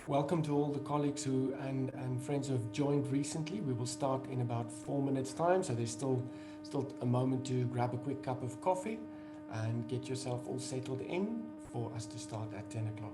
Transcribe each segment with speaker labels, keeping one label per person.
Speaker 1: Welcome to all the colleagues who and friends who have joined recently. We will start in about 4 minutes time, so there's still a moment to grab a quick cup of coffee and get yourself all settled in for us to start at 10 o'clock.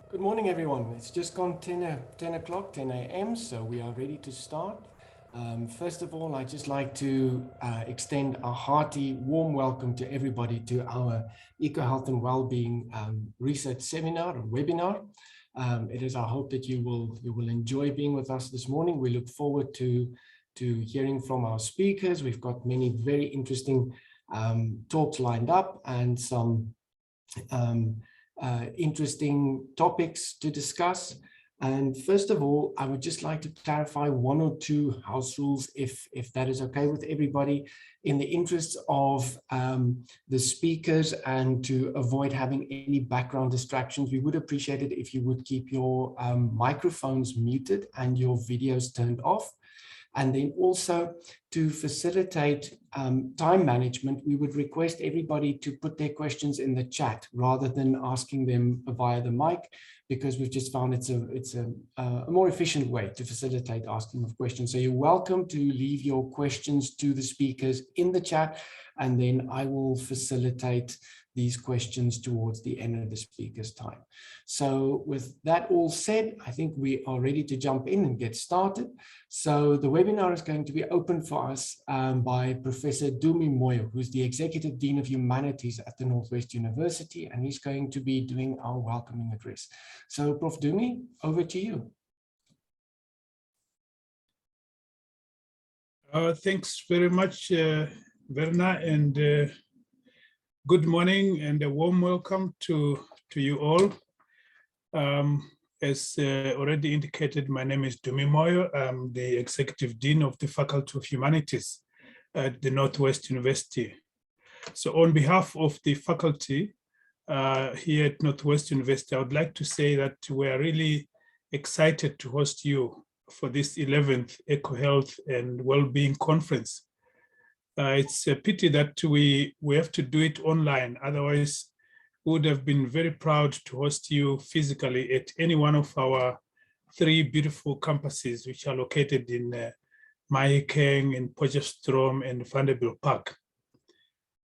Speaker 1: Good morning, everyone. It's just gone 10 o'clock, 10 a.m., so we are ready to start. First of all, I'd just like to extend a hearty, warm welcome to everybody to our Ecohealth and Wellbeing research seminar or webinar. It is our hope that you will enjoy being with us this morning. We look forward to hearing from our speakers. We've got many very interesting talks lined up and some interesting topics to discuss. And first of all, I would just like to clarify one or two house rules, if that is okay with everybody, in the interests of the speakers and to avoid having any background distractions. We would appreciate it if you would keep your microphones muted and your videos turned off. And then also to facilitate time management, we would request everybody to put their questions in the chat rather than asking them via the mic, because we've just found it's a more efficient way to facilitate asking of questions. So you're welcome to leave your questions to the speakers in the chat, and then I will facilitate these questions towards the end of the speaker's time. So with that all said, I think we are ready to jump in and get started. So the webinar is going to be open for us by Professor Dumi Moyo, who's the Executive Dean of Humanities at the Northwest University, and he's going to be doing our welcoming address. So Prof. Dumi, over to you.
Speaker 2: Thanks very much, Verna, and good morning and a warm welcome to you all. As already indicated, my name is Dumi Moyo. I'm the Executive Dean of the Faculty of Humanities at the Northwest University. So on behalf of the faculty here at Northwest University, I would like to say that we are really excited to host you for this 11th Ecohealth and Wellbeing Conference. It's a pity that we have to do it online. Otherwise, we would have been very proud to host you physically at any one of our 3 beautiful campuses, which are located in Mahikeng, in Potchefstroom, and Vanderbilt Park.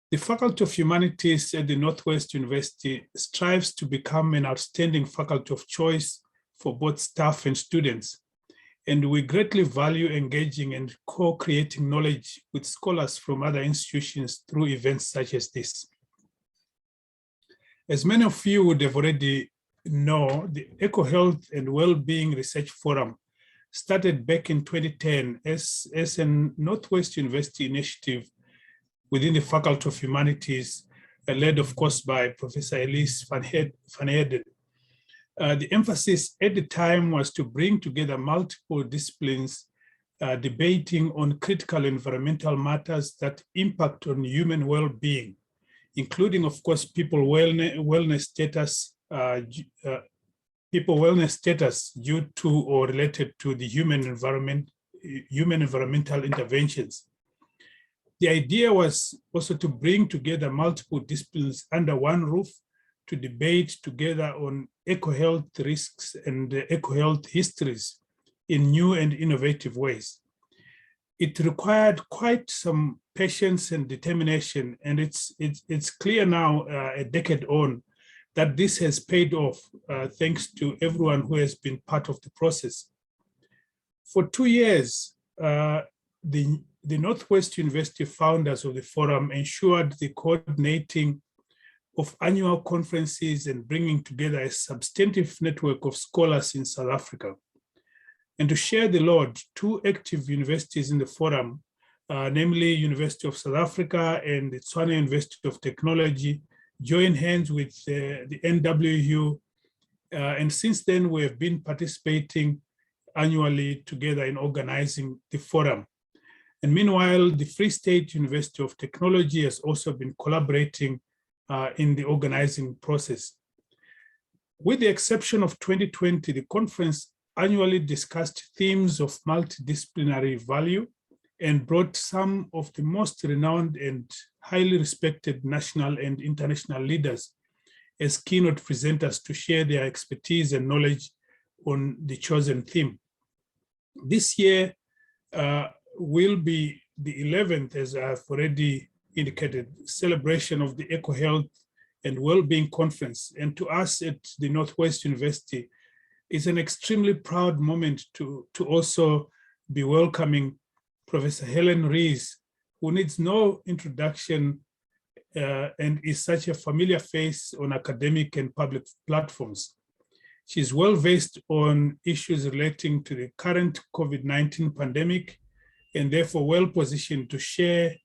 Speaker 2: The Faculty of Humanities at the Northwest University strives to become an outstanding faculty of choice for both staff and students. And we greatly value engaging and co-creating knowledge with scholars from other institutions through events such as this. As many of you would have already know, the Ecohealth and Wellbeing Research Forum started back in 2010 as a Northwest University initiative within the Faculty of Humanities, led of course by Professor Elise van Heerden. The emphasis at the time was to bring together multiple disciplines debating on critical environmental matters that impact on human well-being, including, of course, people wellness status due to or related to the human environmental interventions. The idea was also to bring together multiple disciplines under one roof to debate together on eco-health risks and eco-health histories in new and innovative ways. It required quite some patience and determination, and it's clear now, a decade on, that this has paid off thanks to everyone who has been part of the process. For 2 years, the Northwest University founders of the forum ensured the coordinating of annual conferences and bringing together a substantive network of scholars in South Africa. And to share the load, 2 active universities in the forum, namely University of South Africa and the Tshwane University of Technology, join hands with the NWU. And since then, we have been participating annually together in organizing the forum. And meanwhile, the Free State University of Technology has also been collaborating in the organizing process. With the exception of 2020, the conference annually discussed themes of multidisciplinary value and brought some of the most renowned and highly respected national and international leaders as keynote presenters to share their expertise and knowledge on the chosen theme. This year will be the 11th, as I've already indicated, celebration of the Ecohealth and Wellbeing Conference. And to us at the Northwest University, it's an extremely proud moment to also be welcoming Professor Helen Rees, who needs no introduction and is such a familiar face on academic and public platforms. She's well versed on issues relating to the current COVID-19 pandemic and therefore well positioned to share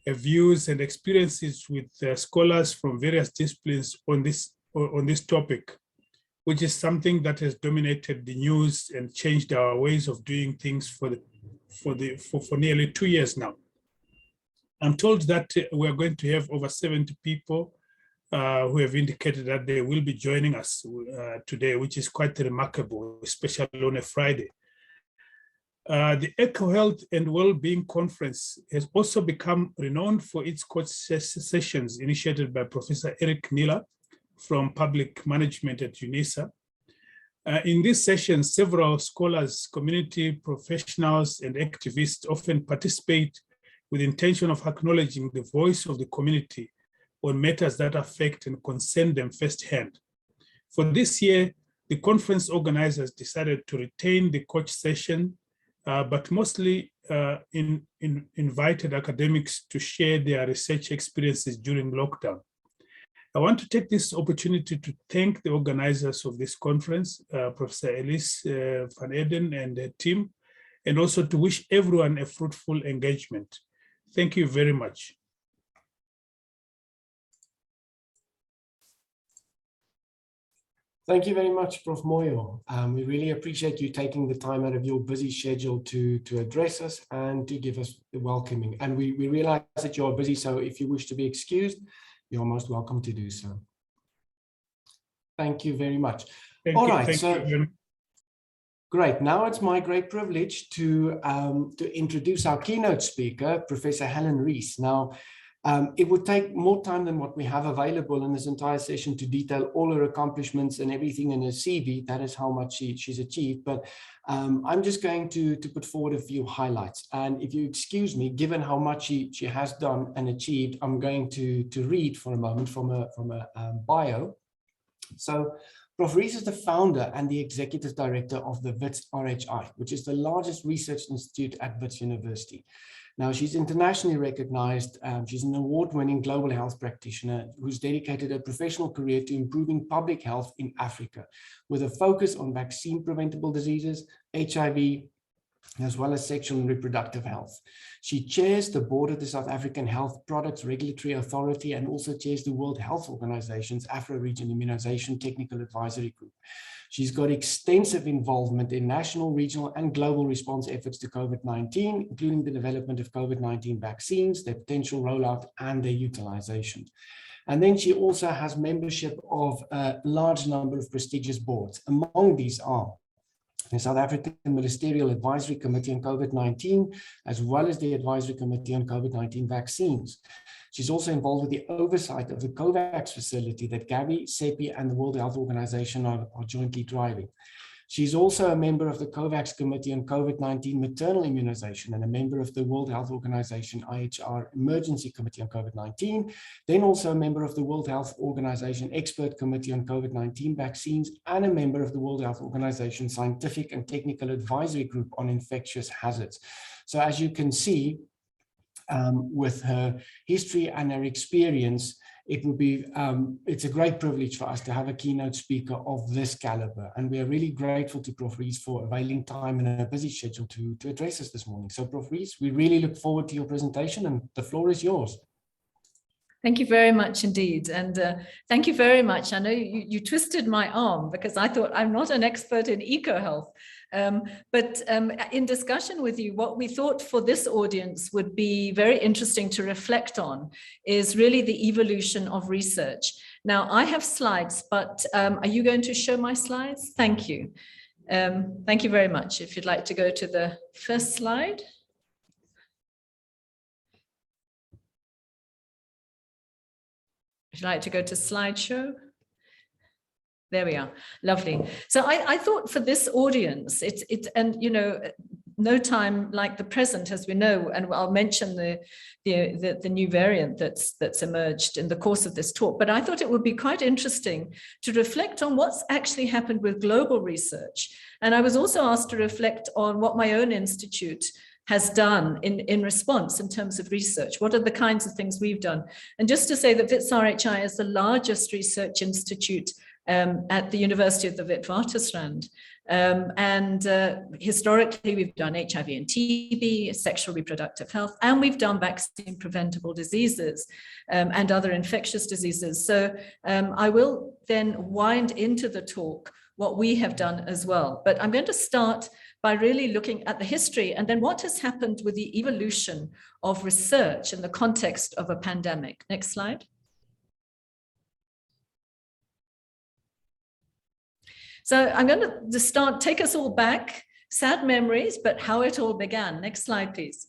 Speaker 2: views and experiences with scholars from various disciplines on this topic, which is something that has dominated the news and changed our ways of doing things for nearly 2 years now. I'm told that we're going to have over 70 people who have indicated that they will be joining us today, which is quite remarkable, especially on a Friday. The Ecohealth and Wellbeing Conference has also become renowned for its coach sessions initiated by Professor Eric Miller from Public Management at UNISA. In these sessions, several scholars, community professionals, and activists often participate with the intention of acknowledging the voice of the community on matters that affect and concern them firsthand. For this year, the conference organizers decided to retain the coach session, but mostly invited academics to share their research experiences during lockdown. I want to take this opportunity to thank the organizers of this conference, Professor Elise van Heerden and her team, and also to wish everyone a fruitful engagement. Thank you very much.
Speaker 1: Thank you very much, Prof. Moyo. We really appreciate you taking the time out of your busy schedule to address us and to give us the welcoming. And we realize that you are busy, so if you wish to be excused, you're most welcome to do so. Thank you very much. All right, so great. Now it's my great privilege to introduce our keynote speaker, Professor Helen Rees. Now, it would take more time than what we have available in this entire session to detail all her accomplishments and everything in her CV. That is how much she's achieved. But I'm just going to put forward a few highlights. And if you excuse me, given how much she has done and achieved, I'm going to read for a moment from a bio. So Prof. Rees is the founder and the executive director of the WITS RHI, which is the largest research institute at WITS University. Now, she's internationally recognized. She's an award-winning global health practitioner who's dedicated her professional career to improving public health in Africa, with a focus on vaccine-preventable diseases, HIV, as well as sexual and reproductive health. She chairs the board of the South African Health Products Regulatory Authority and also chairs the World Health Organization's Afro-Region Immunization Technical Advisory Group. She's got extensive involvement in national, regional, and global response efforts to COVID-19, including the development of COVID-19 vaccines, their potential rollout, and their utilization. And then she also has membership of a large number of prestigious boards. Among these are the South African Ministerial Advisory Committee on COVID-19, as well as the Advisory Committee on COVID-19 vaccines. She's also involved with the oversight of the COVAX facility that Gavi, CEPI, and the World Health Organization are jointly driving. She's also a member of the COVAX Committee on COVID-19 maternal immunization and a member of the World Health Organization IHR Emergency Committee on COVID-19, then also a member of the World Health Organization Expert Committee on COVID-19 vaccines, and a member of the World Health Organization Scientific and Technical Advisory Group on infectious hazards. So as you can see, with her history and her experience, it would be, it's a great privilege for us to have a keynote speaker of this caliber. And we are really grateful to Prof. Rees for availing time in a busy schedule to address us this morning. So Prof. Rees, we really look forward to your presentation, and the floor is yours.
Speaker 3: Thank you very much indeed. And thank you very much. I know you twisted my arm because I thought I'm not an expert in Ecohealth. But in discussion with you, what we thought for this audience would be very interesting to reflect on is really the evolution of research. Now, I have slides, but are you going to show my slides? Thank you. Thank you very much. If you'd like to go to the first slide. If you'd like to go to slideshow. There we are. Lovely. So I thought for this audience, and you know, no time like the present, as we know, and I'll mention the new variant that's emerged in the course of this talk. But I thought it would be quite interesting to reflect on what's actually happened with global research. And I was also asked to reflect on what my own institute has done in response in terms of research. What are the kinds of things we've done? And just to say that WITS RHI is the largest research institute at the University of the Witwatersrand. Historically, we've done HIV and TB, sexual reproductive health, and we've done vaccine preventable diseases and other infectious diseases. So I will then wind into the talk what we have done as well. But I'm going to start by really looking at the history and then what has happened with the evolution of research in the context of a pandemic. Next slide. So I'm going to just take us all back, sad memories, but how it all began. Next slide, please.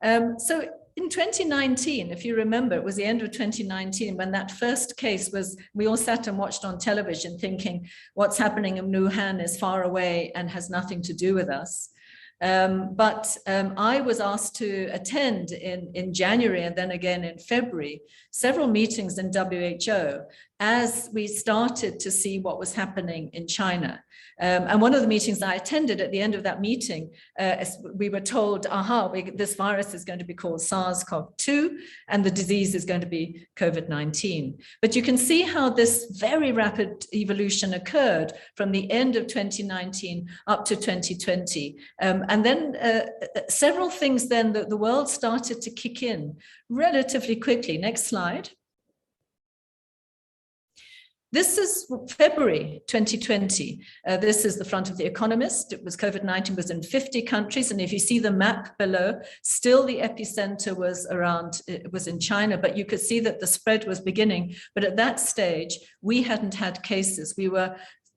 Speaker 3: So in 2019, if you remember, it was the end of 2019 when that first case was, we all sat and watched on television thinking what's happening in Wuhan is far away and has nothing to do with us. But I was asked to attend in January and then again in February, several meetings in WHO as we started to see what was happening in China. And one of the meetings I attended, at the end of that meeting, we were told, this virus is going to be called SARS-CoV-2 and the disease is going to be COVID-19. But you can see how this very rapid evolution occurred from the end of 2019 up to 2020. And then several things then that the world started to kick in relatively quickly. Next slide. This is February 2020. This is the front of The Economist. It was COVID-19 was in 50 countries. And if you see the map below, still the epicenter was around, it was in China, but you could see that the spread was beginning. But at that stage, we hadn't had cases. We were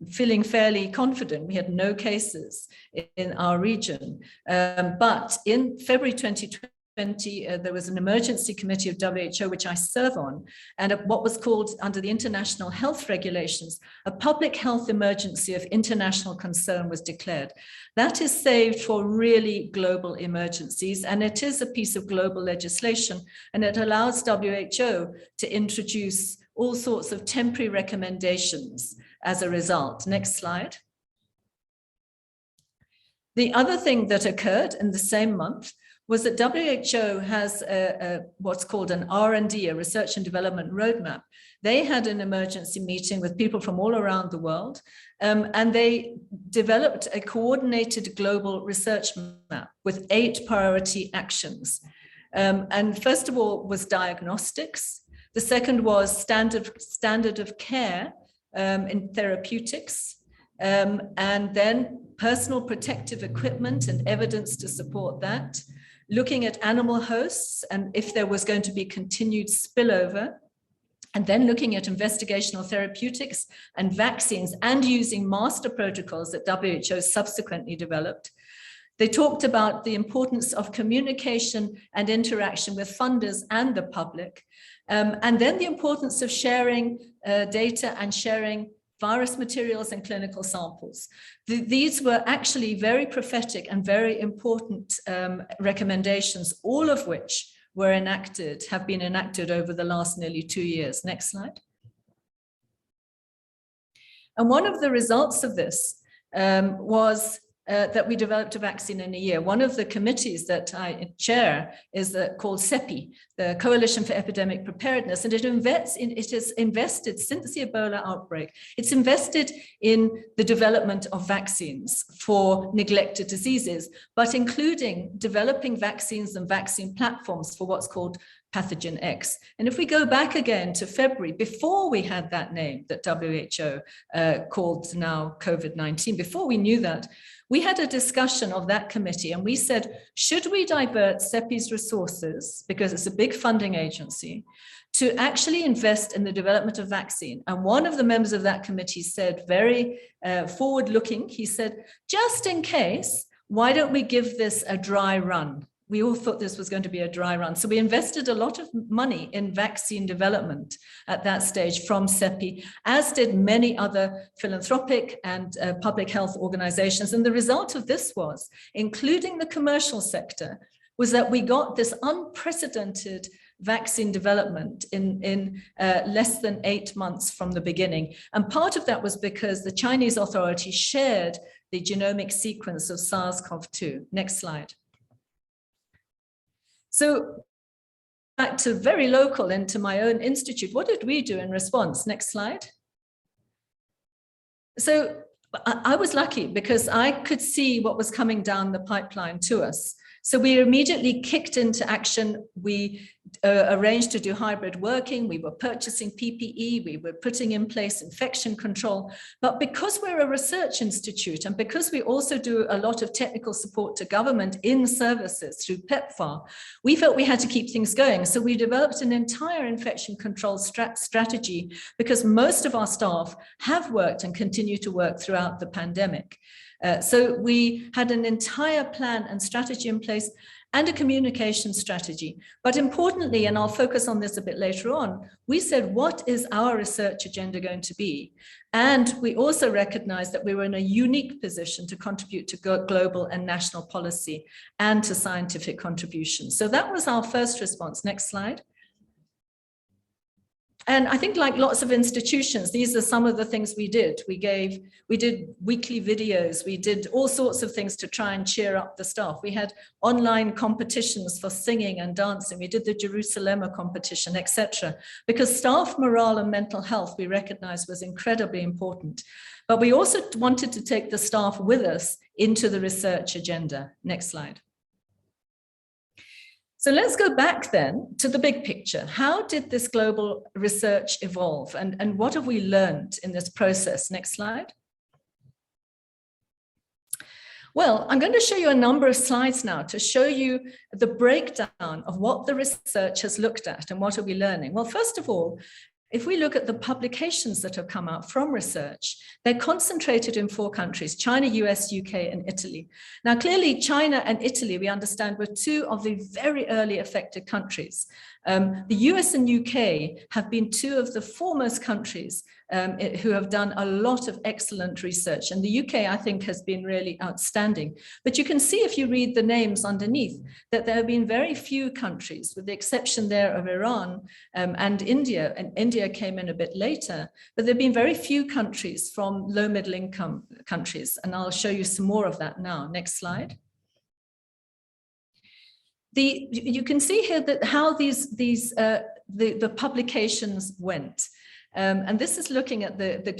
Speaker 3: feeling fairly confident. We had no cases in our region. But in February 2020, there was an emergency committee of WHO, which I serve on, and what was called, under the international health regulations, a public health emergency of international concern was declared. That is saved for really global emergencies, and it is a piece of global legislation, and it allows WHO to introduce all sorts of temporary recommendations as a result. Next slide. The other thing that occurred in the same month was that WHO has what's called an R&D, a research and development roadmap. They had an emergency meeting with people from all around the world, and they developed a coordinated global research map with 8 priority actions. And first of all was diagnostics. The second was standard of care in therapeutics. And then personal protective equipment and evidence to support that. Looking at animal hosts and if there was going to be continued spillover, and then looking at investigational therapeutics and vaccines and using master protocols that WHO subsequently developed. They talked about the importance of communication and interaction with funders and the public, and then the importance of sharing data and sharing virus materials and clinical samples. These were actually very prophetic and very important recommendations, all of which were enacted, have been enacted over the last nearly 2 years. Next slide. And one of the results of this was that we developed a vaccine in a year. One of the committees that I chair is called CEPI, the Coalition for Epidemic Preparedness, and it has invested since the Ebola outbreak. It's invested in the development of vaccines for neglected diseases, but including developing vaccines and vaccine platforms for what's called pathogen X. And if we go back again to February, before we had that name that WHO called now COVID-19, before we knew that, we had a discussion of that committee and we said, should we divert CEPI's resources, because it's a big funding agency, to actually invest in the development of vaccine? And one of the members of that committee said, very forward-looking, he said, just in case, why don't we give this a dry run? We all thought this was going to be a dry run. So we invested a lot of money in vaccine development at that stage from CEPI, as did many other philanthropic and public health organizations. And the result of this was, including the commercial sector, was that we got this unprecedented vaccine development in less than 8 months from the beginning. And part of that was because the Chinese authorities shared the genomic sequence of SARS-CoV-2. Next slide. So back to very local and to my own institute, what did we do in response? Next slide. So I was lucky because I could see what was coming down the pipeline to us. So we immediately kicked into action. We arranged to do hybrid working. We were purchasing PPE. We were putting in place infection control. But because we're a research institute and because we also do a lot of technical support to government in services through PEPFAR, we felt we had to keep things going. So we developed an entire infection control strategy because most of our staff have worked and continue to work throughout the pandemic. So we had an entire plan and strategy in place and a communication strategy. But importantly, and I'll focus on this a bit later on, we said, what is our research agenda going to be? And we also recognized that we were in a unique position to contribute to global and national policy and to scientific contributions. So that was our first response. Next slide. And I think, like lots of institutions, these are some of the things we did. We did weekly videos. We did all sorts of things to try and cheer up the staff. We had online competitions for singing and dancing. We did the Jerusalem competition, etc. Because staff morale and mental health, we recognized, was incredibly important. But we also wanted to take the staff with us into the research agenda. Next slide. So let's go back then to the big picture. How did this global research evolve, and what have we learned in this process? Next slide. Well, I'm going to show you a number of slides now to show you the breakdown of what the research has looked at and what are we learning. Well, first of all, if we look at the publications that have come out from research, they're concentrated in 4 countries: China, US, UK, and Italy. Now, clearly, China and Italy, we understand, were 2 of the very early affected countries. The US and UK have been 2 of the foremost countries who have done a lot of excellent research. And the UK, I think, has been really outstanding. But you can see, if you read the names underneath, that there have been very few countries, with the exception there of Iran and India. And India came in a bit later, but there have been very few countries from low middle income countries. And I'll show you some more of that now. Next slide. You can see here that how the publications went. And this is looking at the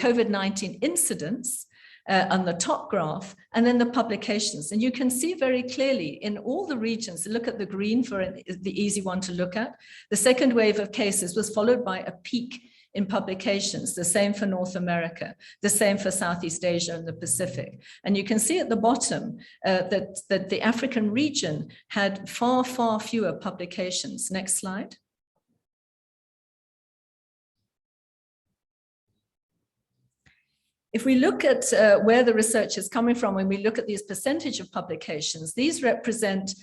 Speaker 3: COVID-19 incidence on the top graph, and then the publications. And you can see very clearly in all the regions, look at the green for the easy one to look at. The second wave of cases was followed by a peak in publications, the same for North America, the same for Southeast Asia and the Pacific. And you can see at the bottom that the African region had far, far fewer publications. Next slide. If we look at where the research is coming from, when we look at these percentage of publications, these represent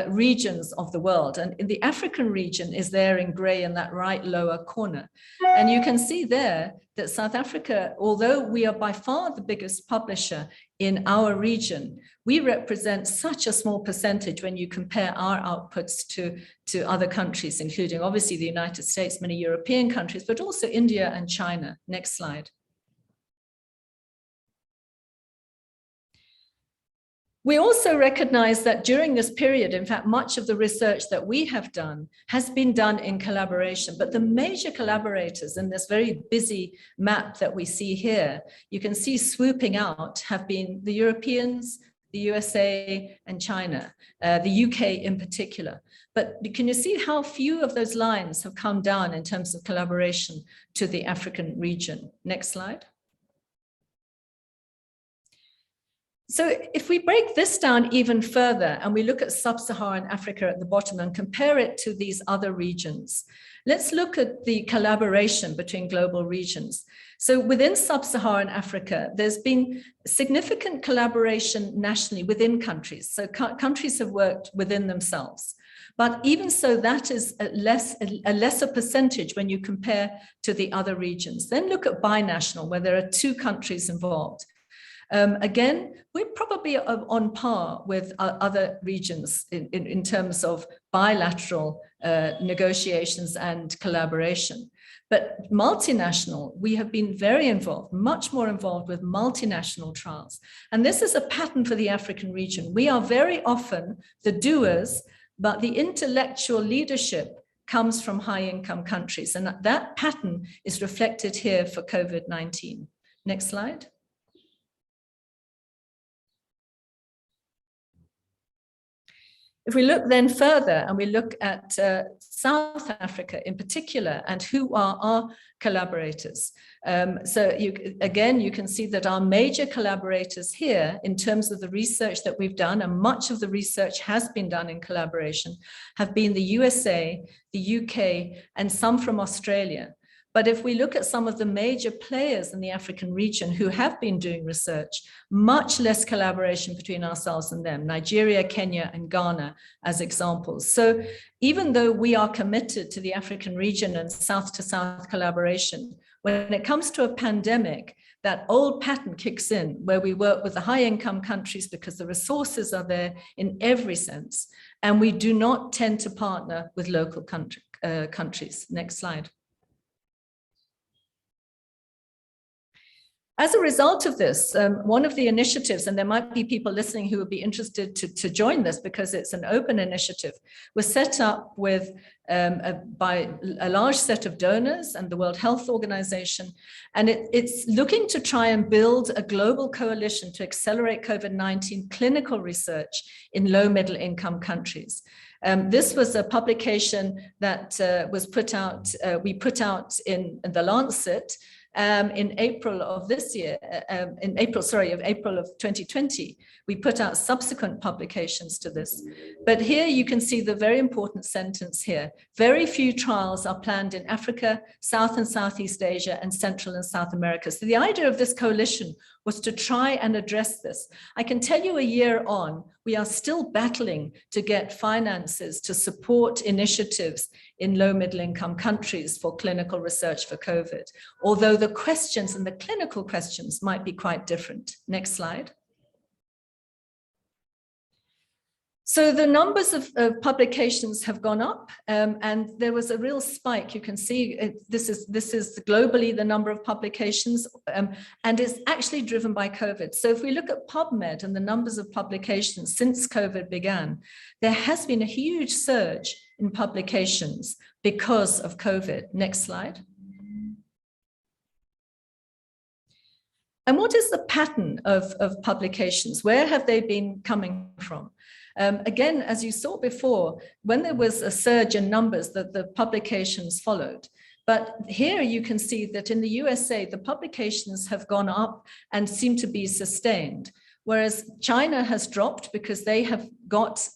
Speaker 3: regions of the world. And in the African region is there in gray in that right lower corner. And you can see there that South Africa, although we are by far the biggest publisher in our region, we represent such a small percentage when you compare our outputs to other countries, including obviously the United States, many European countries, but also India and China. Next slide. We also recognize that during this period, in fact, much of the research that we have done has been done in collaboration, but the major collaborators in this very busy map that we see here, you can see swooping out, have been the Europeans, the USA, and China, the UK in particular. But can you see how few of those lines have come down in terms of collaboration to the African region? Next slide. So if we break this down even further and we look at sub-Saharan Africa at the bottom and compare it to these other regions, let's look at the collaboration between global regions. So within sub-Saharan Africa, there's been significant collaboration nationally within countries. So countries have worked within themselves. But even so, that is a lesser percentage when you compare to the other regions. Then look at binational, where there are 2 countries involved. Again, we're probably on par with other regions in terms of bilateral negotiations and collaboration. But multinational, we have been very involved, much more involved with multinational trials. And this is a pattern for the African region. We are very often the doers, but the intellectual leadership comes from high-income countries. And that pattern is reflected here for COVID-19. Next slide. If we look then further and we look at South Africa in particular and who are our collaborators. Again, you can see that our major collaborators here in terms of the research that we've done, and much of the research has been done in collaboration, have been the USA, the UK, and some from Australia. But if we look at some of the major players in the African region who have been doing research, much less collaboration between ourselves and them, Nigeria, Kenya, and Ghana as examples. So even though we are committed to the African region and South-to-South collaboration, when it comes to a pandemic, that old pattern kicks in where we work with the high-income countries because the resources are there in every sense, and we do not tend to partner with local countries. Next slide. As a result of this, one of the initiatives, and there might be people listening who would be interested to join this because it's an open initiative, was set up with by a large set of donors and the World Health Organization. And it's looking to try and build a global coalition to accelerate COVID-19 clinical research in low middle income countries. This was a publication that was put out, we put out in The Lancet in April of this year, of April of 2020. We put out subsequent publications to this. But here you can see the very important sentence here. Very few trials are planned in Africa, South and Southeast Asia, and Central and South America. So the idea of this coalition was to try and address this. I can tell you a year on, we are still battling to get finances to support initiatives in low middle income countries for clinical research for COVID, although the questions and the clinical questions might be quite different. Next slide. So the numbers of publications have gone up, and there was a real spike. You can see this is globally the number of publications, and it's actually driven by COVID. So if we look at PubMed and the numbers of publications since COVID began, there has been a huge surge in publications because of COVID. Next slide. And what is the pattern of publications? Where have they been coming from? Again, as you saw before, when there was a surge in numbers, the publications followed. But here you can see that in the USA, the publications have gone up and seem to be sustained, whereas China has dropped because they have got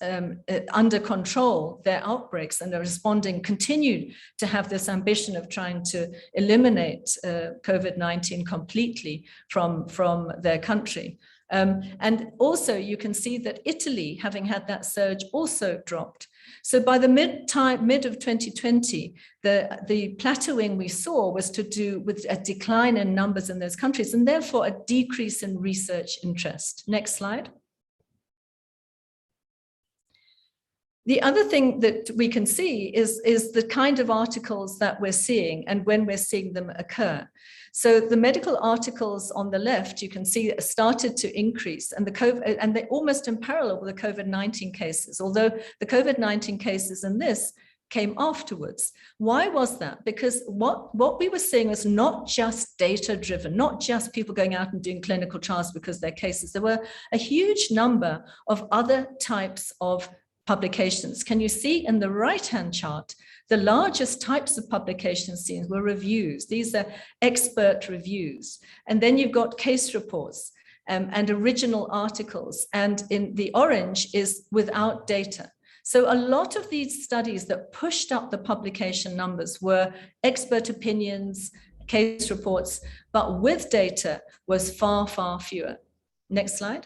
Speaker 3: under control their outbreaks and are responding, continued to have this ambition of trying to eliminate COVID-19 completely from their country. And also you can see that Italy, having had that surge, also dropped. So by the mid of 2020, the plateauing we saw was to do with a decline in numbers in those countries and therefore a decrease in research interest. Next slide. The other thing that we can see is the kind of articles that we're seeing and when we're seeing them occur. So the medical articles on the left, you can see started to increase, and they're almost in parallel with the COVID-19 cases, although the COVID-19 cases in this came afterwards. Why was that? Because what we were seeing was not just data-driven, not just people going out and doing clinical trials because they're cases. There were a huge number of other types of publications. Can you see in the right-hand chart, the largest types of publications seen were reviews. These are expert reviews. And then you've got case reports and original articles. And in the orange is without data. So a lot of these studies that pushed up the publication numbers were expert opinions, case reports, but with data was far, far fewer. Next slide.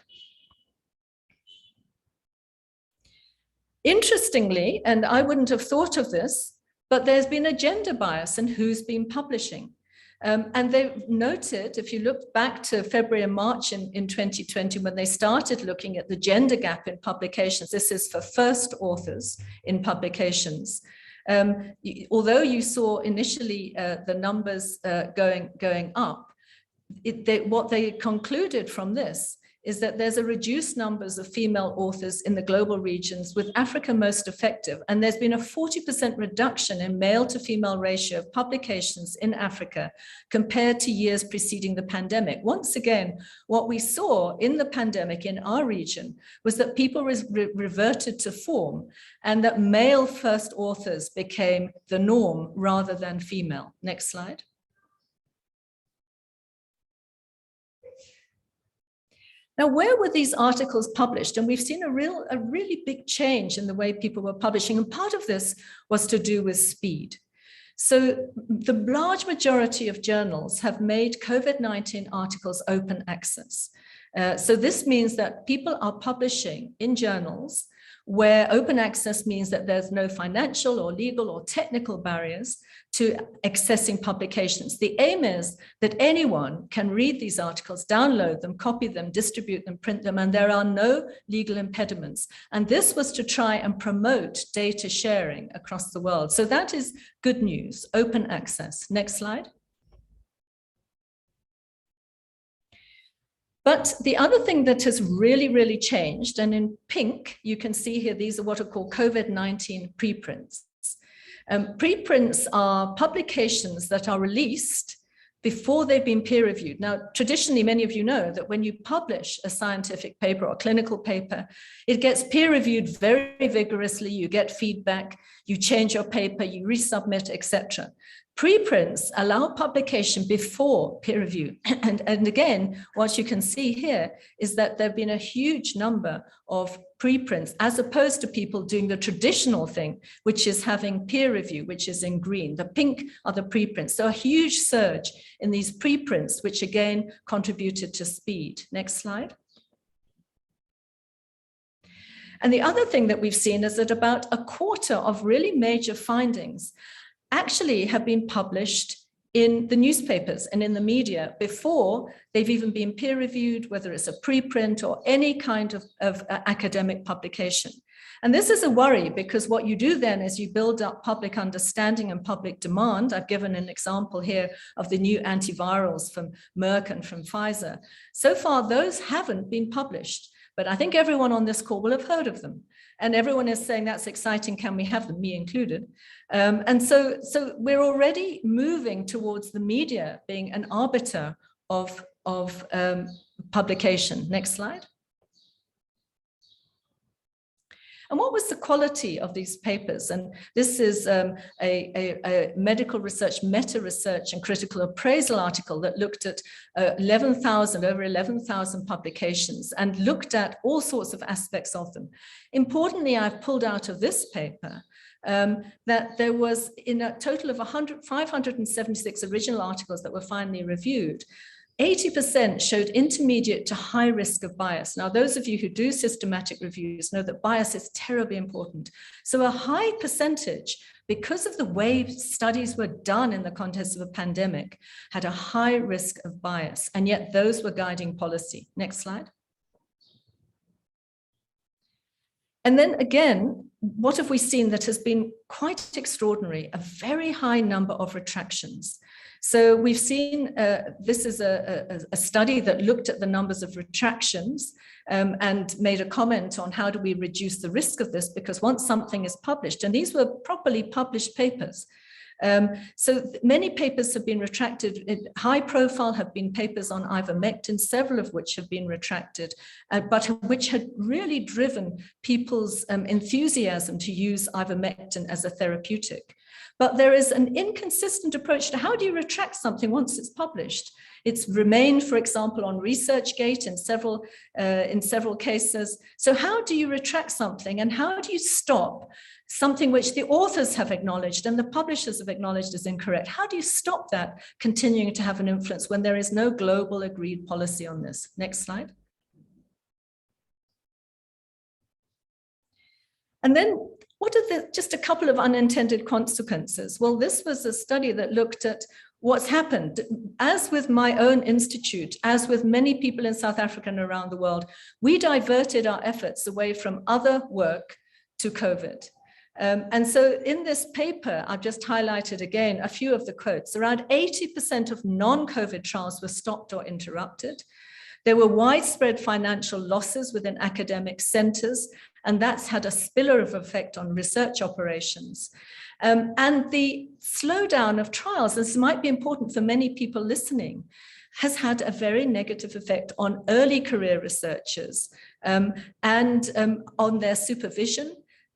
Speaker 3: Interestingly, and I wouldn't have thought of this, but there's been a gender bias in who's been publishing. And they've noted, if you look back to February and March in 2020, when they started looking at the gender gap in publications, this is for first authors in publications. Although you saw initially the numbers going up, what they concluded from this is that there's a reduced numbers of female authors in the global regions, with Africa most effective. And there's been a 40% reduction in male to female ratio of publications in Africa compared to years preceding the pandemic. Once again, what we saw in the pandemic in our region was that people reverted to form and that male first authors became the norm rather than female. Next slide. Now, where were these articles published? And we've seen a really big change in the way people were publishing. And part of this was to do with speed. So the large majority of journals have made COVID-19 articles open access. So this means that people are publishing in journals where open access means that there's no financial or legal or technical barriers to accessing publications. The aim is that anyone can read these articles, download them, copy them, distribute them, print them, and there are no legal impediments. And this was to try and promote data sharing across the world. So that is good news, open access. Next slide. But the other thing that has really, really changed, and in pink, you can see here, these are what are called COVID-19 preprints. Preprints are publications that are released before they've been peer reviewed. Now, traditionally, many of you know that when you publish a scientific paper or clinical paper, it gets peer reviewed very vigorously, you get feedback, you change your paper, you resubmit, etc. Preprints allow publication before peer review. And again, what you can see here is that there have been a huge number of preprints as opposed to people doing the traditional thing, which is having peer review, which is in green. The pink are the preprints. So a huge surge in these preprints, which again contributed to speed. Next slide. And the other thing that we've seen is that about a quarter of really major findings actually have been published in the newspapers and in the media before they've even been peer reviewed, whether it's a preprint or any kind of academic publication. And this is a worry because what you do then is you build up public understanding and public demand. I've given an example here of the new antivirals from Merck and from Pfizer. So far, those haven't been published, but I think everyone on this call will have heard of them. And everyone is saying that's exciting, can we have them, me included. And so we're already moving towards the media being an arbiter of publication. Next slide. And what was the quality of these papers? And this is a medical research, meta-research and critical appraisal article that looked at over 11,000 publications and looked at all sorts of aspects of them. Importantly, I've pulled out of this paper that there was in a total of 576 original articles that were finally reviewed. 80% showed intermediate to high risk of bias. Now, those of you who do systematic reviews know that bias is terribly important. So a high percentage, because of the way studies were done in the context of a pandemic, had a high risk of bias, and yet those were guiding policy. Next slide. And then again, what have we seen that has been quite extraordinary? A very high number of retractions. So we've seen, this is a study that looked at the numbers of retractions and made a comment on how do we reduce the risk of this, because once something is published, and these were properly published papers, so many papers have been retracted. High profile have been papers on ivermectin, several of which have been retracted, but which had really driven people's enthusiasm to use ivermectin as a therapeutic. But there is an inconsistent approach to how do you retract something once it's published. It's remained, for example, on ResearchGate in several cases. So how do you retract something, and how do you stop something which the authors have acknowledged and the publishers have acknowledged is incorrect? How do you stop that continuing to have an influence when there is no global agreed policy on this? Next slide. And then what are just a couple of unintended consequences? Well, this was a study that looked at what's happened. As with my own institute, as with many people in South Africa and around the world, we diverted our efforts away from other work to COVID. And so in this paper, I've just highlighted again a few of the quotes. Around 80% of non-COVID trials were stopped or interrupted. There were widespread financial losses within academic centers, and that's had a spillover effect on research operations. And the slowdown of trials, this might be important for many people listening, has had a very negative effect on early career researchers and on their supervision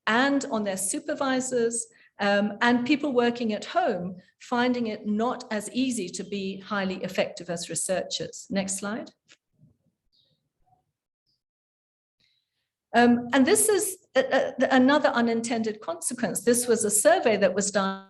Speaker 3: and on their supervisors and people working at home, finding it not as easy to be highly effective as researchers. Next slide. And this is another unintended consequence. This was a survey that was done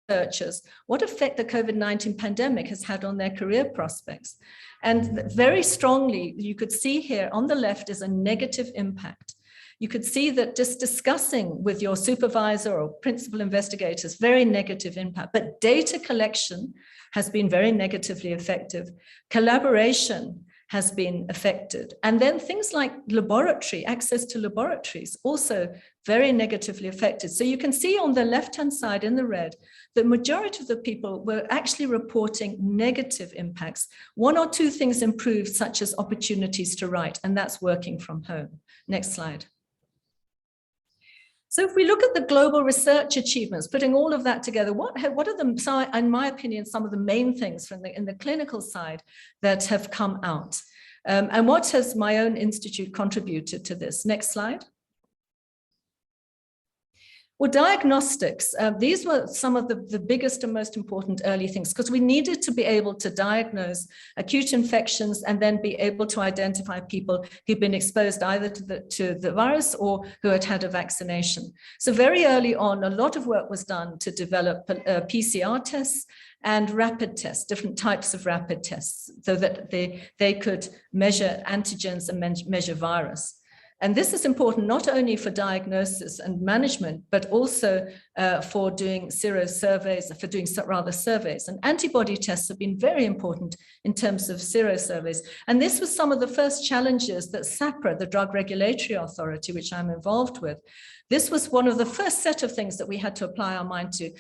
Speaker 3: by researchers, what effect the COVID-19 pandemic has had on their career prospects. And very strongly, you could see here on the left is a negative impact. You could see that just discussing with your supervisor or principal investigators, very negative impact, but data collection has been very negatively effective. Collaboration has been affected. And then things like laboratory, access to laboratories, also very negatively affected. So you can see on the left-hand side in the red, the majority of the people were actually reporting negative impacts. One or two things improved, such as opportunities to write, and that's working from home. Next slide. So if we look at the global research achievements, putting all of that together, what are the, so in my opinion, some of the main things from in the clinical side that have come out? And what has my own institute contributed to this? Next slide. Well, diagnostics, these were some of the biggest and most important early things, because we needed to be able to diagnose acute infections and then be able to identify people who'd been exposed either to the virus or who had had a vaccination. So very early on, a lot of work was done to develop PCR tests and rapid tests, different types of rapid tests, so that they could measure antigens and measure virus. And this is important not only for diagnosis and management, but also for doing surveys. And antibody tests have been very important in terms of surveys. And this was some of the first challenges that SAHPRA, the Drug Regulatory Authority, which I'm involved with, this was one of the first set of things that we had to apply our mind to,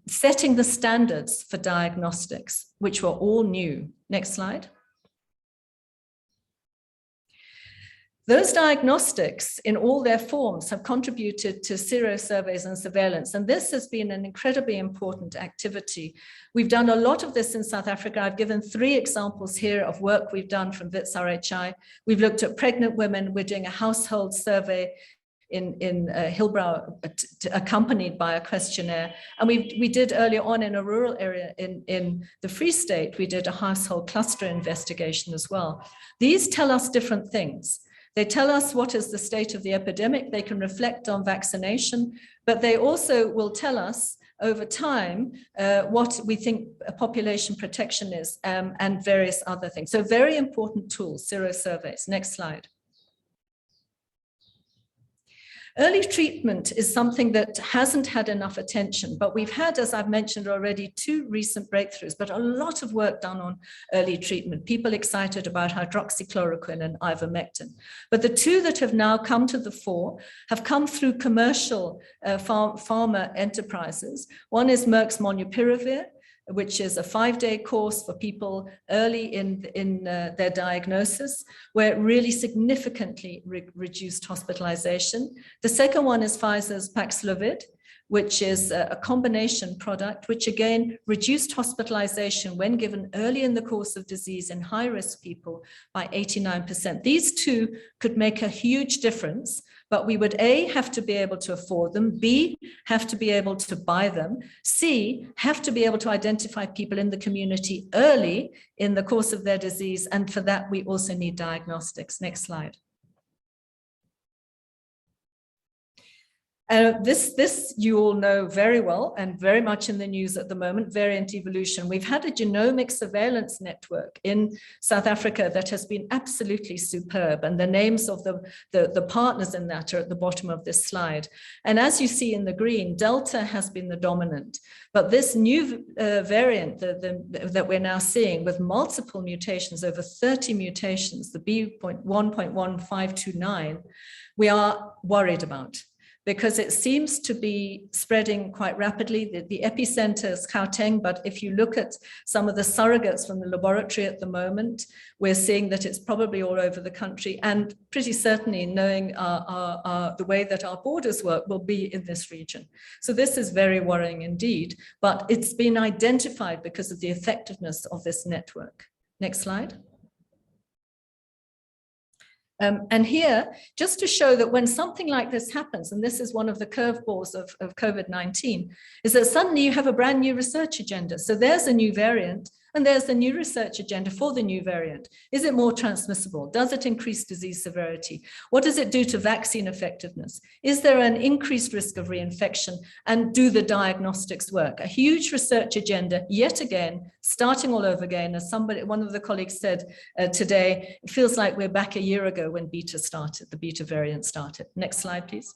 Speaker 3: setting the standards for diagnostics, which were all new. Next slide. Those diagnostics in all their forms have contributed to serosurveys and surveillance, and this has been an incredibly important activity. We've done a lot of this in South Africa. I've given 3 examples here of work we've done from WITS RHI. We've looked at pregnant women. We're doing a household survey in Hillbrow, accompanied by a questionnaire. And we did earlier on in a rural area in the Free State, we did a household cluster investigation as well. These tell us different things. They tell us what is the state of the epidemic. They can reflect on vaccination, but they also will tell us over time what we think a population protection is and various other things. So very important tools, serosurveys. Next slide. Early treatment is something that hasn't had enough attention, but we've had, as I've mentioned already, 2 recent breakthroughs, but a lot of work done on early treatment. People excited about hydroxychloroquine and ivermectin. But the 2 that have now come to the fore have come through commercial pharma enterprises. One is Merck's Molnupiravir, which is a 5-day course for people early in their diagnosis, where it really significantly reduced hospitalization. The second one is Pfizer's Paxlovid, which is a combination product, which again reduced hospitalization when given early in the course of disease in high-risk people by 89%. These 2 could make a huge difference, but we would A, have to be able to afford them, B, have to be able to buy them, C, have to be able to identify people in the community early in the course of their disease, and for that we also need diagnostics. Next slide. This you all know very well and very much in the news at the moment, variant evolution. We've had a genomic surveillance network in South Africa that has been absolutely superb, and the names of the partners in that are at the bottom of this slide. And as you see in the green, Delta has been the dominant, but this new variant that we're now seeing with multiple mutations, over 30 mutations, the B.1.1529, we are worried about, because it seems to be spreading quite rapidly. The epicenter is Gauteng, but if you look at some of the surrogates from the laboratory at the moment, we're seeing that it's probably all over the country, and pretty certainly, knowing the way that our borders work, will be in this region. So this is very worrying indeed, but it's been identified because of the effectiveness of this network. Next slide. And here, just to show that when something like this happens, and this is one of the curveballs of COVID-19, is that suddenly you have a brand new research agenda. So there's a new variant, and there's the new research agenda for the new variant. Is it more transmissible? Does it increase disease severity? What does it do to vaccine effectiveness? Is there an increased risk of reinfection? And do the diagnostics work? A huge research agenda, yet again, starting all over again. As one of the colleagues said today, it feels like we're back a year ago when beta started, the beta variant started. Next slide, please.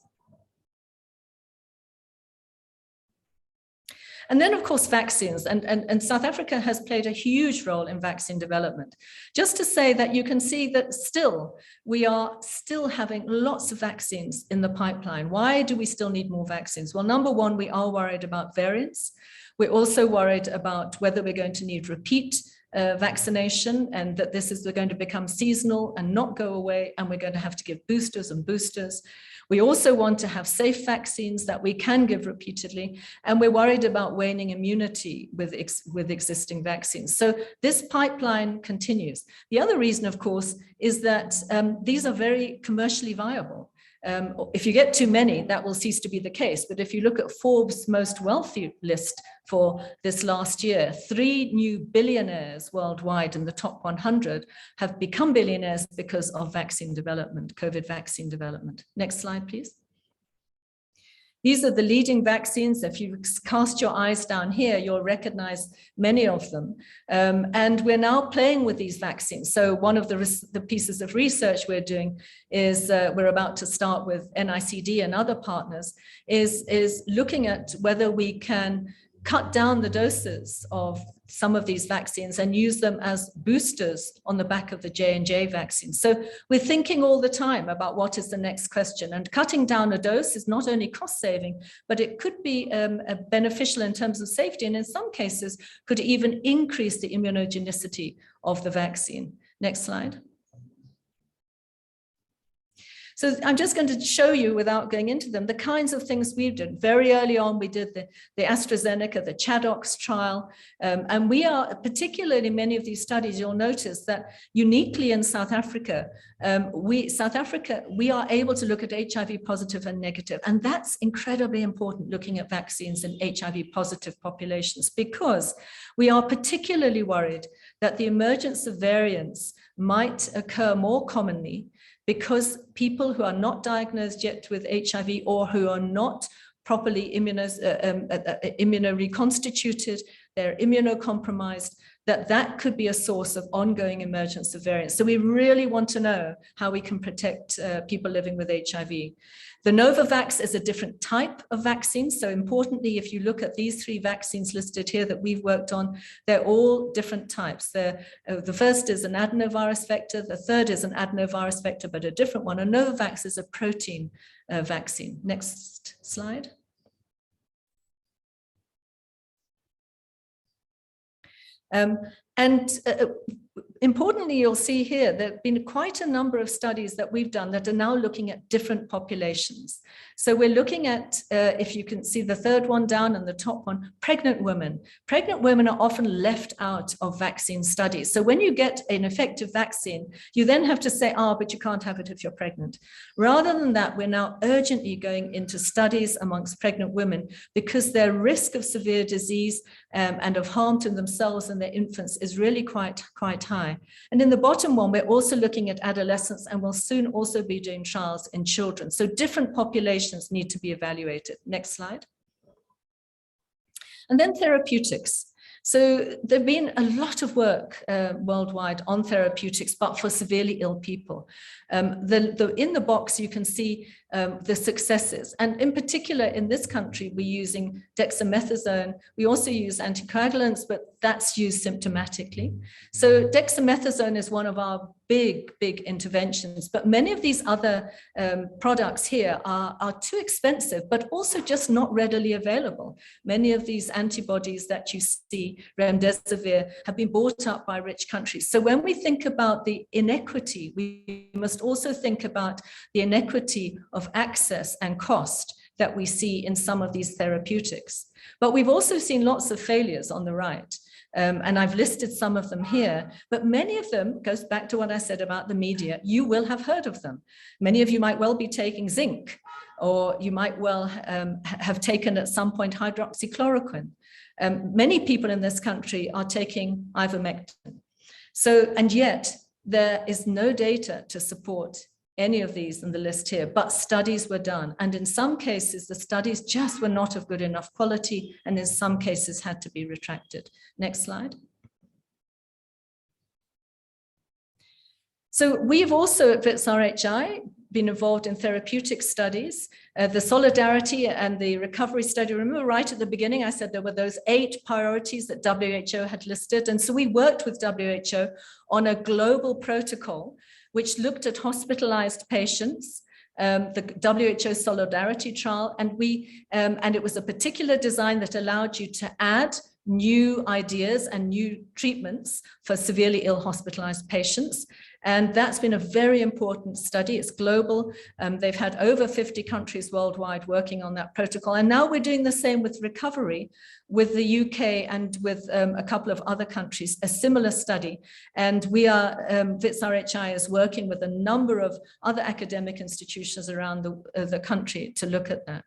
Speaker 3: And then, of course, vaccines. And South Africa has played a huge role in vaccine development. Just to say that you can see that still, we are still having lots of vaccines in the pipeline. Why do we still need more vaccines? Well, number one, we are worried about variants. We're also worried about whether we're going to need repeat vaccination, and that this is going to become seasonal and not go away, and we're going to have to give boosters and boosters. We also want to have safe vaccines that we can give repeatedly, and we're worried about waning immunity with existing vaccines. So this pipeline continues. The other reason, of course, is that these are very commercially viable. If you get too many, that will cease to be the case. But if you look at Forbes' most wealthy list for this last year, 3 new billionaires worldwide in the top 100 have become billionaires because of vaccine development, COVID vaccine development. Next slide, please. These are the leading vaccines. If you cast your eyes down here, you'll recognize many of them. And we're now playing with these vaccines. So one of the pieces of research we're doing is we're about to start with NICD and other partners is looking at whether we can cut down the doses of some of these vaccines and use them as boosters on the back of the J&J vaccine. So we're thinking all the time about what is the next question, and cutting down a dose is not only cost saving, but it could be beneficial in terms of safety, and in some cases could even increase the immunogenicity of the vaccine. Next slide. So I'm just going to show you, without going into them, the kinds of things we've done. Very early on, we did the AstraZeneca, the ChAdOx trial. And we are, particularly in many of these studies, you'll notice that uniquely in South Africa, we are able to look at HIV positive and negative. And that's incredibly important, looking at vaccines in HIV positive populations, because we are particularly worried that the emergence of variants might occur more commonly because people who are not diagnosed yet with HIV or who are not properly immunoreconstituted, they're immunocompromised, that could be a source of ongoing emergence of variants. So we really want to know how we can protect people living with HIV. The Novavax is a different type of vaccine. So importantly, if you look at these 3 vaccines listed here that we've worked on, they're all different types. The first is an adenovirus vector. The third is an adenovirus vector, but a different one. A Novavax is a protein vaccine. Next slide. Importantly, you'll see here, there have been quite a number of studies that we've done that are now looking at different populations. So we're looking at, if you can see the third one down and the top one, pregnant women. Pregnant women are often left out of vaccine studies. So when you get an effective vaccine, you then have to say, but you can't have it if you're pregnant. Rather than that, we're now urgently going into studies amongst pregnant women because their risk of severe disease and of harm to themselves and their infants is really quite high. And in the bottom one, we're also looking at adolescents, and we'll soon also be doing trials in children. So different populations need to be evaluated. Next slide. And then therapeutics. So there've been a lot of work worldwide on therapeutics, but for severely ill people. In the box, you can see the successes. And in particular, in this country, we're using dexamethasone. We also use anticoagulants, but that's used symptomatically. So dexamethasone is one of our big interventions, but many of these other products here are too expensive, but also just not readily available. Many of these antibodies that you see, remdesivir, have been bought up by rich countries. So when we think about the inequity, we must also think about the inequity of access and cost that we see in some of these therapeutics. But we've also seen lots of failures on the right. And I've listed some of them here, but many of them, goes back to what I said about the media, you will have heard of them. Many of you might well be taking zinc, or you might well have taken at some point hydroxychloroquine. Many people in this country are taking ivermectin. So, and yet there is no data to support any of these in the list here, but studies were done. And in some cases, the studies just were not of good enough quality, and in some cases had to be retracted. Next slide. So we've also at Wits RHI been involved in therapeutic studies. The solidarity and the recovery study, remember right at the beginning, I said there were those 8 priorities that WHO had listed. And so we worked with WHO on a global protocol, which looked at hospitalized patients, the WHO Solidarity Trial, and it was a particular design that allowed you to add new ideas and new treatments for severely ill hospitalized patients. And that's been a very important study. It's global. They've had over 50 countries worldwide working on that protocol. And now we're doing the same with recovery with the UK and with a couple of other countries, a similar study. And we are, WITS RHI is working with a number of other academic institutions around the country to look at that.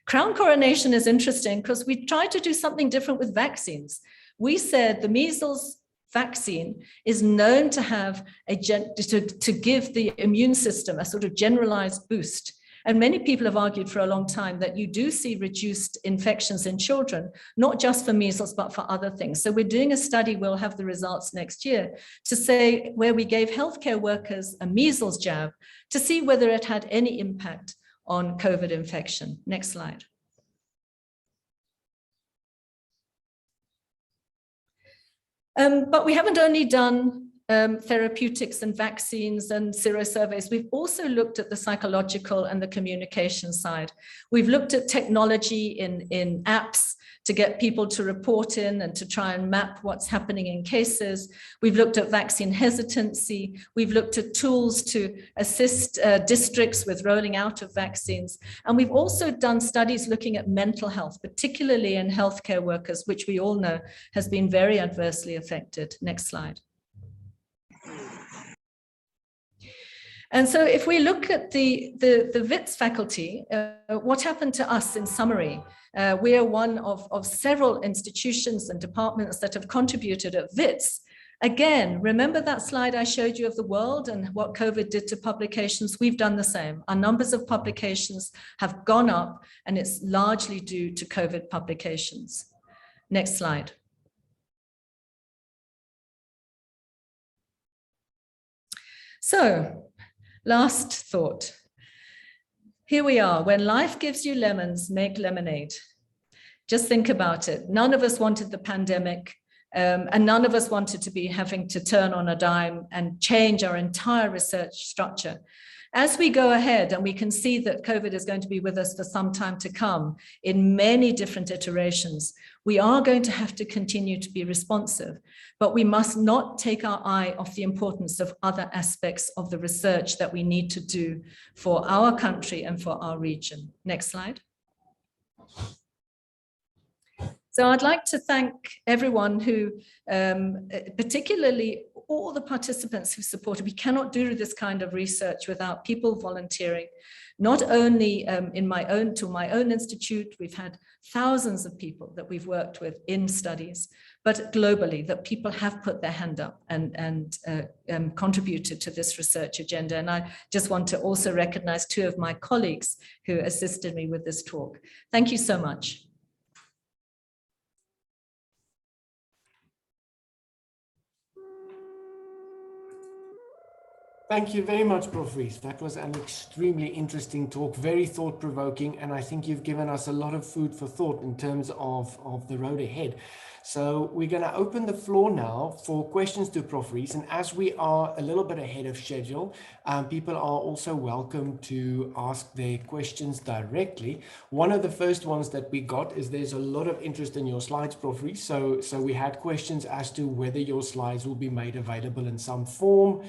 Speaker 3: Crown coronation is interesting because we tried to do something different with vaccines. We said the measles vaccine is known to have to give the immune system a sort of generalized boost. And many people have argued for a long time that you do see reduced infections in children, not just for measles, but for other things. So we're doing a study, we'll have the results next year, to say where we gave healthcare workers a measles jab to see whether it had any impact on COVID infection. Next slide. But we haven't only done therapeutics and vaccines and serosurveys. We've also looked at the psychological and the communication side. We've looked at technology in apps to get people to report in and to try and map what's happening in cases. We've looked at vaccine hesitancy. We've looked at tools to assist districts with rolling out of vaccines. And we've also done studies looking at mental health, particularly in healthcare workers, which we all know has been very adversely affected. Next slide. And so if we look at the WITS faculty, what happened to us in summary? We are one of several institutions and departments that have contributed at WITS. Again, remember that slide I showed you of the world and what COVID did to publications? We've done the same. Our numbers of publications have gone up, and it's largely due to COVID publications. Next slide. So, last thought. Here we are. When life gives you lemons, make lemonade. Just think about it. None of us wanted the pandemic, and none of us wanted to be having to turn on a dime and change our entire research structure. As we go ahead, and we can see that COVID is going to be with us for some time to come in many different iterations, we are going to have to continue to be responsive, but we must not take our eye off the importance of other aspects of the research that we need to do for our country and for our region. Next slide. So I'd like to thank everyone who, particularly all the participants who supported. We cannot do this kind of research without people volunteering, not only in my own institute. We've had thousands of people that we've worked with in studies, but globally, that people have put their hand up and contributed to this research agenda. And I just want to also recognize 2 of my colleagues who assisted me with this talk. Thank you so much.
Speaker 1: Thank you very much, Prof. Rees. That was an extremely interesting talk, very thought-provoking, and I think you've given us a lot of food for thought in terms of the road ahead. So we're going to open the floor now for questions to Prof. Rees, and as we are a little bit ahead of schedule, people are also welcome to ask their questions directly. One of the first ones that we got is there's a lot of interest in your slides, Prof. Rees. So we had questions as to whether your slides will be made available in some form,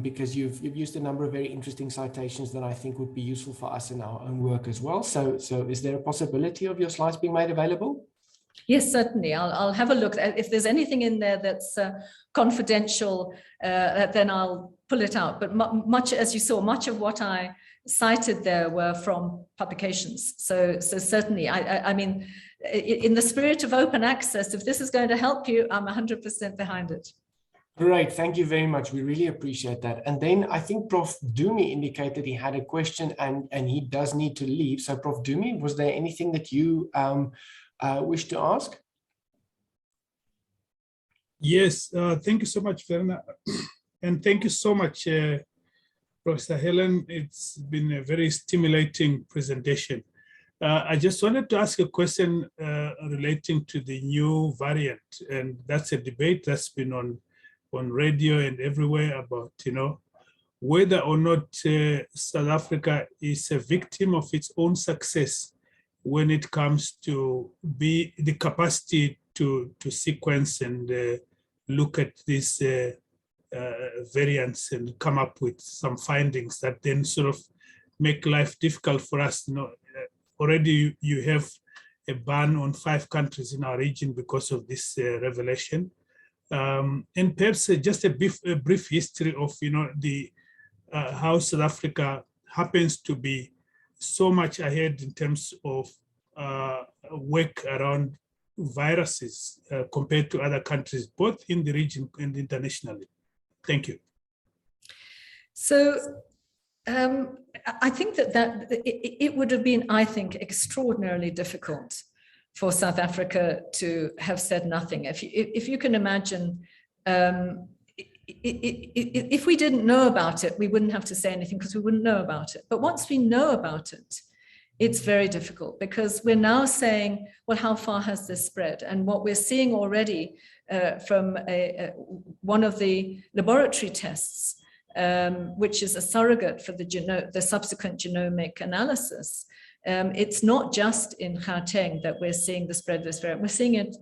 Speaker 1: because you've used a number of very interesting citations that I think would be useful for us in our own work as well. So is there a possibility of your slides being made available?
Speaker 3: Yes, certainly. I'll have a look. If there's anything in there that's confidential, then I'll pull it out. But much, as you saw, much of what I cited there were from publications. So certainly, I mean, in the spirit of open access, if this is going to help you, I'm 100% behind it.
Speaker 1: Great, thank you very much. We really appreciate that. And then I think Prof. Dumi indicated he had a question and he does need to leave. So Prof. Dumi, was there anything that you wish to ask?
Speaker 2: Yes, thank you so much, Verna. And thank you so much, Professor Helen. It's been a very stimulating presentation. I just wanted to ask a question relating to the new variant, and that's a debate that's been on radio and everywhere about, whether or not South Africa is a victim of its own success when it comes to the capacity to sequence and look at these variants and come up with some findings that then sort of make life difficult for us. Already you have a ban on 5 countries in our region because of this revelation. And perhaps just a brief history of, the how South Africa happens to be so much ahead in terms of work around viruses compared to other countries, both in the region and internationally. Thank you.
Speaker 3: So I think that it would have been, I think, extraordinarily difficult for South Africa to have said nothing. If you can imagine, if we didn't know about it, we wouldn't have to say anything because we wouldn't know about it. But once we know about it, it's very difficult because we're now saying, well, how far has this spread? And what we're seeing already from one of the laboratory tests, which is a surrogate for the subsequent genomic analysis. It's not just in Gauteng that we're seeing the spread of this variant. We're seeing it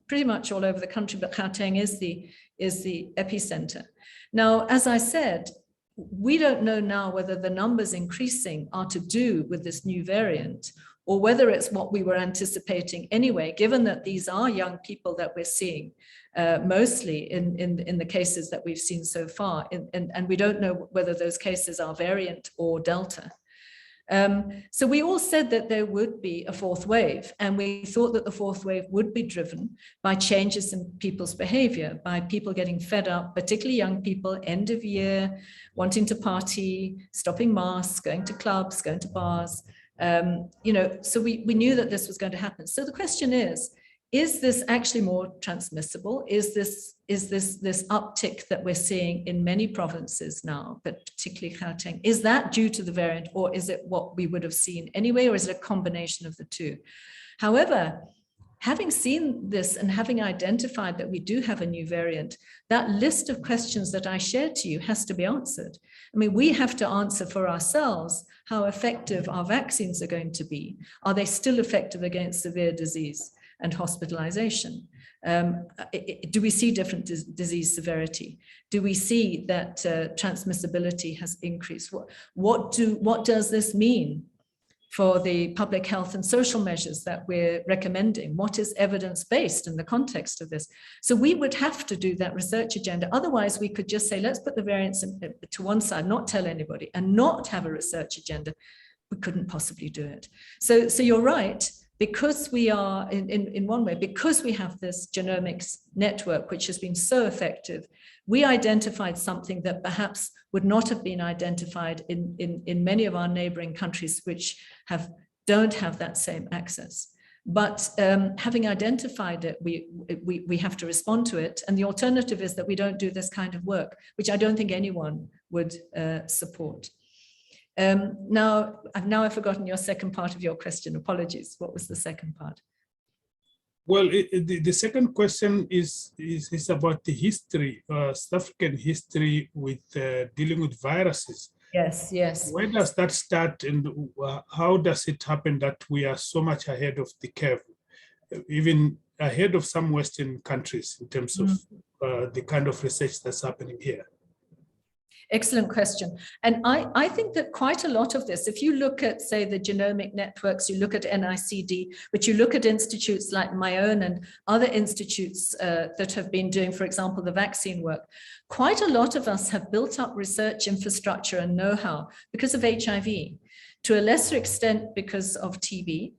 Speaker 3: pretty much all over the country, but Gauteng is the epicenter. Now, as I said, we don't know now whether the numbers increasing are to do with this new variant or whether it's what we were anticipating anyway, given that these are young people that we're seeing, mostly in the cases that we've seen so far. And we don't know whether those cases are variant or Delta. So we all said that there would be a 4th wave, and we thought that the 4th wave would be driven by changes in people's behavior, by people getting fed up, particularly young people, end of year, wanting to party, stopping masks, going to clubs, going to bars. So we knew that this was going to happen. So the question is this actually more transmissible? Is this uptick that we're seeing in many provinces now, but particularly Gauteng, is that due to the variant, or is it what we would have seen anyway, or is it a combination of the two? However, having seen this and having identified that we do have a new variant, that list of questions that I shared to you has to be answered. I mean, we have to answer for ourselves how effective our vaccines are going to be. Are they still effective against severe disease and hospitalization? Do we see different disease severity? Do we see that transmissibility has increased? What does this mean for the public health and social measures that we're recommending? What is evidence-based in the context of this? So we would have to do that research agenda. Otherwise, we could just say, let's put the variants to one side, not tell anybody, and not have a research agenda. We couldn't possibly do it. So you're right. Because we are, in one way, because we have this genomics network, which has been so effective, we identified something that perhaps would not have been identified in many of our neighboring countries, which don't have that same access. But having identified it, we have to respond to it. And the alternative is that we don't do this kind of work, which I don't think anyone would support. Now I've forgotten your second part of your question. Apologies. What was the second part?
Speaker 2: Well, the second question is about the history, South African history with dealing with viruses.
Speaker 3: Yes.
Speaker 2: Where does that start, and how does it happen that we are so much ahead of the curve, even ahead of some Western countries in terms of the kind of research that's happening here?
Speaker 3: Excellent question. And I think that quite a lot of this, if you look at, say, the genomic networks, you look at NICD, but you look at institutes like my own and other institutes that have been doing, for example, the vaccine work, quite a lot of us have built up research infrastructure and know-how because of HIV, to a lesser extent because of TB,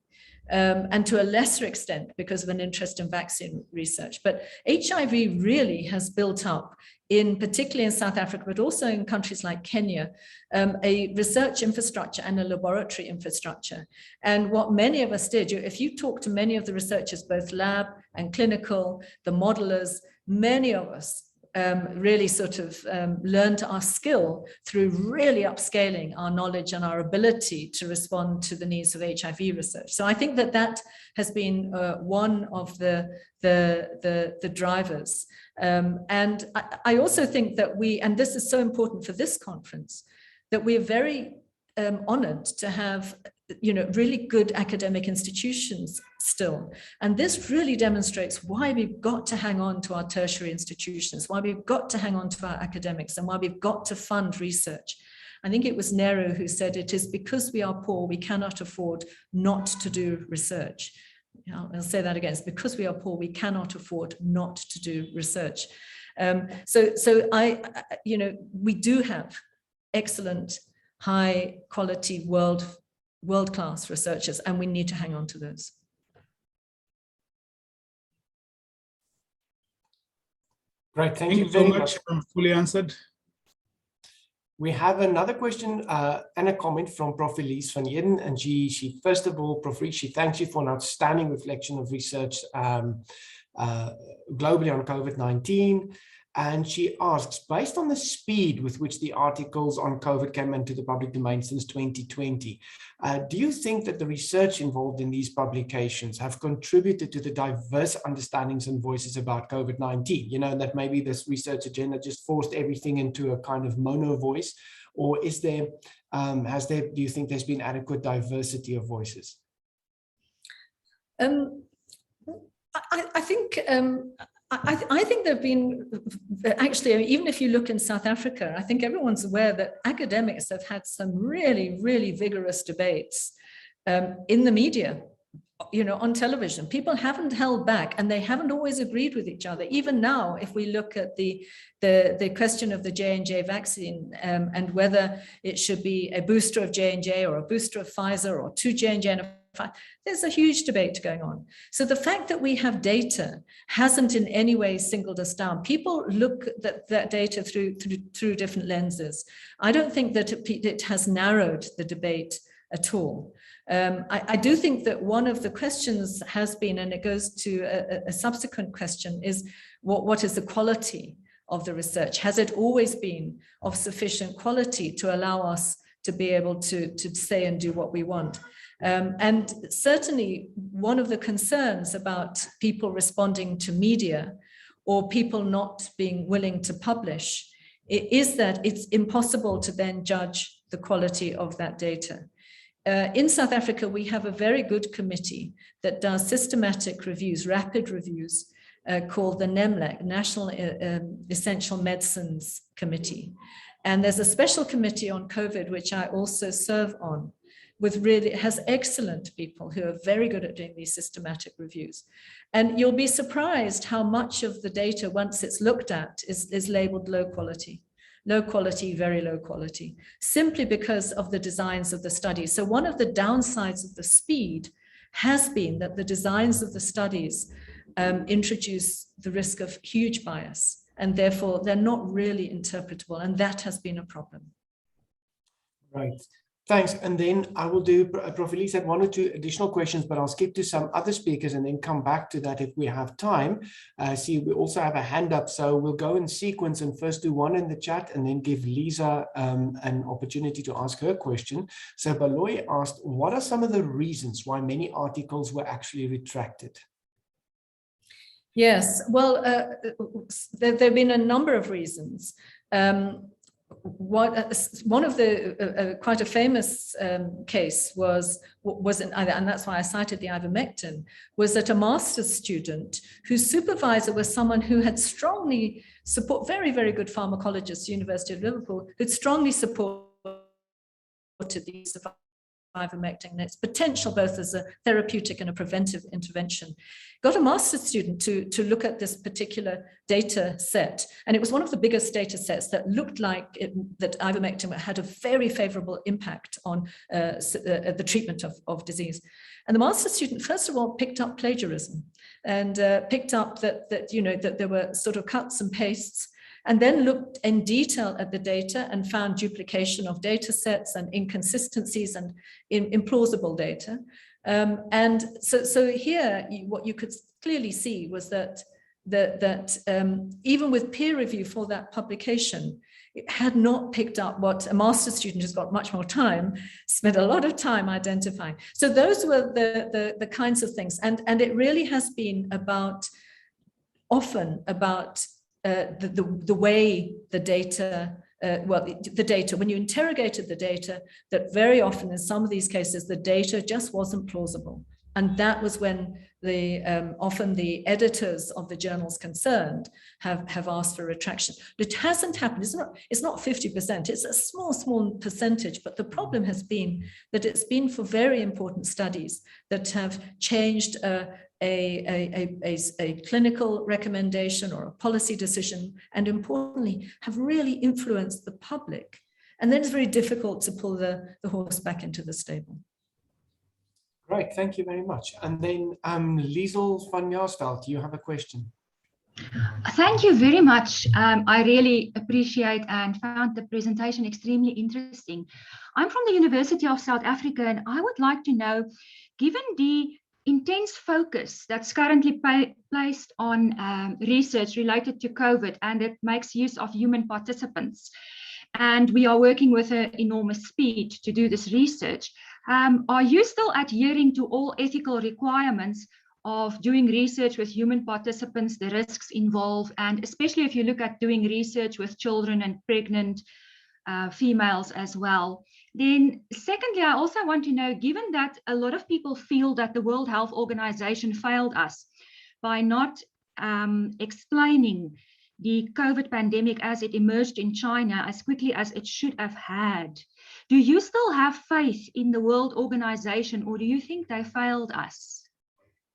Speaker 3: and to a lesser extent because of an interest in vaccine research. But HIV really has built up, particularly in South Africa, but also in countries like Kenya, a research infrastructure and a laboratory infrastructure. And what many of us did, if you talk to many of the researchers, both lab and clinical, the modelers, many of us really sort of learned our skill through really upscaling our knowledge and our ability to respond to the needs of HIV research. So I think that that has been one of the drivers. And I also think that and this is so important for this conference, that we're very honored to have really good academic institutions still. And this really demonstrates why we've got to hang on to our tertiary institutions, why we've got to hang on to our academics, and why we've got to fund research. I think it was Nehru who said, it is because we are poor, we cannot afford not to do research. I'll say that again, it's because we are poor, we cannot afford not to do research. We do have excellent, high quality, world-class researchers, and we need to hang on to those.
Speaker 1: Great,
Speaker 2: Thank you so much. I'm fully answered.
Speaker 1: We have another question and a comment from Prof. Elise van Eden, and she first of all, Prof. Elise, she thanks you for an outstanding reflection of research globally on COVID-19. And she asks, based on the speed with which the articles on COVID came into the public domain since 2020, do you think that the research involved in these publications have contributed to the diverse understandings and voices about COVID-19? That maybe this research agenda just forced everything into a kind of mono voice, or is there, do you think there's been adequate diversity of voices?
Speaker 3: I think there have been, actually, even if you look in South Africa, I think everyone's aware that academics have had some really, really vigorous debates in the media, on television. People haven't held back, and they haven't always agreed with each other. Even now, if we look at the question of the J&J vaccine and whether it should be a booster of J&J or a booster of Pfizer or two J&J and there's a huge debate going on. So the fact that we have data hasn't in any way singled us down. People look at that data through different lenses. I don't think that it has narrowed the debate at all. I do think that one of the questions has been, and it goes to a subsequent question, is what is the quality of the research? Has it always been of sufficient quality to allow us to be able to say and do what we want? And certainly one of the concerns about people responding to media or people not being willing to publish is that it's impossible to then judge the quality of that data. In South Africa, we have a very good committee that does systematic reviews, rapid reviews, called the NEMLEC, National Essential Medicines Committee. And there's a special committee on COVID, which I also serve on, has excellent people who are very good at doing these systematic reviews. And you'll be surprised how much of the data, once it's looked at, is labeled low quality, very low quality, simply because of the designs of the studies. So one of the downsides of the speed has been that the designs of the studies introduce the risk of huge bias, and therefore they're not really interpretable, and that has been a problem.
Speaker 1: Right. Thanks. And then I will do, Prof. Elise had one or two additional questions, but I'll skip to some other speakers and then come back to that if we have time. See, we also have a hand up, so we'll go in sequence and first do one in the chat and then give Lisa an opportunity to ask her question. So Baloy asked, what are some of the reasons why many articles were actually retracted?
Speaker 3: Yes, well, there have been a number of reasons. One of the quite a famous case was and that's why I cited the ivermectin, was that a master's student whose supervisor was someone who had strongly very, very good pharmacologist, University of Liverpool, who'd strongly supported the use of ivermectin and its potential both as a therapeutic and a preventive intervention. Got a master's student to look at this particular data set, and it was one of the biggest data sets that looked like that ivermectin had a very favorable impact on the treatment of disease. And the master's student, first of all, picked up plagiarism and picked up that there were sort of cuts and pastes, and then looked in detail at the data and found duplication of data sets and inconsistencies and implausible data. And so here, what you could clearly see was that that even with peer review for that publication, it had not picked up what a master's student who's got much more time, spent a lot of time identifying. So those were the kinds of things. And it really has been often about the way the data, the data, when you interrogated the data, that very often in some of these cases, the data just wasn't plausible. And that was when often the editors of the journals concerned have asked for retraction. It hasn't happened. It's not 50%. It's a small percentage. But the problem has been that it's been for very important studies that have changed a clinical recommendation or a policy decision, and importantly, have really influenced the public. And then it's very difficult to pull the horse back into the stable.
Speaker 1: Great, thank you very much. And then Liesel van Jaarsveld, you have a question.
Speaker 4: Thank you very much. I really appreciate and found the presentation extremely interesting. I'm from the University of South Africa, and I would like to know, given the intense focus that's currently placed on research related to COVID, and it makes use of human participants, and we are working with an enormous speed to do this research, are you still adhering to all ethical requirements of doing research with human participants, the risks involved, and especially if you look at doing research with children and pregnant females as well? Then secondly, I also want to know, given that a lot of people feel that the World Health Organization failed us by not explaining the COVID pandemic as it emerged in China as quickly as it should have had, do you still have faith in the World Organization, or do you think they failed us?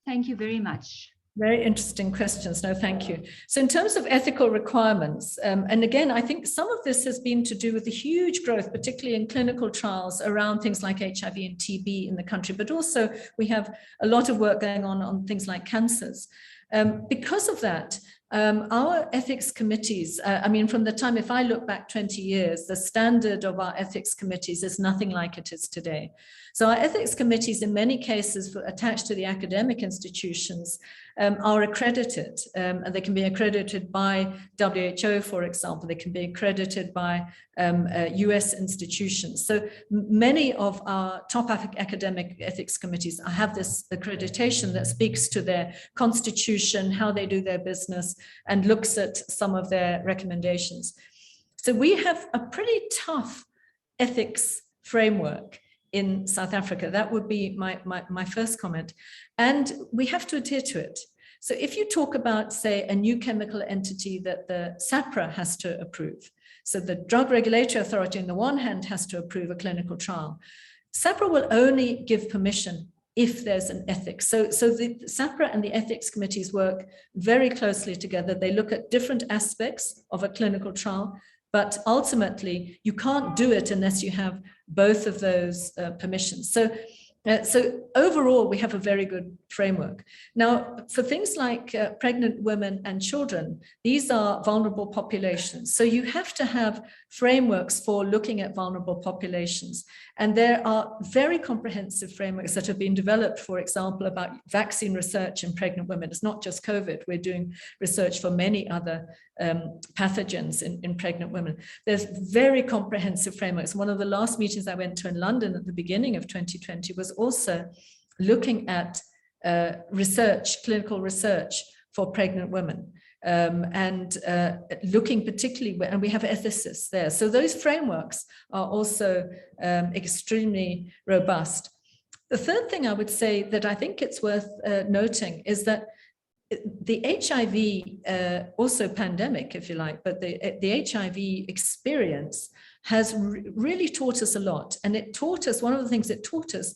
Speaker 4: Thank you very much.
Speaker 3: Very interesting questions. No, thank you. So in terms of ethical requirements, and again, I think some of this has been to do with the huge growth, particularly in clinical trials around things like HIV and TB in the country, but also we have a lot of work going on things like cancers. Because of that, our ethics committees, I mean, from the time, if I look back 20 years, the standard of our ethics committees is nothing like it is today. So our ethics committees, in many cases, attached to the academic institutions, are accredited. And they can be accredited by WHO, for example. They can be accredited by US institutions. So many of our top academic ethics committees have this accreditation that speaks to their constitution, how they do their business, and looks at some of their recommendations. So we have a pretty tough ethics framework in South Africa. That would be my first comment. And we have to adhere to it. So if you talk about, say, a new chemical entity that the SAHPRA has to approve, so the Drug Regulatory Authority on the one hand has to approve a clinical trial, SAHPRA will only give permission if there's an ethics. So the SAHPRA and the ethics committees work very closely together. They look at different aspects of a clinical trial, but ultimately you can't do it unless you have both of those permissions. So overall, we have a very good framework. Now, for things like pregnant women and children, these are vulnerable populations. So you have to have frameworks for looking at vulnerable populations. And there are very comprehensive frameworks that have been developed, for example, about vaccine research in pregnant women. It's not just COVID. We're doing research for many other pathogens in pregnant women. There's very comprehensive frameworks. One of the last meetings I went to in London at the beginning of 2020 was also looking at research, clinical research for pregnant women. And looking particularly, and we have ethicists there. So those frameworks are also extremely robust. The third thing I would say that I think it's worth noting is that the HIV, also pandemic, if you like, but the HIV experience has really taught us a lot. And it taught us, one of the things it taught us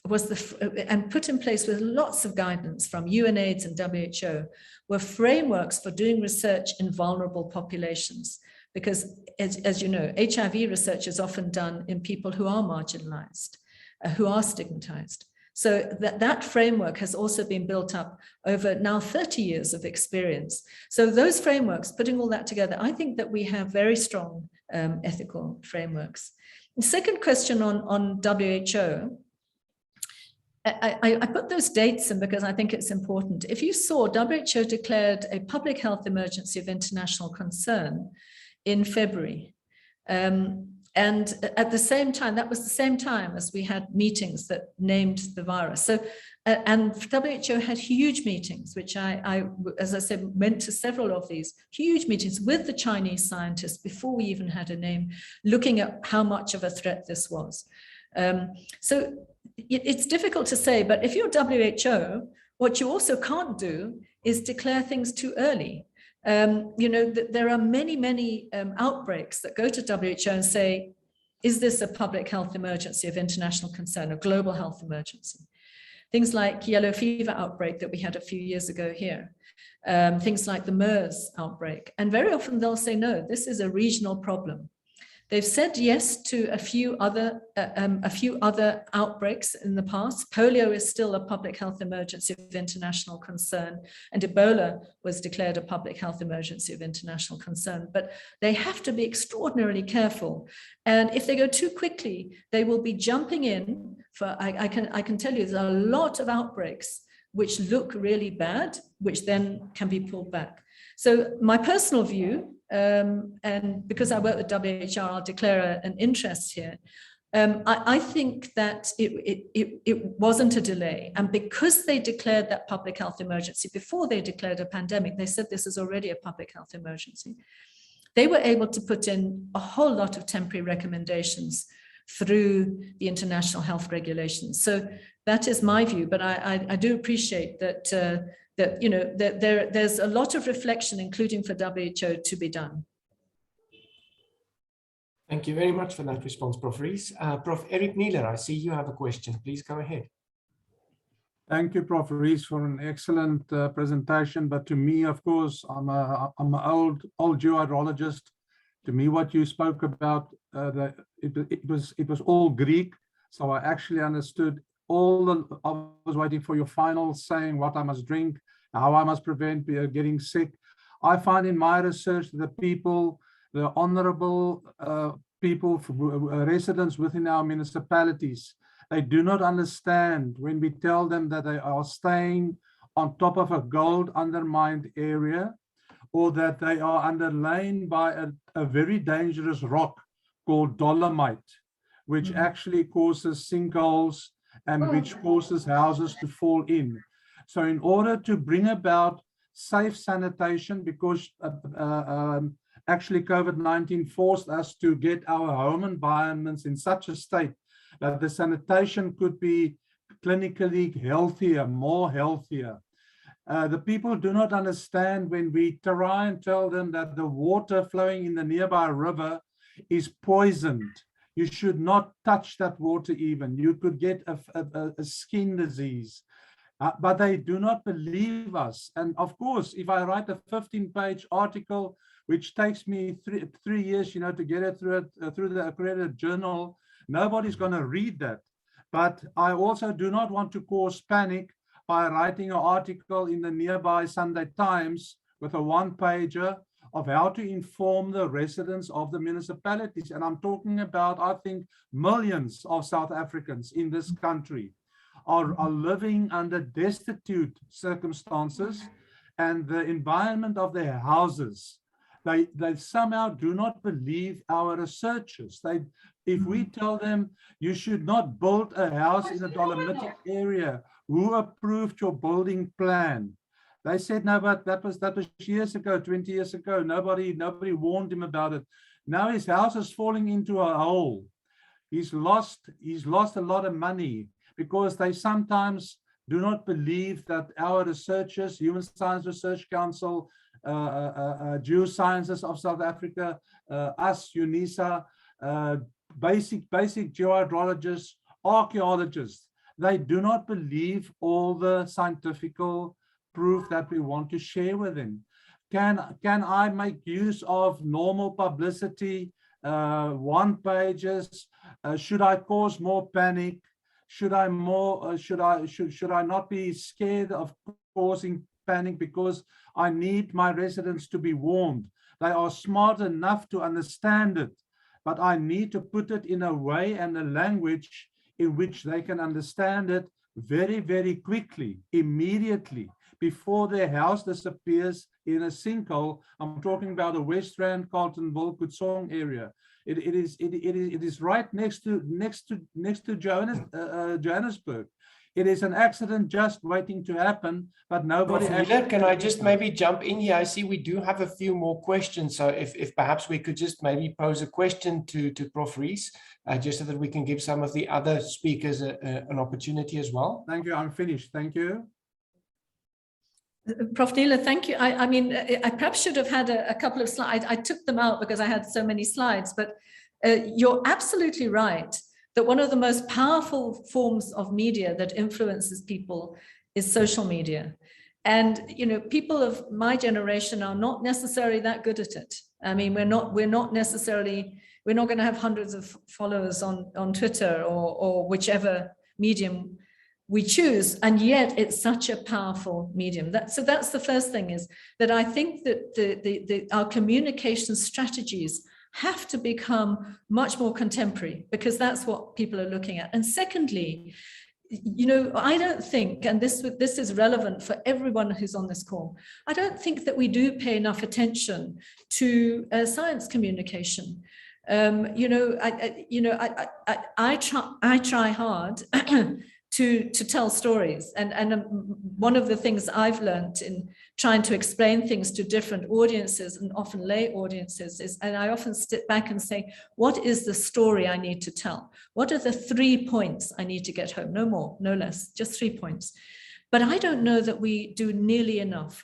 Speaker 3: was and put in place with lots of guidance from UNAIDS and WHO, were frameworks for doing research in vulnerable populations. Because as you know, HIV research is often done in people who are marginalized, who are stigmatized. So that framework has also been built up over now 30 years of experience. So those frameworks, putting all that together, I think that we have very strong ethical frameworks. The second question on WHO, I put those dates in because I think it's important. If you saw, WHO declared a public health emergency of international concern in February. And at the same time, that was the same time as we had meetings that named the virus. So, and WHO had huge meetings, which I, as I said, went to several of these huge meetings with the Chinese scientists before we even had a name, looking at how much of a threat this was. So it's difficult to say, but if you're WHO, what you also can't do is declare things too early. There are many outbreaks that go to WHO and say, is this a public health emergency of international concern, a global health emergency? Things like yellow fever outbreak that we had a few years ago here, things like the MERS outbreak. And very often they'll say, no, this is a regional problem. They've said yes to a few other outbreaks in the past. Polio is still a public health emergency of international concern, and Ebola was declared a public health emergency of international concern. But they have to be extraordinarily careful. And if they go too quickly, they will be jumping in for, I can tell you, there's a lot of outbreaks which look really bad, which then can be pulled back. So my personal view, and because I work with WHO, I'll declare an interest here. I think that it wasn't a delay. And because they declared that public health emergency before they declared a pandemic, they said this is already a public health emergency. They were able to put in a whole lot of temporary recommendations through the international health regulations. So that is my view, but I do appreciate that there's a lot of reflection, including for WHO, to be done.
Speaker 1: Thank you very much for that response, Prof. Rees. Prof. Eric Neeler, I see you have a question. Please go ahead.
Speaker 5: Thank you, Prof. Rees, for an excellent presentation. But to me, of course, I'm an old geohydrologist. To me, what you spoke about, it was all Greek, so I actually understood I was waiting for your final saying what I must drink, how I must prevent getting sick. I find in my research that the honorable people, residents within our municipalities, they do not understand when we tell them that they are staying on top of a gold undermined area, or that they are underlain by a very dangerous rock called dolomite, which actually causes sinkholes and which causes houses to fall in. So in order to bring about safe sanitation, because actually COVID-19 forced us to get our home environments in such a state that the sanitation could be clinically healthier, more healthier. The people do not understand when we try and tell them that the water flowing in the nearby river is poisoned. You should not touch that water even. You could get a skin disease. But they do not believe us. And of course, if I write a 15-page article, which takes me three years, to get it through the accredited journal, nobody's going to read that. But I also do not want to cause panic by writing an article in the nearby Sunday Times with a one-pager of how to inform the residents of the municipalities. And I'm talking about, I think, millions of South Africans in this country are living under destitute circumstances, and the environment of their houses, they somehow do not believe our researchers. If we tell them you should not build a house in a dolomitic area, who approved your building plan? They said, no, but that was years ago, 20 years ago. Nobody warned him about it. Now his house is falling into a hole. He's lost a lot of money because they sometimes do not believe that our researchers, Human Science Research Council, Geosciences of South Africa, us, UNISA, basic geohydrologists, archaeologists, they do not believe all the scientific proof that we want to share with them. Can I make use of normal publicity, one pages? Should I cause more panic? Should I not be scared of causing panic because I need my residents to be warned? They are smart enough to understand it, but I need to put it in a way and a language in which they can understand it very, very quickly, immediately, before their house disappears in a sinkhole. I'm talking about the West Rand, Carltonville, Kutsong area. It is right next to Johannesburg. It is an accident just waiting to happen, but nobody.
Speaker 1: Can I just maybe jump in here? I see we do have a few more questions, so if perhaps we could just maybe pose a question to Prof. Rees, just so that we can give some of the other speakers an opportunity as well.
Speaker 5: Thank you. I'm finished. Thank you.
Speaker 3: Prof. Neela, thank you. I mean, I perhaps should have had a couple of slides. I took them out because I had so many slides, but you're absolutely right that one of the most powerful forms of media that influences people is social media. And, you know, people of my generation are not necessarily that good at it. I mean, we're not going to have hundreds of followers on Twitter or whichever medium we choose, and yet it's such a powerful medium. So that's the first thing, is that I think that our communication strategies have to become much more contemporary, because that's what people are looking at. And secondly, you know, I don't think, and this is relevant for everyone who's on this call, I don't think that we do pay enough attention to science communication. You know, I try hard to tell stories, and one of the things I've learned in trying to explain things to different audiences, and often lay audiences, is, and I often sit back and say, what is the story I need to tell? What are the 3 points I need to get home? No more, no less, just 3 points. But I don't know that we do nearly enough.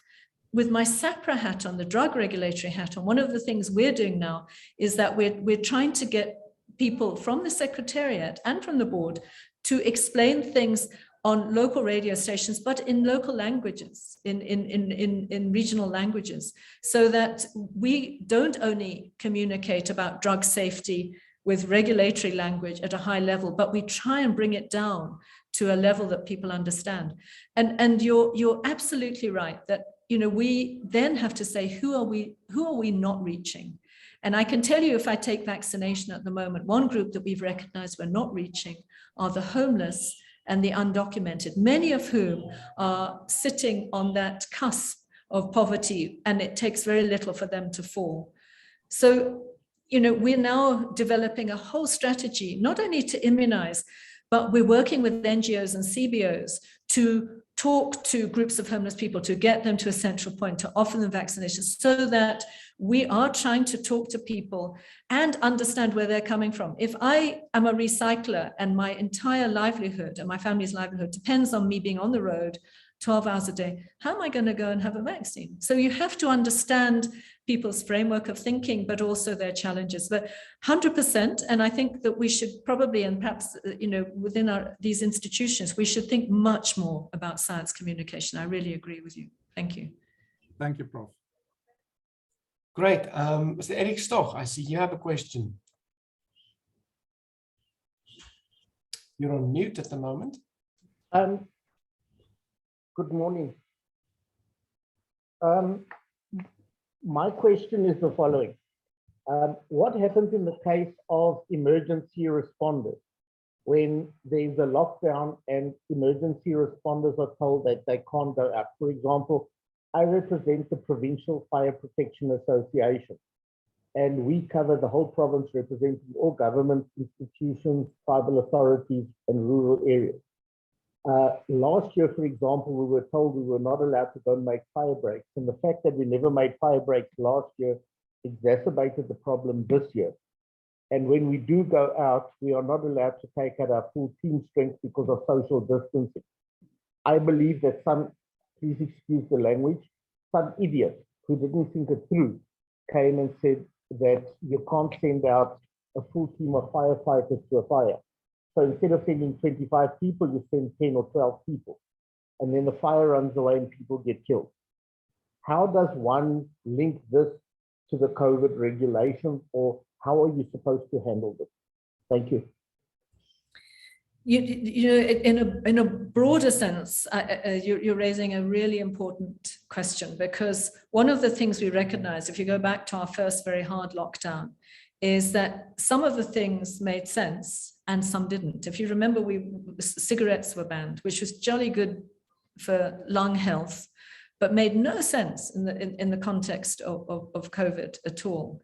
Speaker 3: With my SAPRA hat on, the drug regulatory hat on, one of the things we're doing now is that we're trying to get people from the Secretariat and from the board to explain things on local radio stations, but in local languages, in regional languages, so that we don't only communicate about drug safety with regulatory language at a high level, but we try and bring it down to a level that people understand. And you're absolutely right that, you know, we then have to say, who are we not reaching? And I can tell you, if I take vaccination at the moment, one group that we've recognized we're not reaching are the homeless and the undocumented, many of whom are sitting on that cusp of poverty, and it takes very little for them to fall. So, you know, we're now developing a whole strategy, not only to immunize, but we're working with NGOs and CBOs to talk to groups of homeless people, to get them to a central point, to offer them vaccinations, so that we are trying to talk to people and understand where they're coming from. If I am a recycler and my entire livelihood and my family's livelihood depends on me being on the road 12 hours a day, how am I going to go and have a vaccine? So you have to understand people's framework of thinking, but also their challenges. But 100%, and I think that we should probably, and perhaps, you know, within these institutions, we should think much more about science communication. I really agree with you. Thank you.
Speaker 5: Thank you, Prof.
Speaker 1: Great. Mr. Eric Stoch, I see you have a question. You're on mute at the moment.
Speaker 6: Good morning. My question is the following. What happens in the case of emergency responders when there's a lockdown and emergency responders are told that they can't go out? For example, I represent the Provincial Fire Protection Association, and we cover the whole province, representing all government institutions, tribal authorities, and rural areas. Last year, for example, we were told we were not allowed to go and make fire breaks, and the fact that we never made fire breaks last year exacerbated the problem this year. And when we do go out, we are not allowed to take out our full team strength because of social distancing. I believe that some, please excuse the language, some idiot who didn't think it through came and said that you can't send out a full team of firefighters to a fire. So instead of sending 25 people, you send 10 or 12 people. And then the fire runs away and people get killed. How does one link this to the COVID regulations, or how are you supposed to handle this? Thank you.
Speaker 3: You know, in a broader sense, you're raising a really important question, because one of the things we recognize, if you go back to our first very hard lockdown, is that some of the things made sense and some didn't. If you remember, cigarettes were banned, which was jolly good for lung health, but made no sense in the context of COVID at all.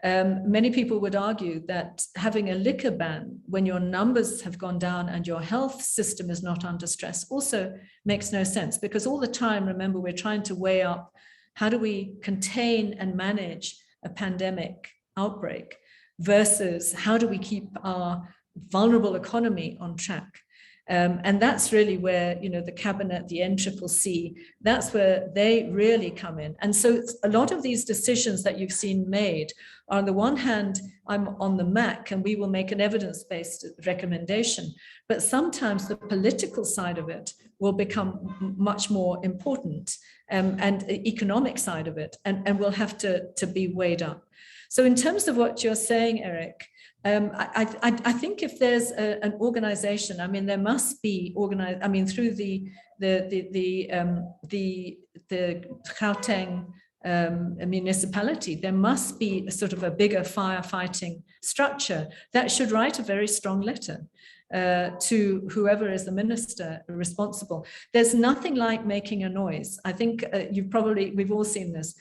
Speaker 3: Many people would argue that having a liquor ban when your numbers have gone down and your health system is not under stress also makes no sense, because all the time, remember, we're trying to weigh up how do we contain and manage a pandemic outbreak versus how do we keep our vulnerable economy on track. And that's really where, the cabinet, the NCCC, that's where they really come in. And so a lot of these decisions that you've seen made are, on the one hand, I'm on the MAC and we will make an evidence-based recommendation, but sometimes the political side of it will become much more important, and the economic side of it, and will have to be weighed up. So in terms of what you're saying, Eric, I think if there's an organization, I mean, there must be organized, I mean, through the Gauteng municipality, there must be a sort of a bigger firefighting structure that should write a very strong letter to whoever is the minister responsible. There's nothing like making a noise. I think we've all seen this.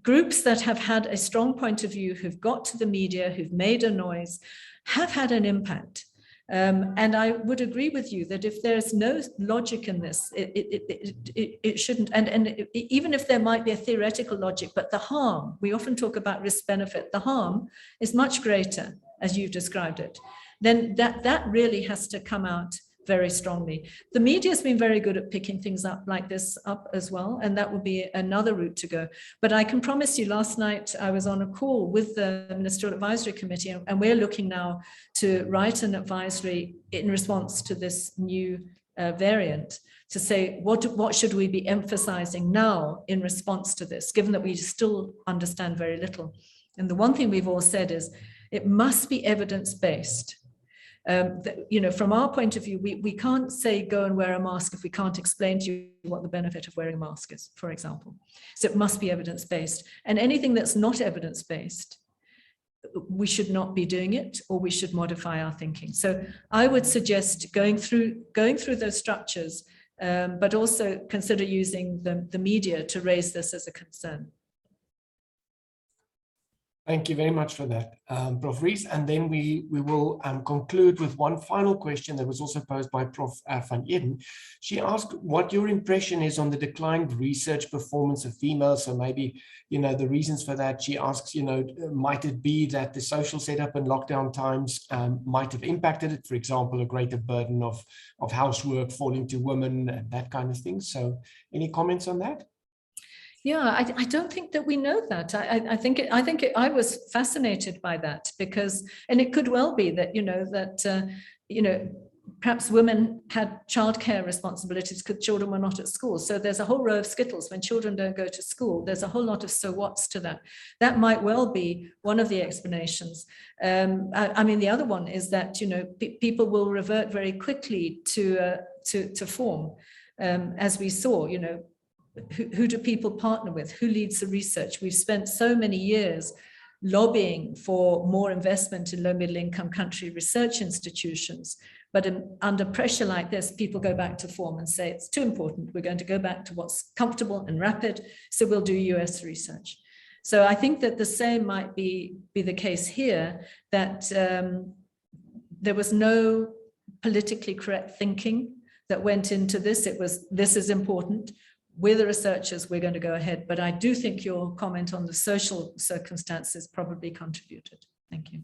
Speaker 3: Groups that have had a strong point of view, who've got to the media, who've made a noise, have had an impact. And I would agree with you that if there's no logic in this, it shouldn't. And even if there might be a theoretical logic, but the harm, we often talk about risk benefit, the harm is much greater, as you've described it, then that really has to come out very strongly. The media has been very good at picking things up like this up as well, and that would be another route to go. But I can promise you, last night I was on a call with the Ministerial Advisory Committee, and we're looking now to write an advisory in response to this new variant, to say what should we be emphasizing now in response to this, given that we still understand very little. And the one thing we've all said is it must be evidence-based. From our point of view, we can't say go and wear a mask if we can't explain to you what the benefit of wearing a mask is, for example. So it must be evidence-based. And anything that's not evidence-based, we should not be doing it, or we should modify our thinking. So I would suggest going through those structures, but also consider using the media to raise this as a concern.
Speaker 1: Thank you very much for that, Prof. Rees. And then we will conclude with one final question that was also posed by Prof. van Eden. She asked what your impression is on the declined research performance of females. So maybe, the reasons for that. She asks, might it be that the social setup and lockdown times might have impacted it? For example, a greater burden of housework falling to women and that kind of thing. So any comments on that?
Speaker 3: Yeah, I don't think that we know that. I was fascinated by that because, and it could well be that, perhaps women had childcare responsibilities because children were not at school. So there's a whole row of skittles when children don't go to school. There's a whole lot of so what's to that. That might well be one of the explanations. The other one is that, people will revert very quickly to form, as we saw, who do people partner with? Who leads the research? We've spent so many years lobbying for more investment in low middle income country research institutions. But under pressure like this, people go back to form and say, it's too important. We're going to go back to what's comfortable and rapid. So we'll do US research. So I think that the same might be the case here, that there was no politically correct thinking that went into this. It was, this is important. We're the researchers, we're going to go ahead. But I do think your comment on the social circumstances probably contributed. Thank you.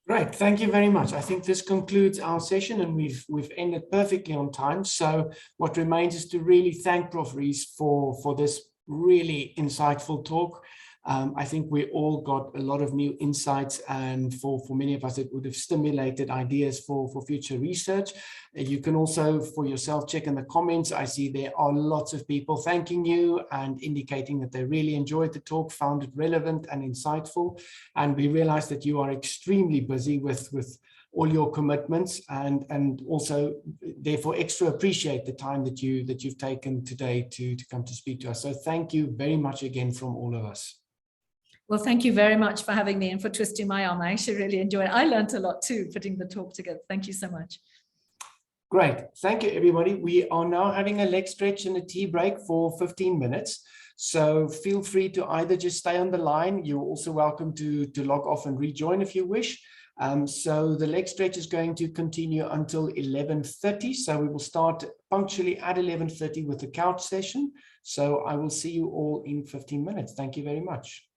Speaker 1: Great, thank you very much. I think this concludes our session and we've ended perfectly on time. So what remains is to really thank Prof. Rees for this really insightful talk. I think we all got a lot of new insights, and for many of us, it would have stimulated ideas for future research. You can also, for yourself, check in the comments. I see there are lots of people thanking you and indicating that they really enjoyed the talk, found it relevant and insightful. And we realize that you are extremely busy with all your commitments, and also therefore extra appreciate the time that you've taken today to come to speak to us. So thank you very much again from all of us.
Speaker 3: Well, thank you very much for having me and for twisting my arm. I actually really enjoyed it. I learned a lot too, putting the talk together. Thank you so much.
Speaker 1: Great. Thank you, everybody. We are now having a leg stretch and a tea break for 15 minutes. So feel free to either just stay on the line. You're also welcome to log off and rejoin if you wish. So the leg stretch is going to continue until 11:30. So we will start punctually at 11:30 with the couch session. So I will see you all in 15 minutes. Thank you very much.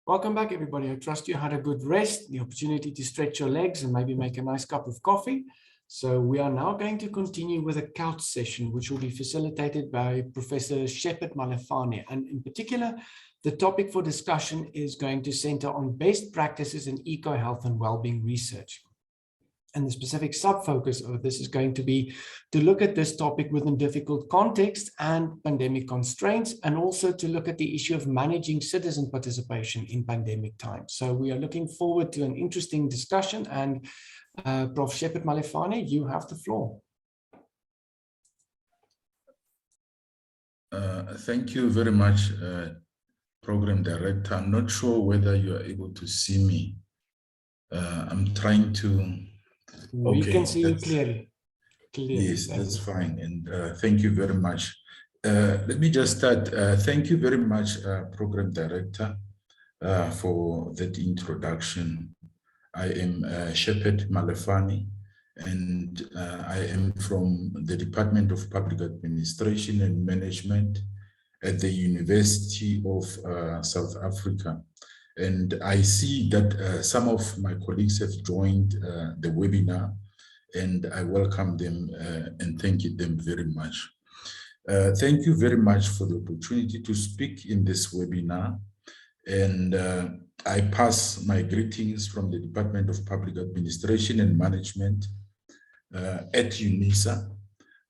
Speaker 1: Welcome back, everybody. I trust you had a good rest, the opportunity to stretch your legs and maybe make a nice cup of coffee. So we are now going to continue with a couch session, which will be facilitated by Professor Shepherd Malefane. And in particular, the topic for discussion is going to center on best practices in eco-health and well-being research. And the specific sub-focus of this is going to be to look at this topic within difficult context and pandemic constraints, and also to look at the issue of managing citizen participation in pandemic times. So we are looking forward to an interesting discussion, and Prof. Shepherd Malefane, you have the floor.
Speaker 7: Thank you very much, Program Director. I'm not sure whether you are able to see me. I'm trying to...
Speaker 1: We can see you clearly.
Speaker 7: Yes, that's fine. And thank you very much. Let me just start. Thank you very much, Program Director, for that introduction. I am Shepherd Malefane, and I am from the Department of Public Administration and Management at the University of South Africa. And I see that some of my colleagues have joined the webinar, and I welcome them and thank them very much. Thank you very much for the opportunity to speak in this webinar. And I pass my greetings from the Department of Public Administration and Management at UNISA.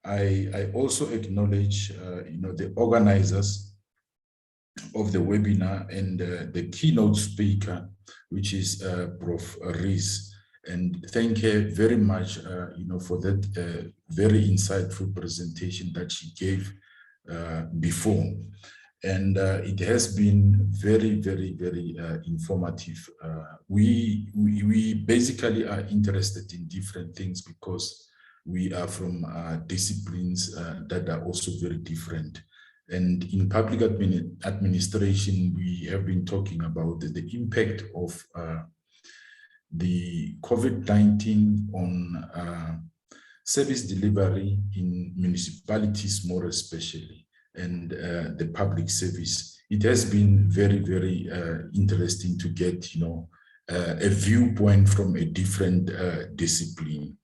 Speaker 7: I also acknowledge the organizers of the webinar and the keynote speaker, which is Prof. Rees. And thank her very much, for that very insightful presentation that she gave before. And it has been very, very, very informative. We basically are interested in different things because we are from disciplines that are also very different. And in public administration, we have been talking about the impact of the COVID-19 on service delivery in municipalities, more especially, and the public service. It has been very, very interesting to get, a viewpoint from a different discipline.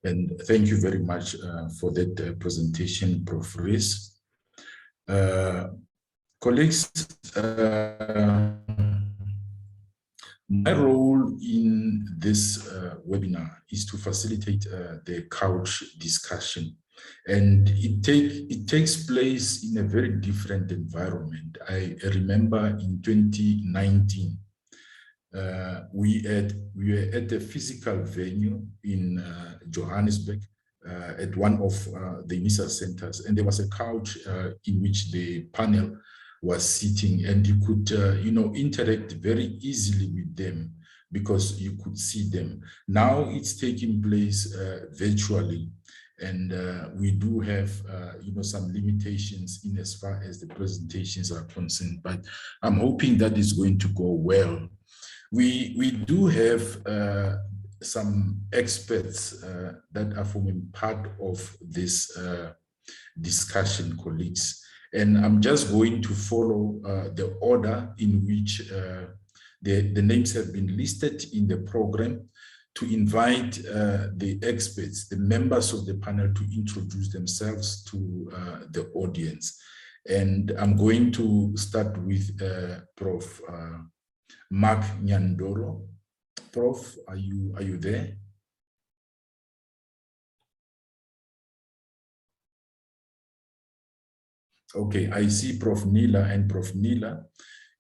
Speaker 7: And thank you very much for that presentation, Prof. Rees. Colleagues, my role in this webinar is to facilitate the couch discussion, and it takes place in a very different environment. I remember in 2019, we were at a physical venue in Johannesburg at one of the UNISA centers, and there was a couch in which the panel was sitting, and you could interact very easily with them because you could see them. Now it's taking place virtually, and we do have some limitations in as far as the presentations are concerned, but I'm hoping that is going to go well. We do have some experts that are forming part of this discussion, colleagues. And I'm just going to follow the order in which the names have been listed in the program to invite the experts, the members of the panel, to introduce themselves to the audience. And I'm going to start with Prof. Mark Nyandoro. Prof, are you there? Okay, I see Prof. Nila, and Prof. Nila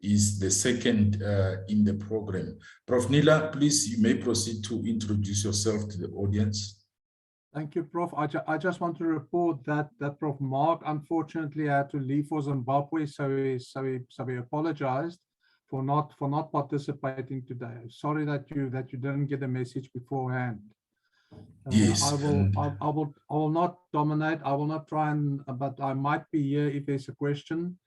Speaker 7: is the second in the program. Prof. Nila, please, you may proceed to introduce yourself to the audience.
Speaker 5: Thank you, Prof. I just want to report that Prof. Mark unfortunately had to leave for Zimbabwe, so he apologized for not participating today. Sorry that you didn't get a message beforehand.
Speaker 7: Yes,
Speaker 5: I will not dominate. I will not try but I might be here if there's a question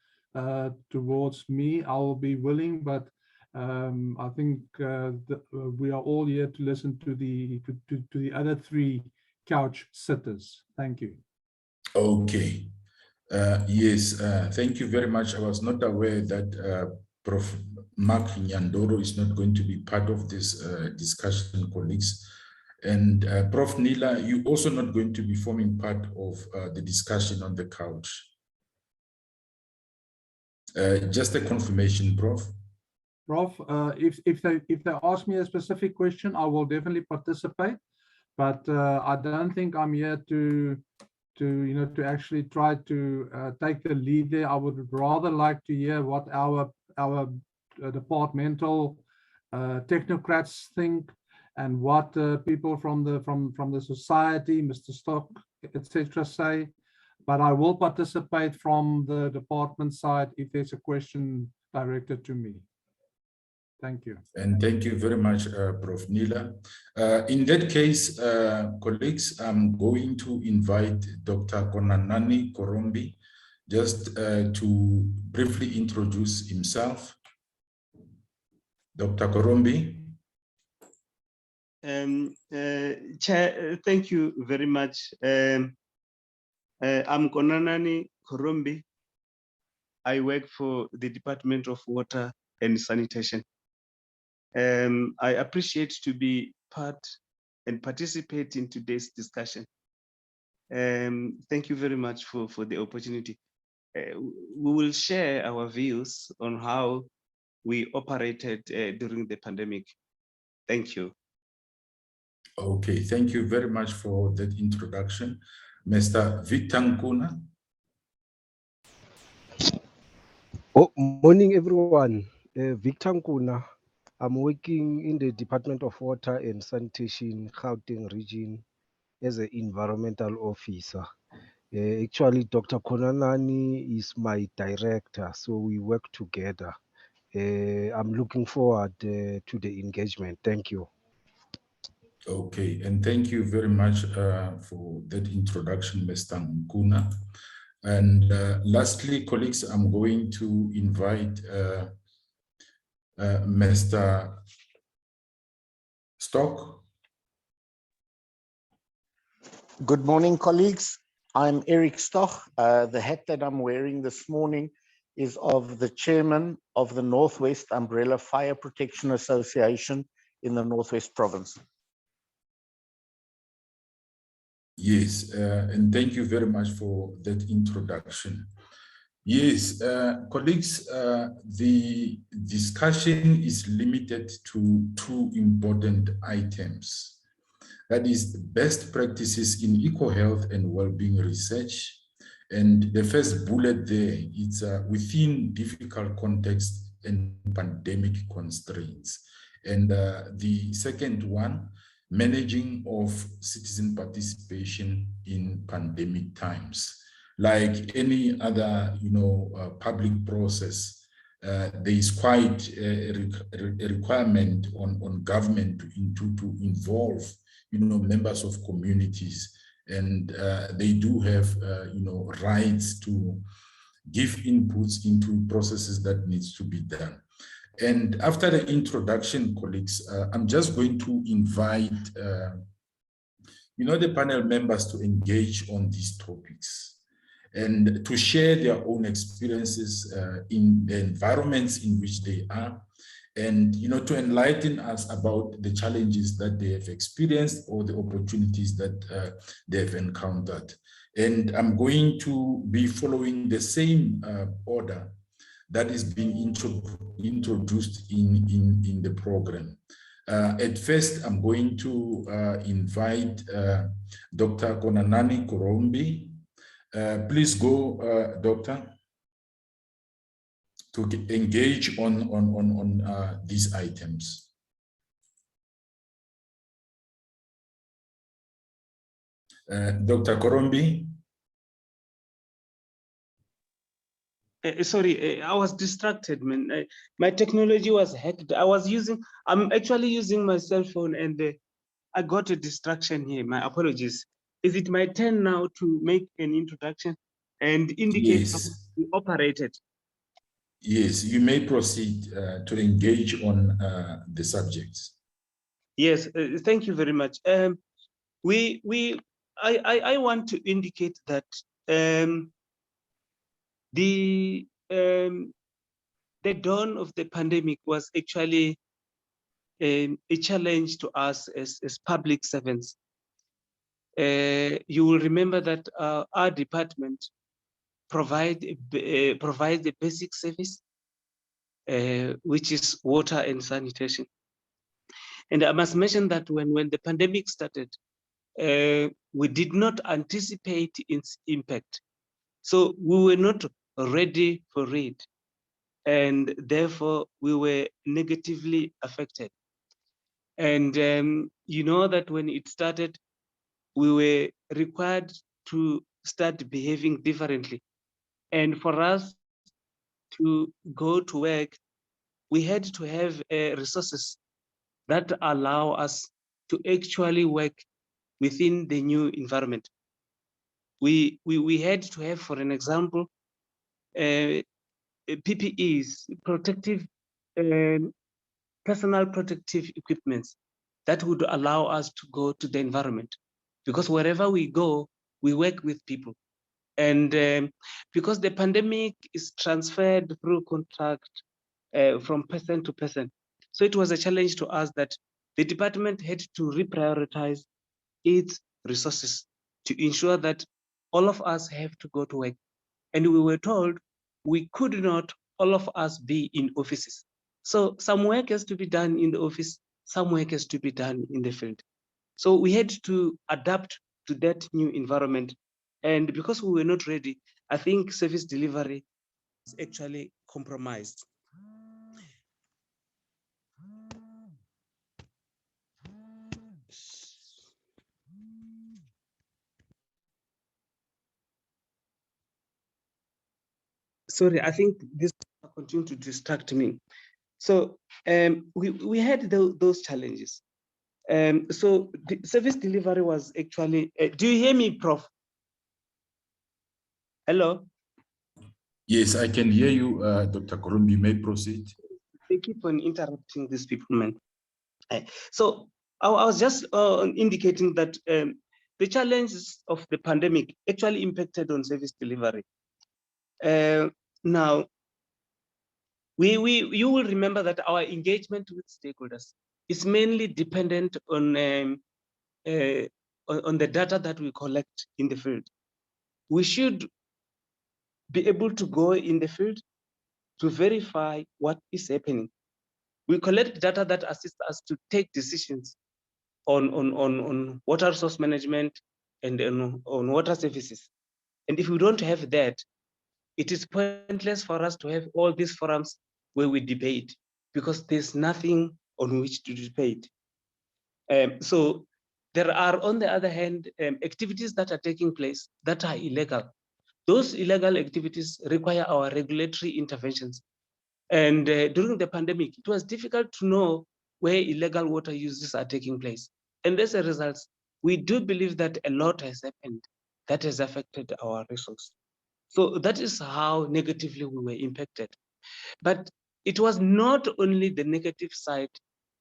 Speaker 5: towards me. I will be willing, but I think we are all here to listen to the other three couch sitters. Thank you.
Speaker 7: Okay. Yes, thank you very much. I was not aware that Prof. Mark Nyandoro is not going to be part of this discussion, colleagues. And Prof. Nila, you're also not going to be forming part of the discussion on the couch. Just a confirmation, Prof.
Speaker 5: Prof, if they ask me a specific question, I will definitely participate. But I don't think I'm here to actually try to take the lead there. I would rather like to hear what our departmental technocrats think, and what people from the society, Mr. Stock, etc., say. But I will participate from the department side if there's a question directed to me. Thank you.
Speaker 7: And thank you very much, Prof. Nila. In that case, colleagues, I'm going to invite Dr. Konanani Korombi just to briefly introduce himself. Dr. Korombi.
Speaker 8: Chair, thank you very much. I'm Konanani Korombi. I work for the Department of Water and Sanitation. I appreciate to be part and participate in today's discussion. Thank you very much for the opportunity. We will share our views on how we operated during the pandemic. Thank you.
Speaker 7: Okay, thank you very much for that introduction. Mr. Victor Nkuna.
Speaker 9: Oh, morning, everyone. Victor Nkuna. I'm working in the Department of Water and Sanitation, Gauteng region, as an environmental officer. Actually, Dr. Konanani is my director, so we work together. I'm looking forward to the engagement. Thank you.
Speaker 7: Okay, and thank you very much for that introduction, Mr. Nkuna. And lastly, colleagues, I'm going to invite Mr. Stock.
Speaker 6: Good morning, colleagues. I'm Eric Stoch. The hat that I'm wearing this morning is of the chairman of the Northwest Umbrella Fire Protection Association in the Northwest Province.
Speaker 7: Yes, and thank you very much for that introduction. Yes, colleagues, the discussion is limited to two important items. That is best practices in eco-health and well-being research. And the first bullet there, it's within difficult context and pandemic constraints. And the second one, managing of citizen participation in pandemic times. Like any other, public process, there is quite a requirement on government to involve, members of communities, and they do have, rights to give inputs into processes that needs to be done. And after the introduction, colleagues, I'm just going to invite, the panel members to engage on these topics and to share their own experiences in the environments in which they are, and to enlighten us about the challenges that they have experienced or the opportunities that they've encountered. And I'm going to be following the same order that is being introduced in the program. At first, I'm going to invite Dr. Konanani Korombi. Please go, Doctor, to engage on these items. Dr. Korombi.
Speaker 8: Sorry, I was distracted, man. My technology was hacked. I'm actually using my cell phone, and I got a distraction here. My apologies. Is it my turn now to make an introduction and indicate how we operated?
Speaker 7: Yes, you may proceed to engage on the subjects.
Speaker 8: Yes, thank you very much. I want to indicate that the the dawn of the pandemic was actually a challenge to us as public servants. You will remember that our department provides a basic service, which is water and sanitation. And I must mention that when the pandemic started, we did not anticipate its impact. So we were not ready for it. And therefore, we were negatively affected. And you know that when it started, we were required to start behaving differently. And for us to go to work, we had to have resources that allow us to actually work within the new environment. We had to have, for an example, PPEs, protective, personal protective equipments that would allow us to go to the environment. Because wherever we go, we work with people. And because the pandemic is transferred through contact from person to person. So it was a challenge to us that the department had to reprioritize its resources to ensure that all of us have to go to work. And we were told we could not, all of us, be in offices. So some work has to be done in the office, some work has to be done in the field. So we had to adapt to that new environment. And because we were not ready, I think service delivery was actually compromised. Sorry, I think this continued to distract me. So we had those challenges. So the service delivery was actually, do you hear me, Prof? Hello?
Speaker 7: Yes, I can hear you, Dr. Kurumbi. You may proceed.
Speaker 8: They keep on interrupting these people, man. So I was just indicating that the challenges of the pandemic actually impacted on service delivery. Now, you will remember that our engagement with stakeholders is mainly dependent on the data that we collect in the field. We should be able to go in the field to verify what is happening. We collect data that assists us to take decisions on water resource management and on water services. And if we don't have that, it is pointless for us to have all these forums where we debate, because there's nothing on which to debate. So there are, on the other hand, activities that are taking place that are illegal. Those illegal activities require our regulatory interventions. And during the pandemic, it was difficult to know where illegal water uses are taking place. And as a result, we do believe that a lot has happened that has affected our resource. So that is how negatively we were impacted. But it was not only the negative side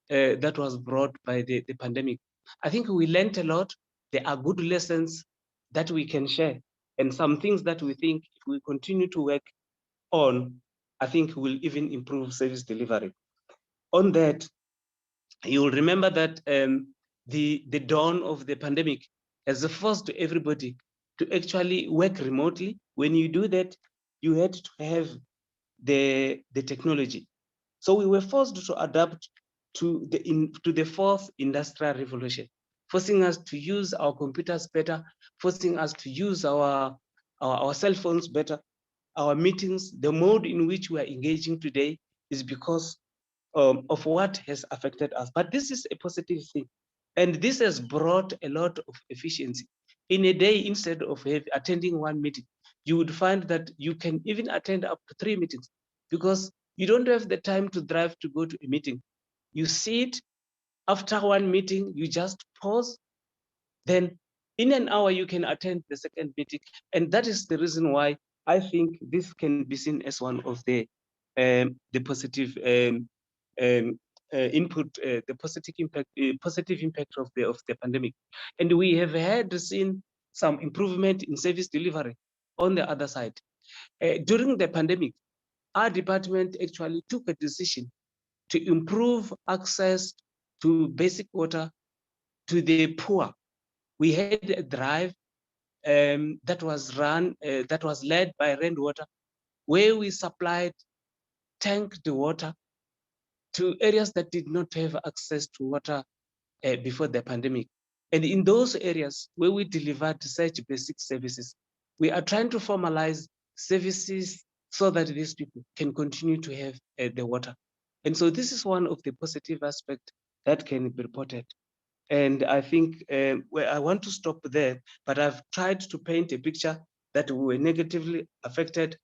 Speaker 8: that was brought by the pandemic. I think we learned a lot. There are good lessons that we can share, and some things that we think if we continue to work on, I think will even improve service delivery. On that, you will remember that the dawn of the pandemic has forced everybody to actually work remotely. When you do that, you had to have the technology. So we were forced to adapt to the fourth industrial revolution, forcing us to use our computers better, forcing us to use our cell phones better. Our meetings, the mode in which we are engaging today is because of what has affected us. But this is a positive thing. And this has brought a lot of efficiency. In a day, instead of attending one meeting, you would find that you can even attend up to 3 meetings, because you don't have the time to drive to go to a meeting. You sit, after one meeting, you just pause, then in an hour you can attend the second meeting. And that is the reason why I think this can be seen as one of the positive input, the positive impact of the pandemic. And we have seen some improvement in service delivery on the other side. During the pandemic, our department actually took a decision to improve access to basic water to the poor. We had a drive that was led by Rainwater, where we supplied tanked water to areas that did not have access to water before the pandemic. And in those areas where we delivered such basic services, we are trying to formalize services so that these people can continue to have the water. And so this is one of the positive aspects that can be reported. And I think I want to stop there, but I've tried to paint a picture that we were negatively affected,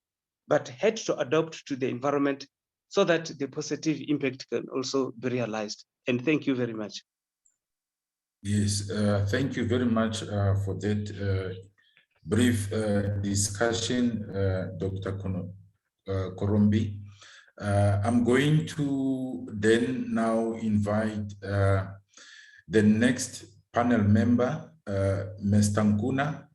Speaker 8: but had to adapt to the environment so that the positive impact can also be realized. And thank you very much.
Speaker 7: Yes, thank you very much for that brief discussion, Dr. Korombi. I'm going to then now invite the next panel member, Ms. Tankuna.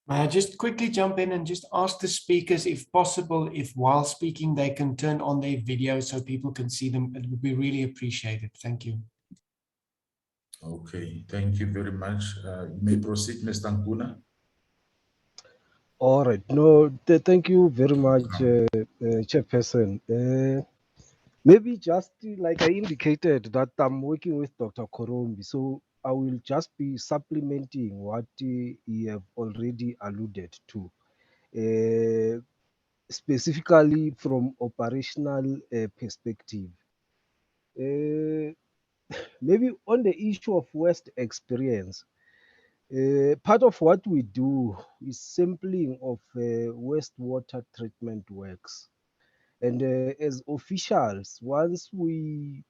Speaker 1: May I just quickly jump in and just ask the speakers, if possible, if while speaking, they can turn on their video so people can see them. It would be really appreciated. Thank you.
Speaker 7: Okay, thank you very much. You may proceed, Ms. Tankuna.
Speaker 9: All right. No, thank you very much, Chairperson. Maybe just like I indicated that I'm working with Dr. Korombi, so I will just be supplementing what he have already alluded to, specifically from operational perspective. Maybe on the issue of West experience, part of what we do is sampling of wastewater treatment works. And as officials, once we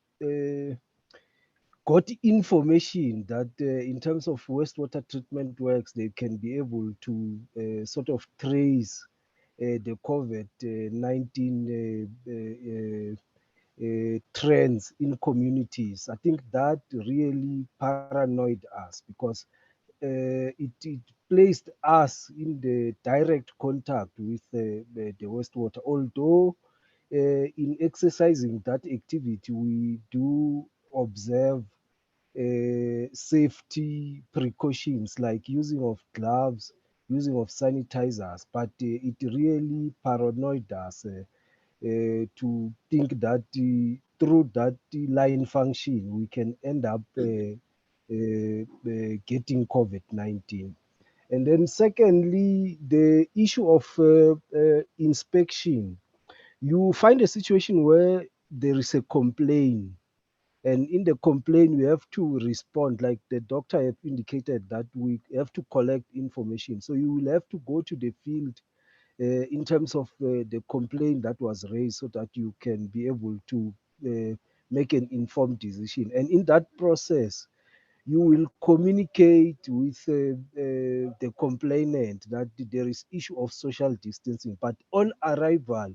Speaker 9: got information that in terms of wastewater treatment works, they can be able to sort of trace the COVID-19 trends in communities. I think that really paranoid us because it placed us in the direct contact with the wastewater. Although in exercising that activity, we do observe safety precautions like using of gloves, using of sanitizers, but it really paranoid us to think that through that line function, we can end up getting COVID-19. And then secondly, the issue of inspection. You find a situation where there is a complaint, and in the complaint we have to respond, like the doctor have indicated that we have to collect information. So you will have to go to the field in terms of the complaint that was raised so that you can be able to make an informed decision. And in that process, you will communicate with the complainant that there is issue of social distancing. But on arrival,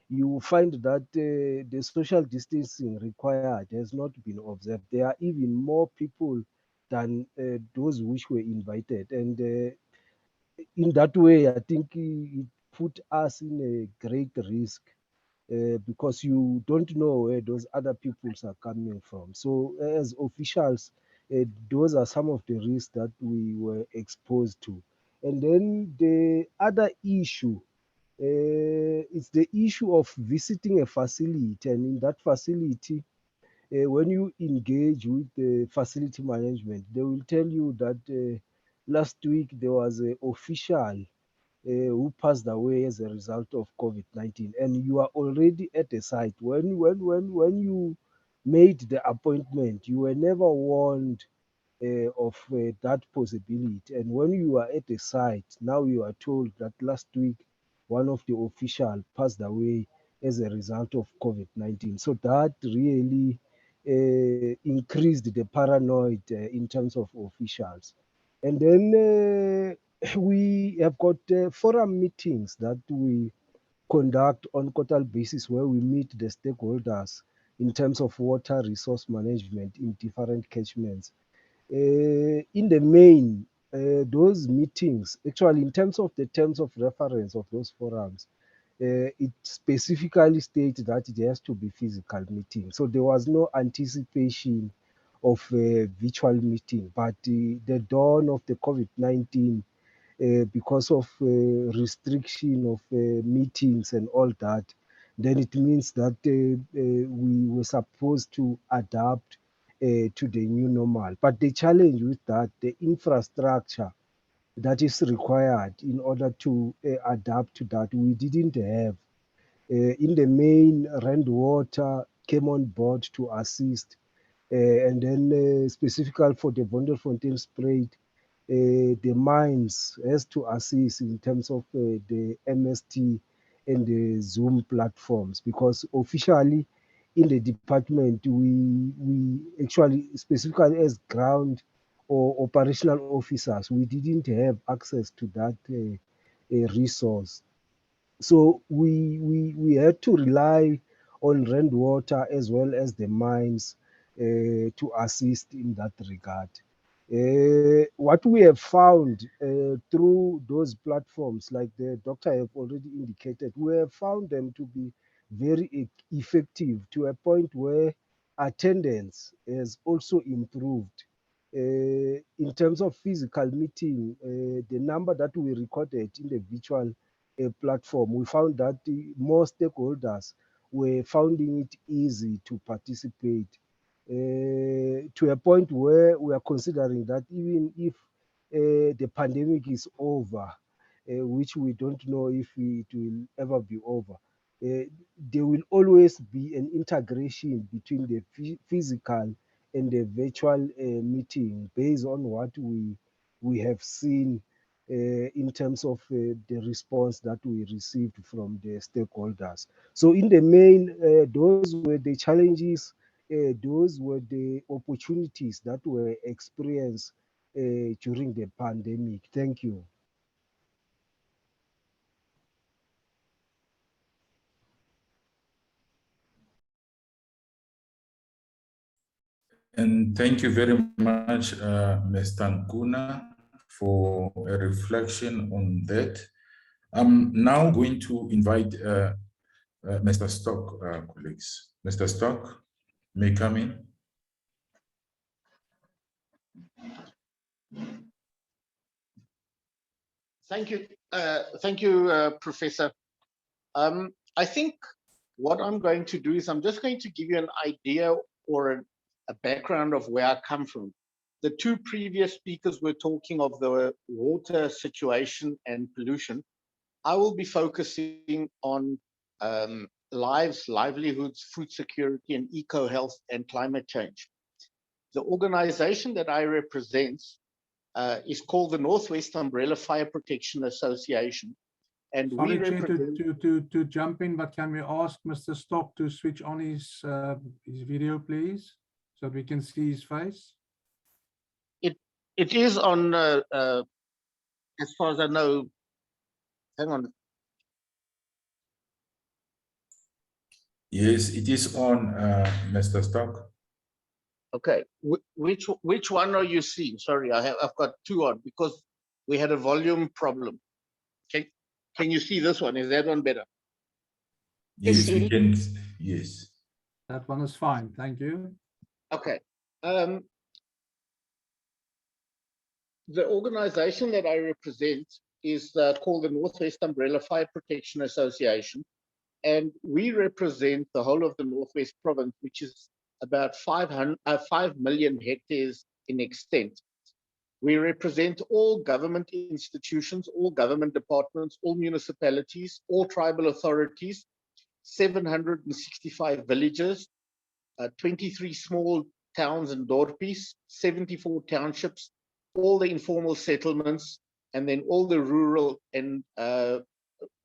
Speaker 9: you will find that the social distancing required has not been observed. There are even more people than those which were invited. And in that way, I think it put us in a great risk because you don't know where those other peoples are coming from. So as officials, those are some of the risks that we were exposed to. And then the other issue is the issue of visiting a facility. And in that facility, when you engage with the facility management, they will tell you that last week there was an official who passed away as a result of COVID-19, and you are already at the site. When you made the appointment, you were never warned of that possibility. And when you are at the site, now you are told that last week one of the officials passed away as a result of COVID-19. So that really increased the paranoid in terms of officials. And then we have got forum meetings that we conduct on quarterly basis where we meet the stakeholders in terms of water resource management in different catchments. In the main, those meetings, actually in terms of the terms of reference of those forums, it specifically states that it has to be physical meeting. So there was no anticipation of a virtual meeting, but the dawn of the COVID-19, because of restriction of meetings and all that, then it means that we were supposed to adapt to the new normal. But the challenge with that, the infrastructure that is required in order to adapt to that, we didn't have. In the main, Rand Water came on board to assist, and then specifically for the Wonderfontein Spruit, the mines has to assist in terms of the MST and the Zoom platforms, because officially in the department we actually, specifically as ground or operational officers, we didn't have access to that resource. So we had to rely on rainwater as well as the mines to assist in that regard. What we have found through those platforms, like the doctor have already indicated, we have found them to be very effective, to a point where attendance has also improved. In terms of physical meeting, the number that we recorded in the virtual platform, we found that more stakeholders were finding it easy to participate, to a point where we are considering that even if the pandemic is over, which we don't know if it will ever be over, there will always be an integration between the physical and the virtual meeting, based on what we have seen in terms of the response that we received from the stakeholders. So in the main, those were the challenges, those were the opportunities that were experienced during the pandemic. Thank you.
Speaker 7: And thank you very much, Mr. Nkuna, for a reflection on that. I'm now going to invite Mr. Stock, colleagues. Mr. Stock, may come in.
Speaker 6: Thank you, Professor. I think what I'm going to do is I'm just going to give you an idea or a background of where I come from. The two previous speakers were talking of the water situation and pollution. I will be focusing on lives, livelihoods, food security, and eco-health and climate change. The organization that I represent is called the Northwest Umbrella Fire Protection Association. And
Speaker 5: Sorry,
Speaker 6: we represent...
Speaker 5: to jump in, but can we ask Mr. Stock to switch on his video, please, so that we can see his face?
Speaker 6: It is on, as far as I know. Hang on.
Speaker 7: Yes, it is on, Mr. Stock.
Speaker 6: Okay, which one are you seeing? Sorry, I've got two on because we had a volume problem. Can you see this one? Is that one better?
Speaker 7: Yes, we can. Yes.
Speaker 5: That one is fine. Thank you.
Speaker 6: Okay. The organization that I represent is called the Northwest Umbrella Fire Protection Association, and we represent the whole of the Northwest Province, which is about 5 million hectares in extent. We represent all government institutions, all government departments, all municipalities, all tribal authorities, 765 villages, 23 small towns and dorpies, 74 townships, all the informal settlements, and then all the rural and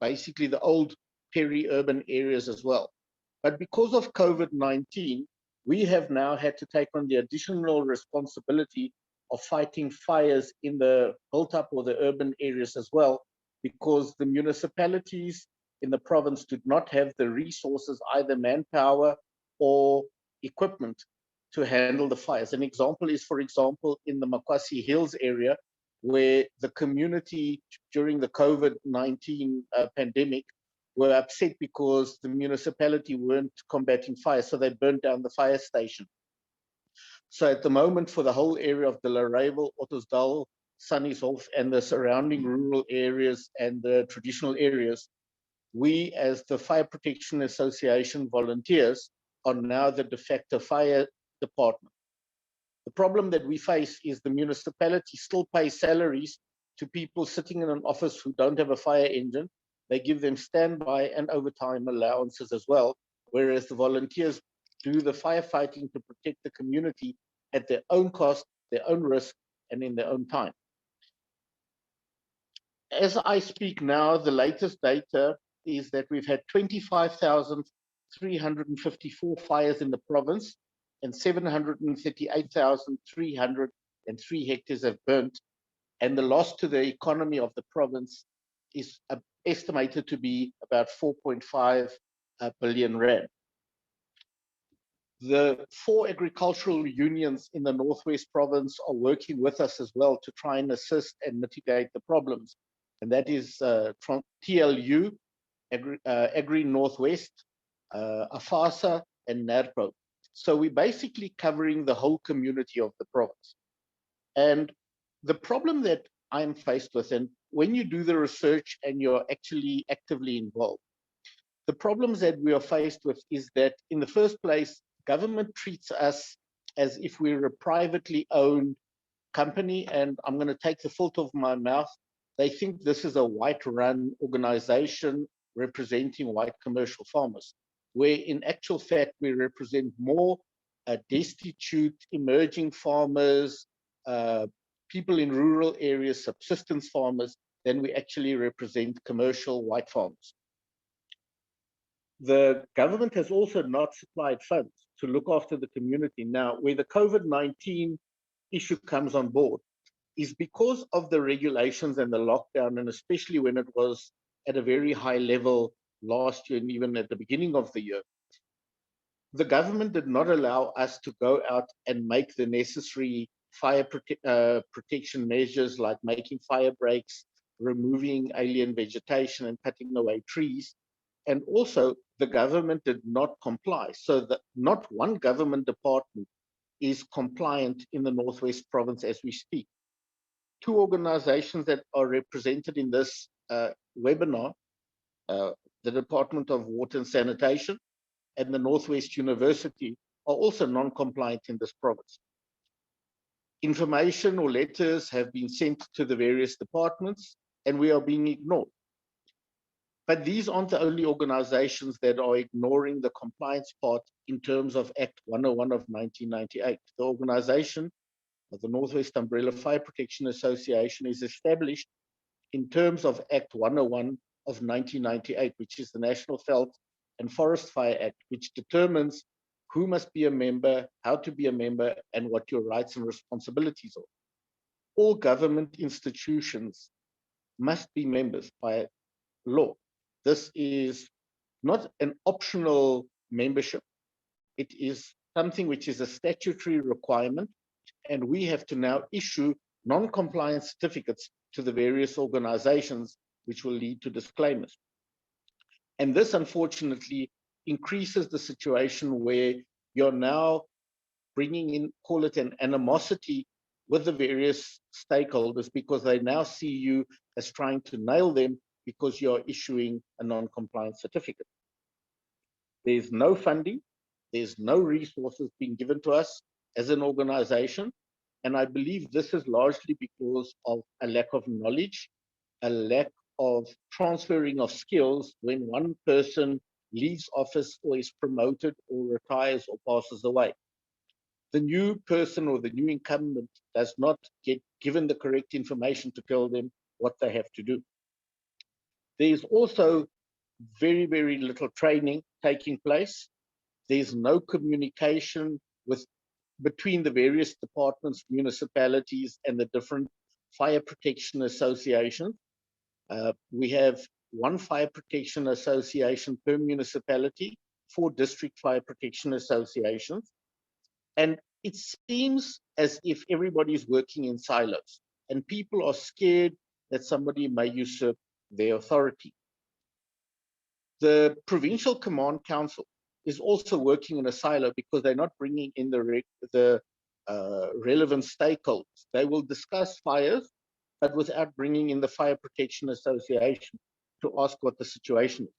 Speaker 6: basically the old peri-urban areas as well. But because of COVID-19, we have now had to take on the additional responsibility of fighting fires in the built-up or the urban areas as well, because the municipalities in the province did not have the resources, either manpower or equipment, to handle the fires. An example is, for example, in the Makwasi Hills area, where the community during the COVID-19 pandemic were upset because the municipality weren't combating fire, so they burnt down the fire station. So at the moment, for the whole area of the Larevel, Ottosdal, Sunnyhof, and the surrounding rural areas and the traditional areas, we as the Fire Protection Association volunteers are now the de facto fire department. The problem that we face is the municipality still pays salaries to people sitting in an office who don't have a fire engine. They give them standby and overtime allowances as well, whereas the volunteers do the firefighting to protect the community at their own cost, their own risk, and in their own time. As I speak now, the latest data is that we've had 25,354 fires in the province, and 738,303 hectares have burnt, and the loss to the economy of the province is estimated to be about 4.5 billion rand. The 4 agricultural unions in the Northwest Province are working with us as well to try and assist and mitigate the problems. And that is TLU, Agri Northwest, AFASA, and NARPO. So we're basically covering the whole community of the province. And the problem that I'm faced with, and when you do the research and you're actually actively involved, the problems that we are faced with is that in the first place, government treats us as if we're a privately owned company, and I'm going to take the fault of my mouth. They think this is a white-run organization representing white commercial farmers, where in actual fact, we represent more destitute, emerging farmers, people in rural areas, subsistence farmers, than we actually represent commercial white farmers. The government has also not supplied funds to look after the community. Now, where the COVID-19 issue comes on board is because of the regulations and the lockdown, and especially when it was at a very high level last year and even at the beginning of the year, the government did not allow us to go out and make the necessary fire protection measures like making fire breaks, removing alien vegetation and cutting away trees. And also, the government did not comply. So that not one government department is compliant in the Northwest Province as we speak. 2 organizations that are represented in this webinar, the Department of Water and Sanitation and the Northwest University, are also non-compliant in this province. Information or letters have been sent to the various departments, and we are being ignored. But these aren't the only organizations that are ignoring the compliance part in terms of Act 101 of 1998. The organization of the Northwest Umbrella Fire Protection Association is established in terms of Act 101 of 1998, which is the National Veld and Forest Fire Act, which determines who must be a member, how to be a member, and what your rights and responsibilities are. All government institutions must be members by law. This is not an optional membership. It is something which is a statutory requirement, and we have to now issue non-compliance certificates to the various organizations, which will lead to disclaimers. And this, unfortunately, increases the situation where you're now bringing in, call it an animosity with the various stakeholders, because they now see you as trying to nail them because you're issuing a non-compliance certificate. There's no funding, there's no resources being given to us as an organization. And I believe this is largely because of a lack of knowledge, a lack of transferring of skills when one person leaves office or is promoted or retires or passes away. The new person or the new incumbent does not get given the correct information to tell them what they have to do. There's also very, very little training taking place. There's no communication between the various departments, municipalities, and the different fire protection associations. We have 1 fire protection association per municipality, 4 district fire protection associations. And it seems as if everybody is working in silos, and people are scared that somebody may usurp their authority. The Provincial Command Council is also working in a silo because they're not bringing in the relevant stakeholders. They will discuss fires, but without bringing in the Fire Protection Association to ask what the situation is.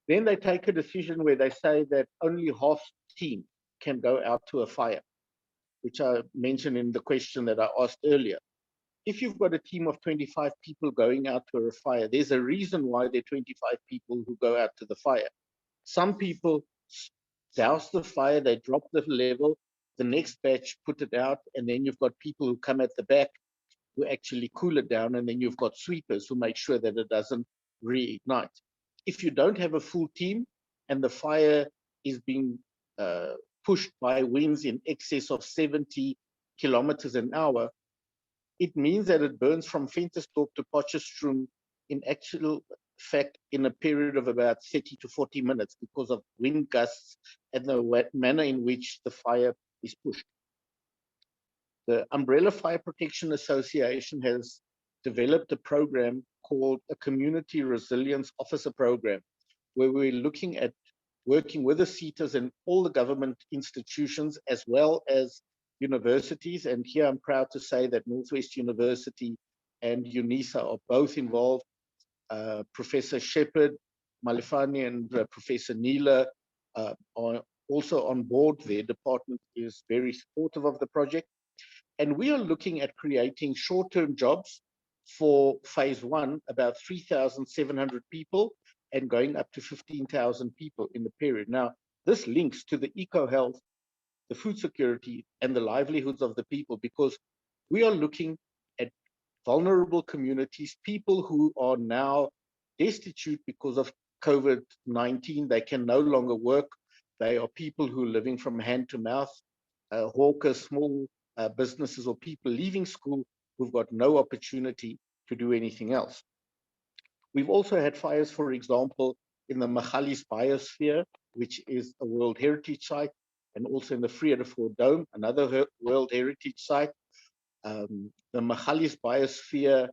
Speaker 6: Then they take a decision where they say that only half team can go out to a fire, which I mentioned in the question that I asked earlier. If you've got a team of 25 people going out to a fire, there's a reason why there are 25 people who go out to the fire. Some people douse the fire, they drop the level, the next batch put it out, and then you've got people who come at the back who actually cool it down, and then you've got sweepers who make sure that it doesn't reignite. If you don't have a full team and the fire is being pushed by winds in excess of 70 kilometers an hour, it means that it burns from Ventersdorp to Potchefstroom in actual fact in a period of about 30 to 40 minutes because of wind gusts and the manner in which the fire is pushed. The Umbrella Fire Protection Association has developed a program called a Community Resilience Officer Program, where we're looking at working with the CETAs and all the government institutions as well as universities. And here I'm proud to say that Northwest University and UNISA are both involved. Professor Shepherd, Malefani, and Professor Neela are also on board. Their department is very supportive of the project. And we are looking at creating short-term jobs for phase one, about 3,700 people, and going up to 15,000 people in the period. Now, this links to the eco-health, the food security, and the livelihoods of the people, because we are looking at vulnerable communities, people who are now destitute because of COVID-19. They can no longer work. They are people who are living from hand to mouth, hawkers, small businesses, or people leaving school who've got no opportunity to do anything else. We've also had fires, for example, in the Magalies Biosphere, which is a World Heritage Site, and also in the Vredefort Dome, another World Heritage Site. The Magalies Biosphere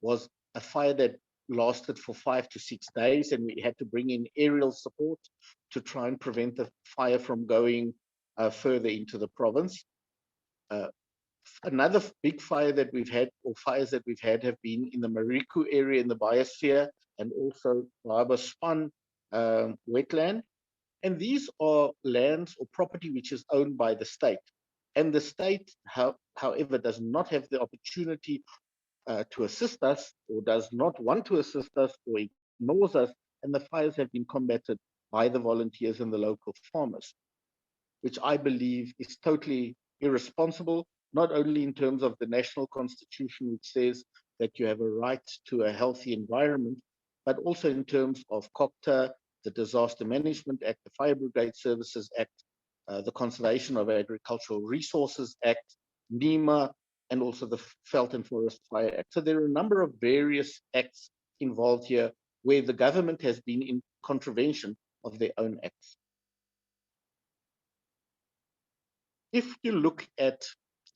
Speaker 6: was a fire that lasted for 5 to 6 days, and we had to bring in aerial support to try and prevent the fire from going further into the province. Another big fire that we've had, or fires that we've had, have been in the Mariku area in the biosphere, and also Baba Span wetland. And these are lands or property which is owned by the state. And the state, however, does not have the opportunity to assist us, or does not want to assist us, or ignores us, and the fires have been combated by the volunteers and the local farmers, which I believe is totally irresponsible, not only in terms of the national constitution, which says that you have a right to a healthy environment, but also in terms of COCTA, the Disaster Management Act, the Fire Brigade Services Act, the Conservation of Agricultural Resources Act, NEMA, and also the Veld and Forest Fire Act. So there are a number of various acts involved here where the government has been in contravention of their own acts. If you look at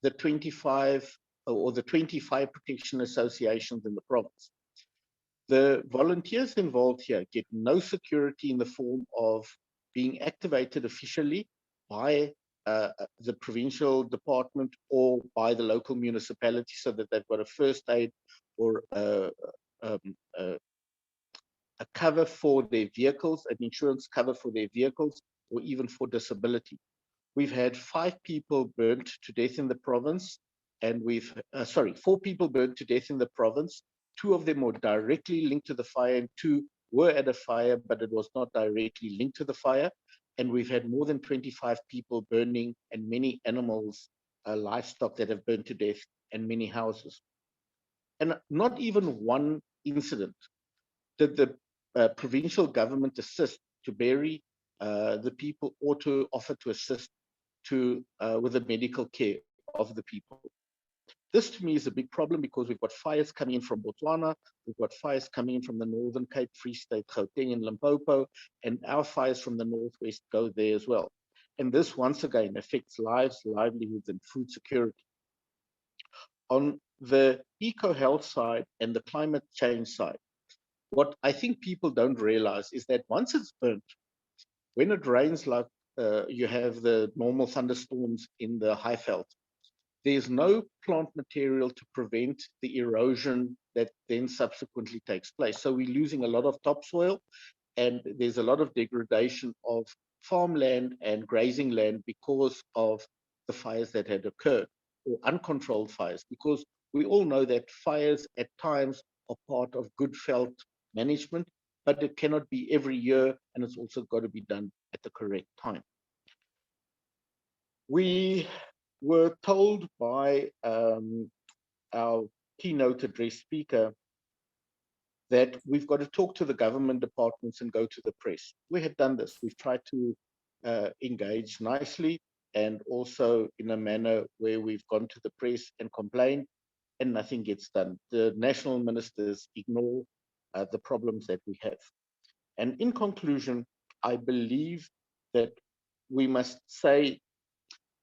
Speaker 6: the 25 or the 25 protection associations in the province, the volunteers involved here get no security in the form of being activated officially by the provincial department or by the local municipality, so that they've got a first aid or a cover for their vehicles, an insurance cover for their vehicles, or even for disability. We've had 5 people burnt to death in the province, and 4 people burnt to death in the province. 2 of them were directly linked to the fire, and 2 were at a fire, but it was not directly linked to the fire. And we've had more than 25 people burning, and many animals, livestock that have burned to death, and many houses. And not even one incident did the provincial government assist to bury the people, or to offer to assist with the medical care of the people. This to me is a big problem, because we've got fires coming in from Botswana, we've got fires coming in from the Northern Cape, Free State, Gauteng, and Limpopo, and our fires from the Northwest go there as well. And this once again affects lives, livelihoods, and food security. On the eco-health side and the climate change side, what I think people don't realize is that once it's burnt, when it rains, like you have the normal thunderstorms in the Highveld, there's no plant material to prevent the erosion that then subsequently takes place. So we're losing a lot of topsoil, and there's a lot of degradation of farmland and grazing land because of the fires that had occurred, or uncontrolled fires, because we all know that fires at times are part of good veld management, but it cannot be every year, and it's also got to be done at the correct time. We were told by our keynote address speaker that we've got to talk to the government departments and go to the press. We have done this. We've tried to engage nicely and also in a manner where we've gone to the press and complained, and nothing gets done. The national ministers ignore the problems that we have. And in conclusion, I believe that we must say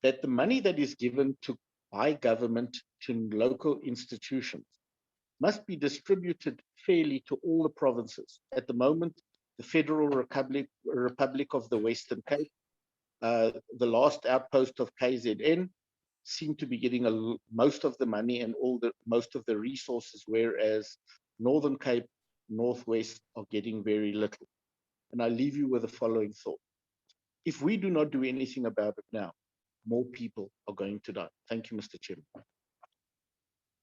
Speaker 6: that the money that is given to by government to local institutions must be distributed fairly to all the provinces. At the moment, the Federal Republic of the Western Cape, the last outpost of KZN, seem to be getting most of the money and most of the resources, whereas Northern Cape, Northwest are getting very little. And I leave you with the following thought. If we do not do anything about it now, more people are going to die. Thank you, Mr. Chairman.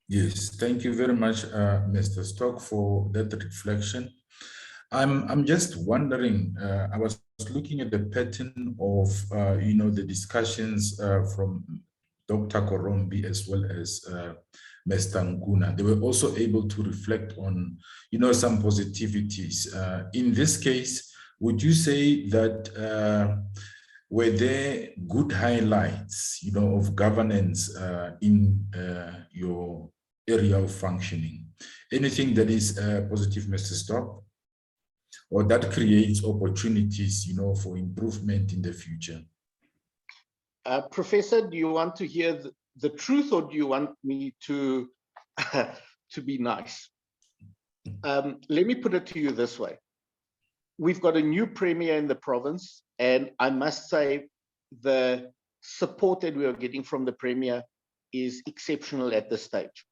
Speaker 7: Yes, thank you very much, Mr. Stock, for that reflection. I'm just wondering, I was looking at the pattern of, the discussions from Dr. Korombi as well as Mr. Nguna. They were also able to reflect on, some positivities. In this case, would you say that were there good highlights, of governance in your area of functioning? Anything that is positive, Mr. Stock, or that creates opportunities, for improvement in the future?
Speaker 6: Professor, do you want to hear the truth, or do you want me to to be nice? Let me put it to you this way. We've got a new premier in the province, and I must say the support that we are getting from the premier is exceptional at this stage.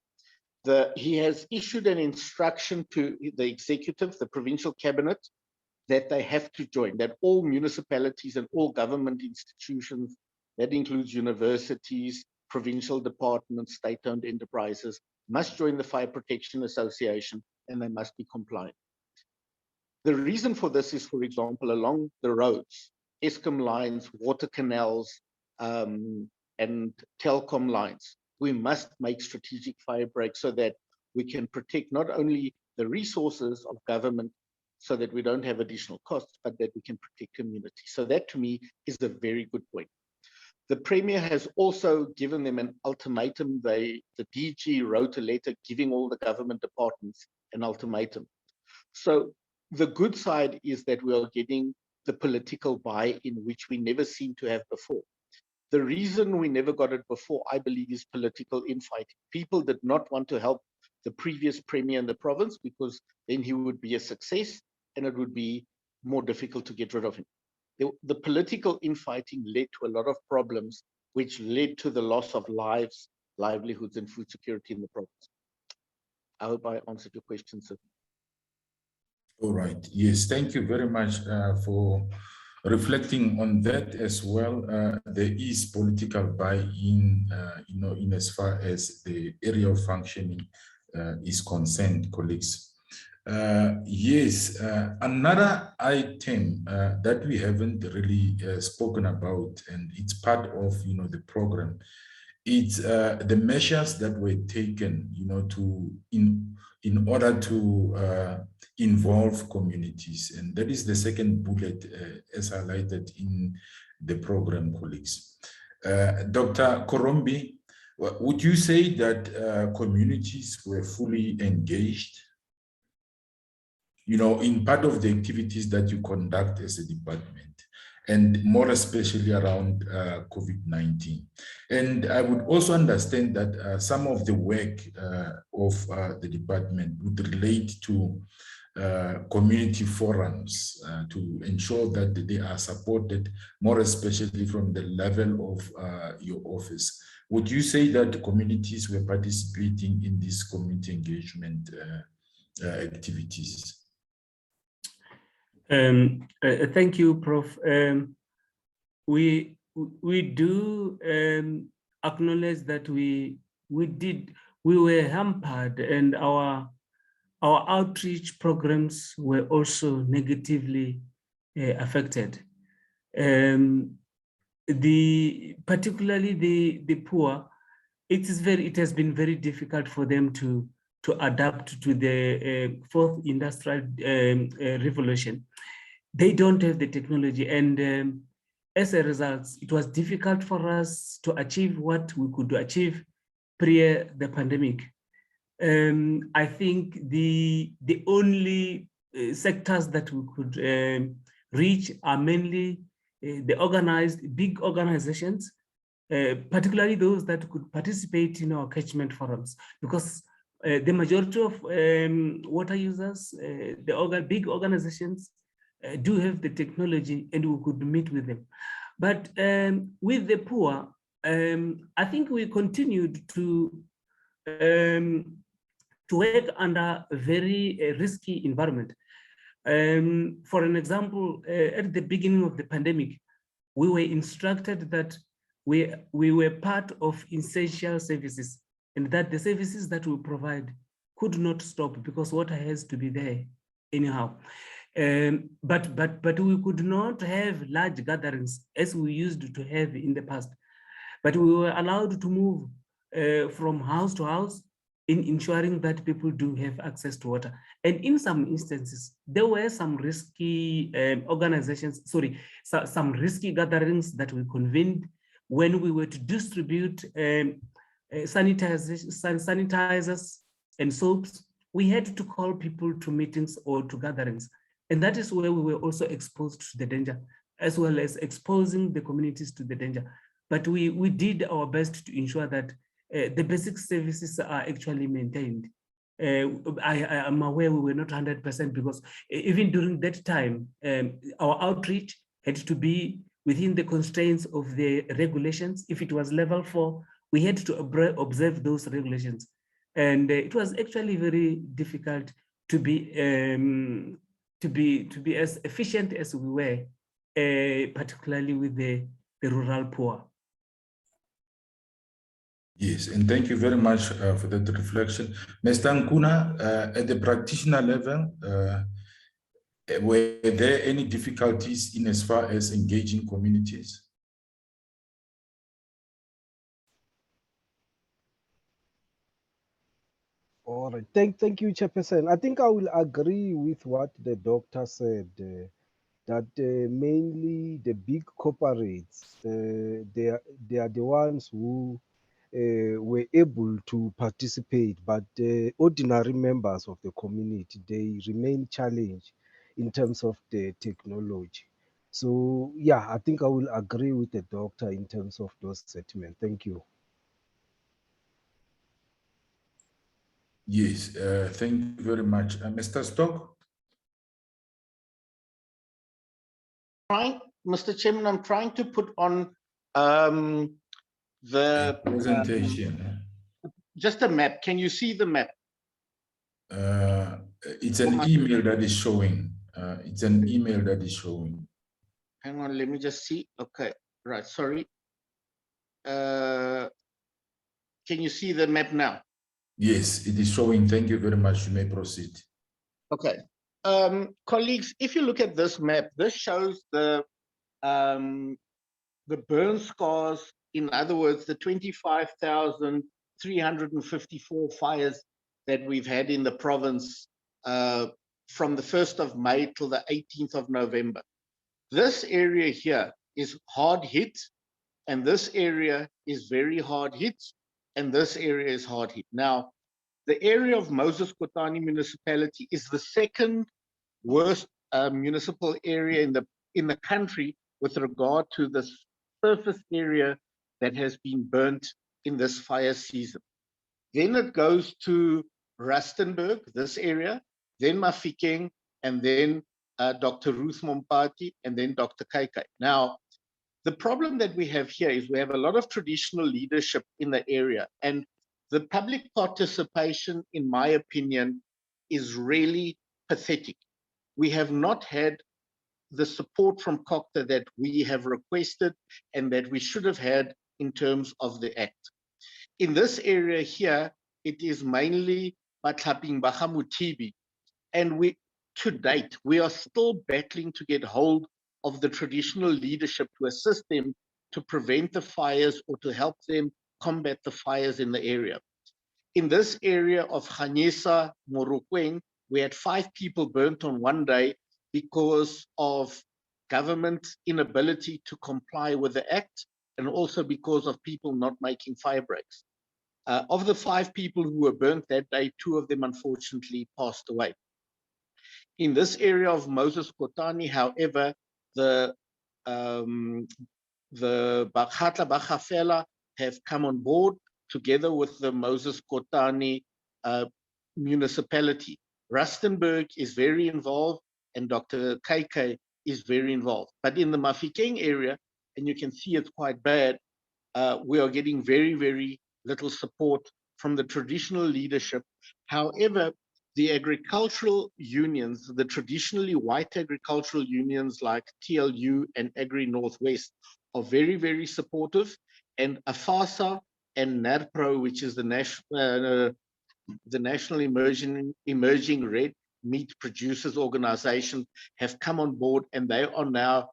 Speaker 6: He has issued an instruction to the executive, the provincial cabinet, that they have to join, that all municipalities and all government institutions, that includes universities, provincial departments, state-owned enterprises, must join the Fire Protection Association, and they must be compliant. The reason for this is, for example, along the roads, Eskom lines, water canals, and telecom lines, we must make strategic fire breaks so that we can protect not only the resources of government so that we don't have additional costs, but that we can protect community. So that to me is a very good point. The Premier has also given them an ultimatum. The DG wrote a letter giving all the government departments an ultimatum. So the good side is that we are getting the political buy-in, which we never seem to have before. The reason we never got it before, I believe, is political infighting. People did not want to help the previous premier in the province because then he would be a success and it would be more difficult to get rid of him. The political infighting led to a lot of problems, which led to the loss of lives, livelihoods, and food security in the province. I hope I answered your question, sir.
Speaker 7: All right. Yes, thank you very much for reflecting on that as well. There is political buy-in, in as far as the area of functioning is concerned, colleagues. Yes, another item that we haven't really spoken about, and it's part of the program, it's the measures that were taken in order to involve communities, and that is the second bullet as highlighted in the program, colleagues. Dr. Korombi, would you say that communities were fully engaged in part of the activities that you conduct as a department, and more especially around COVID-19? And I would also understand that some of the work of the department would relate to community forums to ensure that they are supported, more especially from the level of your office. Would you say that communities were participating in these community engagement activities?
Speaker 10: Thank you, Prof. We do acknowledge that we were hampered, and our outreach programs were also negatively affected. Particularly the poor, it has been very difficult for them to adapt to the fourth industrial revolution. They don't have the technology, and as a result, it was difficult for us to achieve what we could achieve pre the pandemic. I think the only sectors that we could reach are mainly the organized big organizations, particularly those that could participate in our catchment forums, because the majority of water users, the big organizations do have the technology, and we could meet with them. But with the poor, I think we continued to work under a very risky environment. For an example, at the beginning of the pandemic, we were instructed that we were part of essential services, and that the services that we provide could not stop because water has to be there anyhow. But we could not have large gatherings as we used to have in the past. But we were allowed to move from house to house in ensuring that people do have access to water. And in some instances, there were some risky some risky gatherings that we convened when we were to distribute sanitizers and soaps. We had to call people to meetings or to gatherings. And that is where we were also exposed to the danger, as well as exposing the communities to the danger. But we did our best to ensure that the basic services are actually maintained. I am aware we were not 100% because even during that time, our outreach had to be within the constraints of the regulations. If it was level 4, we had to observe those regulations. And it was actually very difficult to be as efficient as we were, particularly with the rural poor.
Speaker 7: Yes, and thank you very much for that reflection. Mr. Nkuna, at the practitioner level, were there any difficulties in as far as engaging communities?
Speaker 9: All right, thank you, Chairperson. I think I will agree with what the doctor said, that mainly the big corporates, they are the ones who were able to participate, but the ordinary members of the community, they remain challenged in terms of the technology. So yeah, I think I will agree with the doctor in terms of those sentiments. Thank you.
Speaker 7: Yes, thank you very much. Mr. Stock?
Speaker 6: Mr. Chairman, I'm trying to put on the
Speaker 7: presentation.
Speaker 6: Just a map. Can you see the map?
Speaker 7: It's an email that is showing. It's an email that is showing.
Speaker 6: Hang on, let me just see. Okay, right, sorry. Can you see the map now?
Speaker 7: Yes, it is showing. Thank you very much. You may proceed.
Speaker 6: Okay. Colleagues, if you look at this map, this shows the burn scars, in other words, the 25,354 fires that we've had in the province from the 1st of May till the 18th of November. This area here is hard hit, and this area is very hard hit, and this area is hard hit. Now, the area of Moses Kotane municipality is the second worst municipal area in the country with regard to the surface area that has been burnt in this fire season. Then it goes to Rustenburg, this area, then Mafikeng, and then Dr. Ruth Mompati, and then Dr. Kaikai. Now, the problem that we have here is we have a lot of traditional leadership in the area, and the public participation, in my opinion, is really pathetic. We have not had the support from COCTA that we have requested and that we should have had in terms of the Act. In this area here, it is mainly Batlaping Bahamutibi, and to date, we are still battling to get hold of the traditional leadership to assist them to prevent the fires or to help them combat the fires in the area. In this area of Khanyesa, Morokweng, we had 5 people burnt on one day because of government inability to comply with the Act, and also because of people not making fire breaks. Of the 5 people who were burnt that day, 2 of them unfortunately passed away. In this area of Moses Kotani, however, the Bakhatla Bakhafela have come on board together with the Moses Kotani municipality. Rustenburg is very involved, and Dr. Kaikai is very involved. But in the Mafikeng area, and you can see it's quite bad, we are getting very, very little support from the traditional leadership. However, the agricultural unions, the traditionally white agricultural unions like TLU and Agri Northwest, are very, very supportive. And AFASA and NARPRO, which is the National Emerging Red Meat Producers Organization, have come on board, and they are now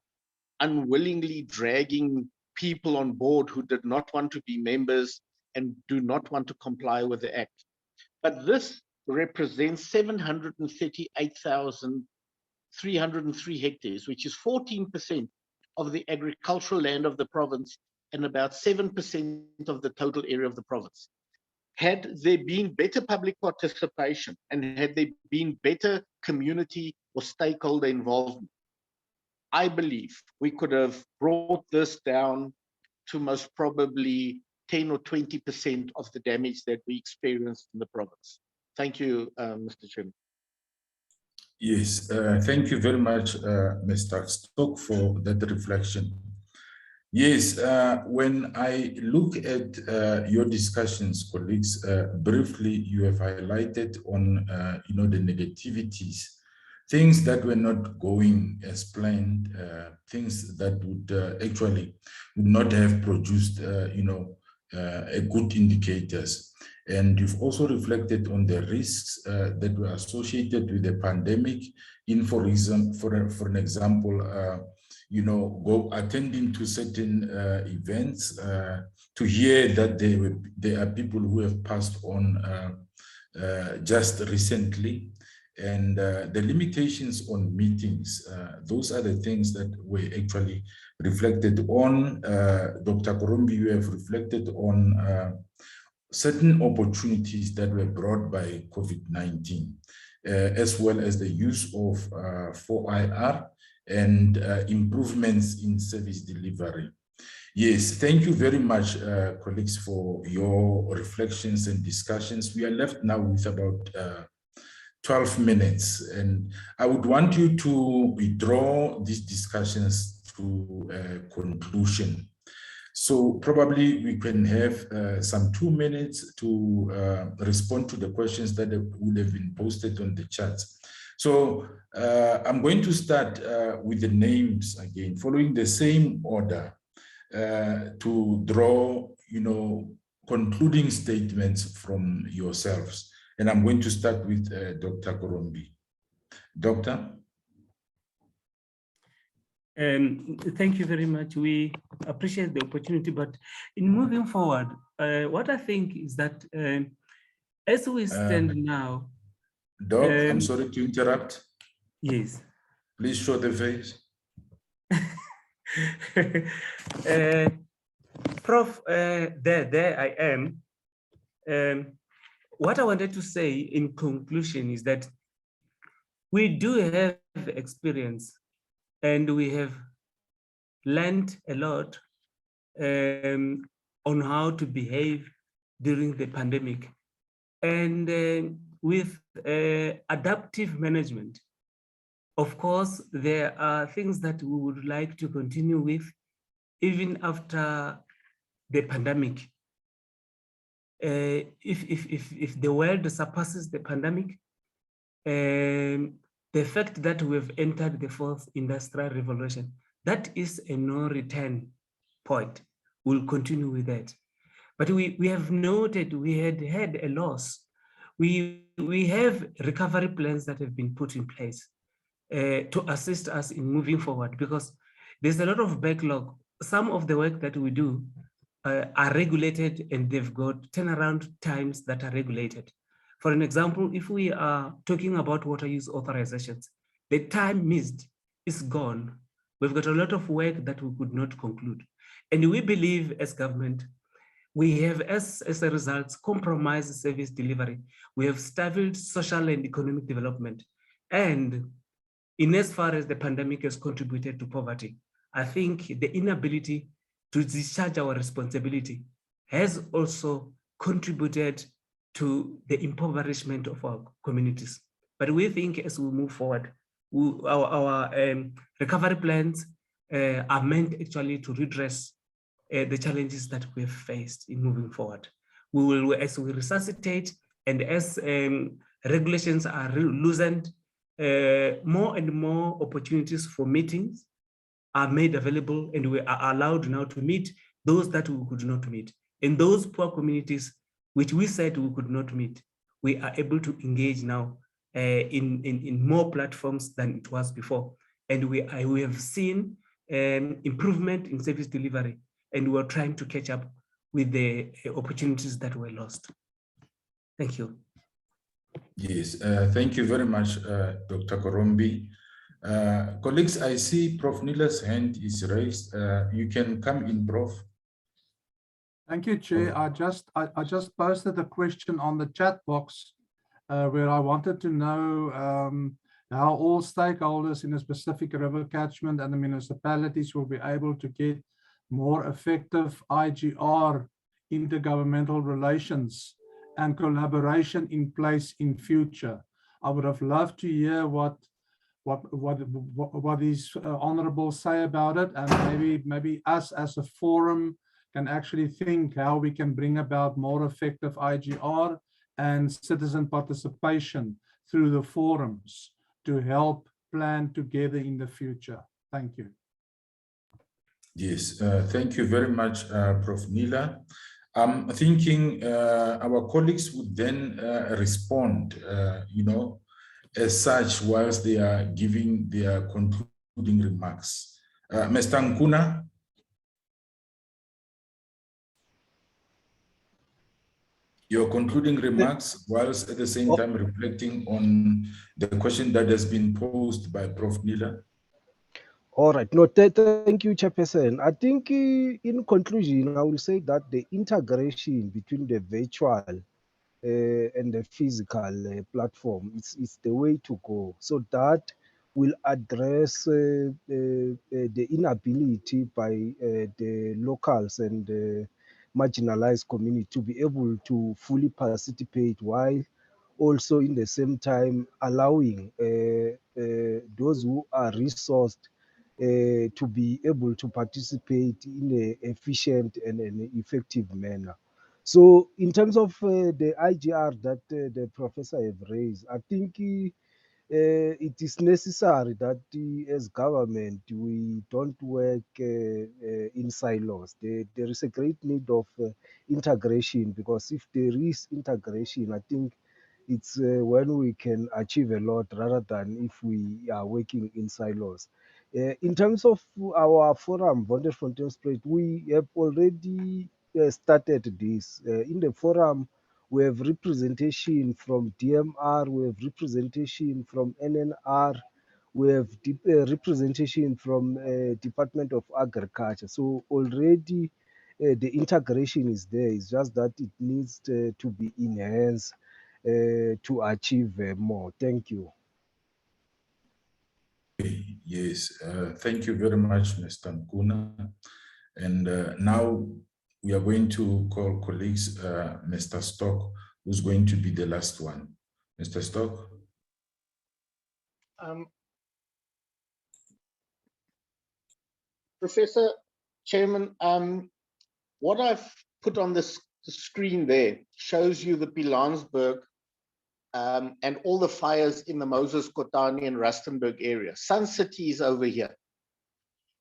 Speaker 6: unwillingly dragging people on board who did not want to be members and do not want to comply with the Act. But this represents 738,303 hectares, which is 14% of the agricultural land of the province and about 7% of the total area of the province. Had there been better public participation and had there been better community or stakeholder involvement, I believe we could have brought this down to most probably 10 or 20% of the damage that we experienced in the province. Thank you, Mr. Chairman.
Speaker 7: Yes, thank you very much, Mr. Stock, for that reflection. Yes, when I look at your discussions, colleagues, briefly, you have highlighted on, the negativities, things that were not going as planned, things that would actually would not have produced, a good indicators. And you've also reflected on the risks that were associated with the pandemic. For an example, go attending to certain events, to hear that there are people who have passed on just recently, and the limitations on meetings. Those are the things that were actually reflected on. Dr. Korombi, you have reflected on certain opportunities that were brought by COVID-19, as well as the use of 4IR and improvements in service delivery. Yes, thank you very much, colleagues, for your reflections and discussions. We are left now with about 12 minutes, and I would want you to withdraw these discussions to a conclusion. So probably we can have some 2 minutes to respond to the questions that would have been posted on the chat. So I'm going to start with the names again, following the same order to draw, concluding statements from yourselves. And I'm going to start with Dr. Korombi. Doctor?
Speaker 10: Thank you very much. We appreciate the opportunity, but in moving forward, what I think is that as we stand now...
Speaker 7: Doc, I'm sorry to interrupt.
Speaker 10: Yes.
Speaker 7: Please show the face.
Speaker 10: Prof, there I am. What I wanted to say in conclusion is that we do have experience and we have learned a lot on how to behave during the pandemic. And with adaptive management, of course, there are things that we would like to continue with even after the pandemic. If the world surpasses the pandemic, the fact that we've entered the fourth industrial revolution, that is a no-return point. We'll continue with that. But we have noted we had a loss. We have recovery plans that have been put in place to assist us in moving forward, because there's a lot of backlog. Some of the work that we do are regulated, and they've got turnaround times that are regulated. For an example, if we are talking about water use authorizations, the time missed is gone. We've got a lot of work that we could not conclude. And we believe as government, we have, as a result, compromised service delivery. We have stifled social and economic development. And in as far as the pandemic has contributed to poverty, I think the inability to discharge our responsibility has also contributed to the impoverishment of our communities. But we think as we move forward, our recovery plans are meant actually to redress the challenges that we've faced in moving forward. We will, as we resuscitate and as regulations are loosened, more and more opportunities for meetings are made available, and we are allowed now to meet those that we could not meet. In those poor communities, which we said we could not meet, we are able to engage now in more platforms than it was before. And we have seen improvement in service delivery, and we're trying to catch up with the opportunities that were lost. Thank you.
Speaker 7: Yes, thank you very much, Dr. Korombi. Colleagues, I see Prof. Nila's hand is raised. You can come in, Prof.
Speaker 5: Thank you, Chair. I just posted a question on the chat box where I wanted to know how all stakeholders in a specific river catchment and the municipalities will be able to get more effective IGR, intergovernmental relations, and collaboration in place in future. I would have loved to hear what these honorables say about it, and maybe us as a forum can actually think how we can bring about more effective IGR and citizen participation through the forums to help plan together in the future. Thank you.
Speaker 7: Yes, thank you very much, Prof. Nila. I'm thinking our colleagues would then respond, as such, whilst they are giving their concluding remarks. Mr. Nkuna? Your concluding remarks, whilst at the same time reflecting on the question that has been posed by Prof. Nila.
Speaker 9: All right. No, thank you, Chairperson. I think in conclusion, I will say that the integration between the virtual and the physical platform is the way to go. So that will address the inability by the locals and marginalized community to be able to fully participate, while also in the same time allowing those who are resourced to be able to participate in an efficient and an effective manner. So in terms of the IGR that the professor have raised, I think it is necessary that as government, we don't work in silos. There is a great need of integration, because if there is integration, I think it's when we can achieve a lot rather than if we are working in silos. In terms of our forum, Wonderfontein Spread, we have already started this. In the forum, we have representation from DMR, we have representation from NNR, we have representation from Department of Agriculture. So already the integration is there. It's just that it needs to be enhanced to achieve more. Thank you.
Speaker 7: Yes, thank you very much, Mr. Nkuna. And now we are going to call colleagues, Mr. Stock, who's going to be the last one. Mr. Stock?
Speaker 6: Professor Chairman, what I've put on the screen there shows you the Pilanesberg and all the fires in the Moses Kotane and Rustenburg area. Sun City is over here.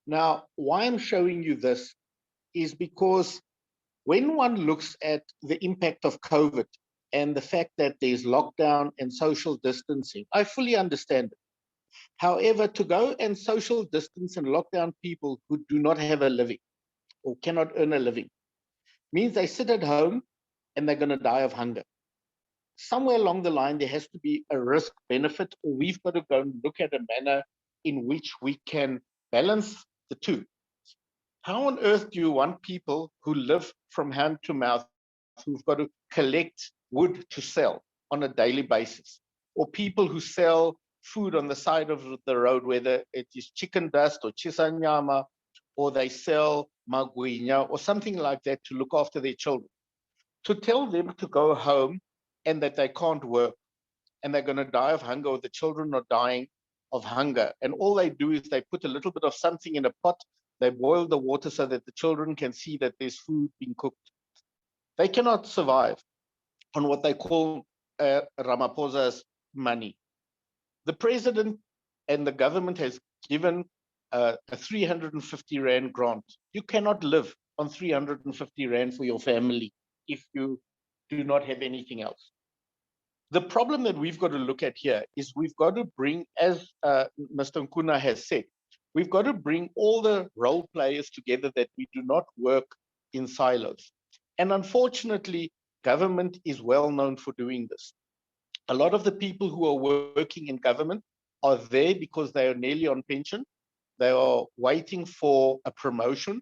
Speaker 6: Now, why I'm showing you this is because when one looks at the impact of COVID and the fact that there's lockdown and social distancing, I fully understand it. However, to go and social distance and lock down people who do not have a living or cannot earn a living means they sit at home and they're going to die of hunger. Somewhere along the line, there has to be a risk benefit, or we've got to go and look at a manner in which we can balance the two. How on earth do you want people who live from hand to mouth, who've got to collect wood to sell on a daily basis, or people who sell food on the side of the road, whether it is chicken dust or chisanyama, or they sell maguinya or something like that to look after their children, to tell them to go home and that they can't work and they're going to die of hunger, or the children are dying of hunger, and all they do is they put a little bit of something in a pot, they boil the water so that the children can see that there's food being cooked. They cannot survive on what they call Ramaphosa's money. The president and the government has given a 350 Rand grant. You cannot live on 350 Rand for your family if you do not have anything else. The problem that we've got to look at here is we've got to bring, as Mr. Nkuna has said, we've got to bring all the role players together, that we do not work in silos. And unfortunately, government is well known for doing this. A lot of the people who are working in government are there because they are nearly on pension, they are waiting for a promotion,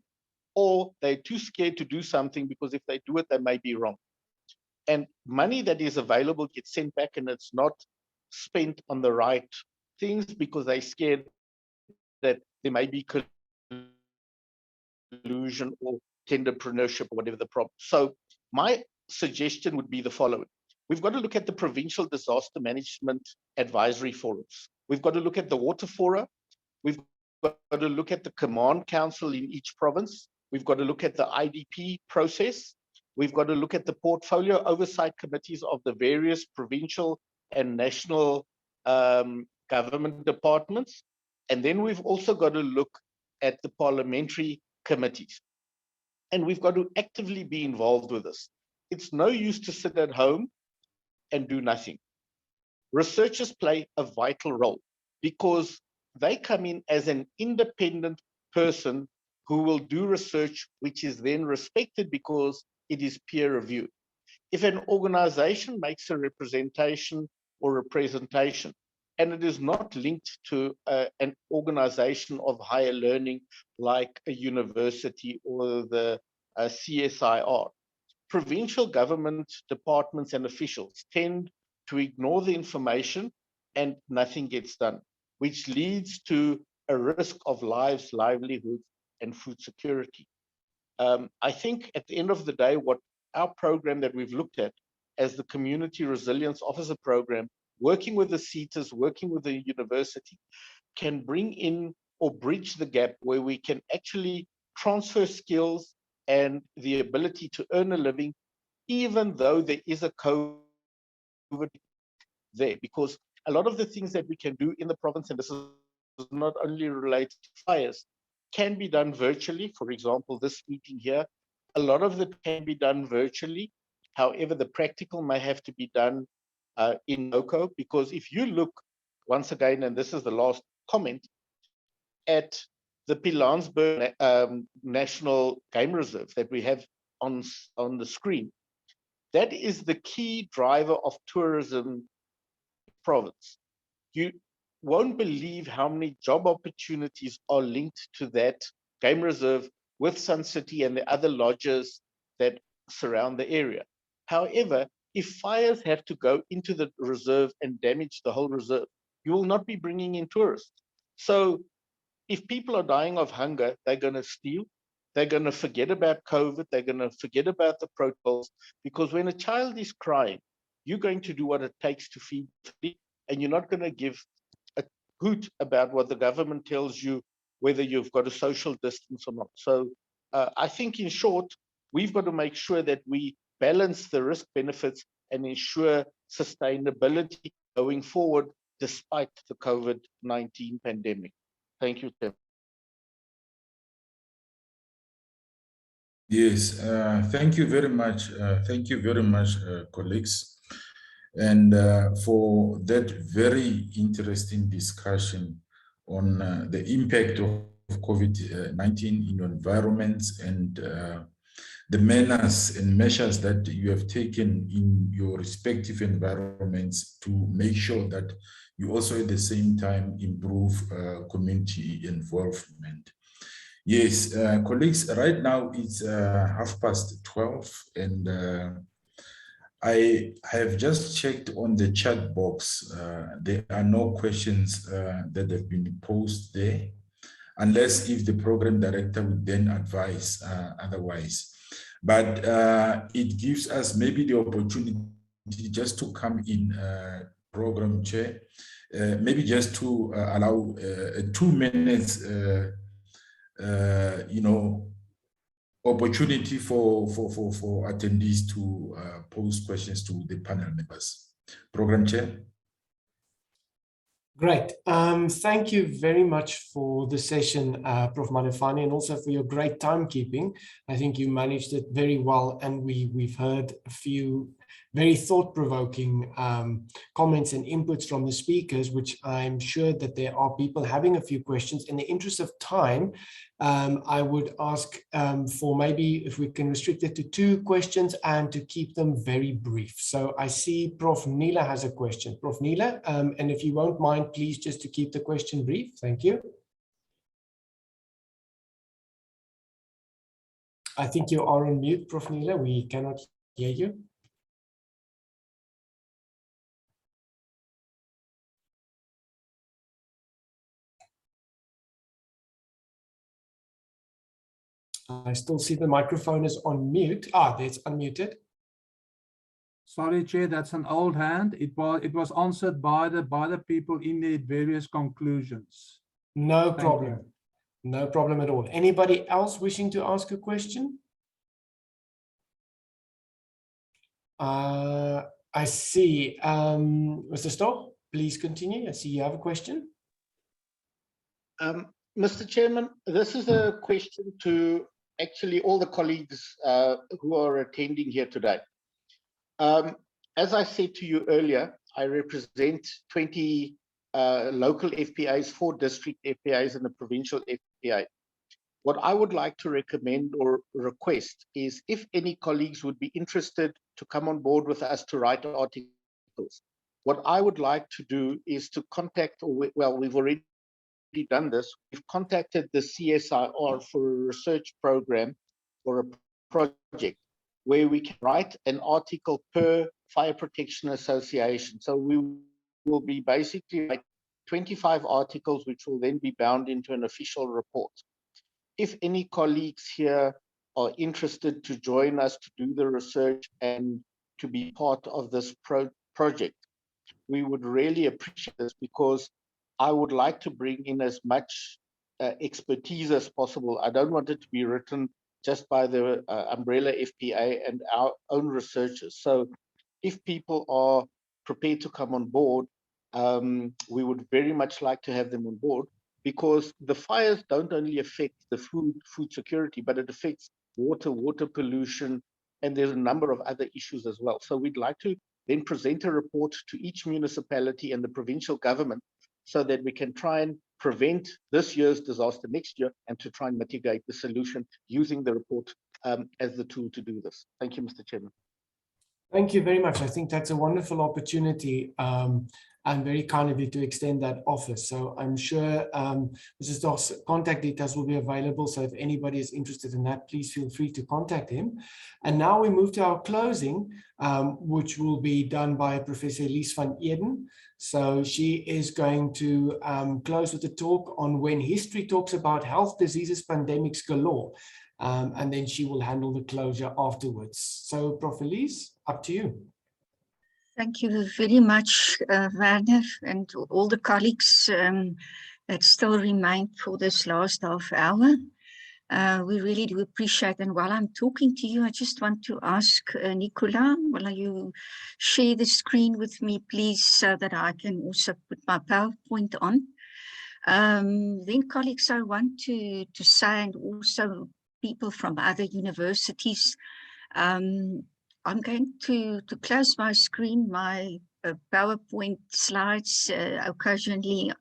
Speaker 6: or they're too scared to do something because if they do it, they may be wrong. And money that is available gets sent back and it's not spent on the right things because they're scared that there may be collusion or tenderpreneurship or whatever the problem. So my suggestion would be the following. We've got to look at the provincial disaster management advisory forums. We've got to look at the water fora. We've got to look at the command council in each province. We've got to look at the IDP process. We've got to look at the portfolio oversight committees of the various provincial and national government departments. And then we've also got to look at the parliamentary committees. And we've got to actively be involved with this. It's no use to sit at home and do nothing. Researchers play a vital role because they come in as an independent person who will do research, which is then respected because it is peer reviewed. If an organization makes a representation or a presentation, and it is not linked to an organization of higher learning like a university or the CSIR, provincial government departments and officials tend to ignore the information and nothing gets done, which leads to a risk of lives, livelihoods, and food security. I think at the end of the day, what our program that we've looked at as the Community Resilience Officer Program, working with the CETAs, working with the university, can bring in or bridge the gap where we can actually transfer skills and the ability to earn a living, even though there is a COVID there. Because a lot of the things that we can do in the province, and this is not only related to fires, can be done virtually. For example, this meeting here, a lot of it can be done virtually. However, the practical may have to be done in loco, because if you look once again, and this is the last comment, at the Pilanesberg National Game Reserve that we have on the screen, that is the key driver of tourism province. You won't believe how many job opportunities are linked to that game reserve with Sun City and the other lodges that surround the area. However, if fires have to go into the reserve and damage the whole reserve, you will not be bringing in tourists. So if people are dying of hunger, they're going to steal. They're going to forget about COVID. They're going to forget about the protocols, because when a child is crying, you're going to do what it takes to feed, and you're not going to give a hoot about what the government tells you, whether you've got a social distance or not. So I think, in short, we've got to make sure that we balance the risk benefits and ensure sustainability going forward, despite the COVID-19 pandemic. Thank you, Tim.
Speaker 7: Yes, thank you very much. Thank you very much, colleagues, and for that very interesting discussion on the impact of COVID-19 in your environments and the manners and measures that you have taken in your respective environments to make sure that you also at the same time improve community involvement. Yes, colleagues, right now it's 12:30, and I have just checked on the chat box. There are no questions that have been posed there, unless if the program director would then advise otherwise. But it gives us maybe the opportunity just to come in, program chair, maybe just to allow 2 minutes opportunity for attendees to pose questions to the panel members. Program Chair.
Speaker 1: Great. Thank you very much for the session, Prof. Manafani, and also for your great timekeeping. I think you managed it very well, and we've heard a few very thought-provoking comments and inputs from the speakers, which I'm sure that there are people having a few questions. In the interest of time, I would ask for maybe if we can restrict it to 2 questions and to keep them very brief. So I see Prof. Neela has a question. Prof. Neela, and if you won't mind, please just to keep the question brief. Thank you. I think you are on mute, Prof. Neela. We cannot hear you. I still see the microphone is on mute. It's unmuted.
Speaker 5: Sorry, Chair, that's an old hand. It was answered by the people in the various conclusions.
Speaker 1: No problem. No problem at all. Anybody else wishing to ask a question? I see. Mr. Stoch, please continue. I see you have a question.
Speaker 6: Mr. Chairman, this is a question to actually all the colleagues who are attending here today. As I said to you earlier, I represent 20 local FPAs, 4 district FPAs, and a provincial FPA. What I would like to recommend or request is if any colleagues would be interested to come on board with us to write articles. What I would like to do is to contact, well, we've already done this. We've contacted the CSIR for a research program or a project where we can write an article per fire protection association. So we will be basically like 25 articles, which will then be bound into an official report. If any colleagues here are interested to join us to do the research and to be part of this project, we would really appreciate this, because I would like to bring in as much expertise as possible. I don't want it to be written just by the umbrella FPA and our own researchers. So if people are prepared to come on board, we would very much like to have them on board, because the fires don't only affect the food security, but it affects water pollution, and there's a number of other issues as well. So we'd like to then present a report to each municipality and the provincial government, so that we can try and prevent this year's disaster next year, and to try and mitigate the solution using the report as the tool to do this. Thank you, Mr. Chairman.
Speaker 1: Thank you very much. I think that's a wonderful opportunity, and very kind of you to extend that offer. So I'm sure Mr. Stoch's contact details will be available. So if anybody is interested in that, please feel free to contact him. And now we move to our closing, which will be done by Professor Elise van Eden. So she is going to close with a talk on when history talks about health, diseases, pandemics galore. And then she will handle the closure afterwards. So Prof. Elise, up to you.
Speaker 11: Thank you very much, Werner, and all the colleagues that still remain for this last half hour. We really do appreciate, and while I'm talking to you, I just want to ask Nicola, will you share the screen with me, please, so that I can also put my PowerPoint on. Then, colleagues, I want to say, and also people from other universities, I'm going to close my screen. My PowerPoint slides occasionally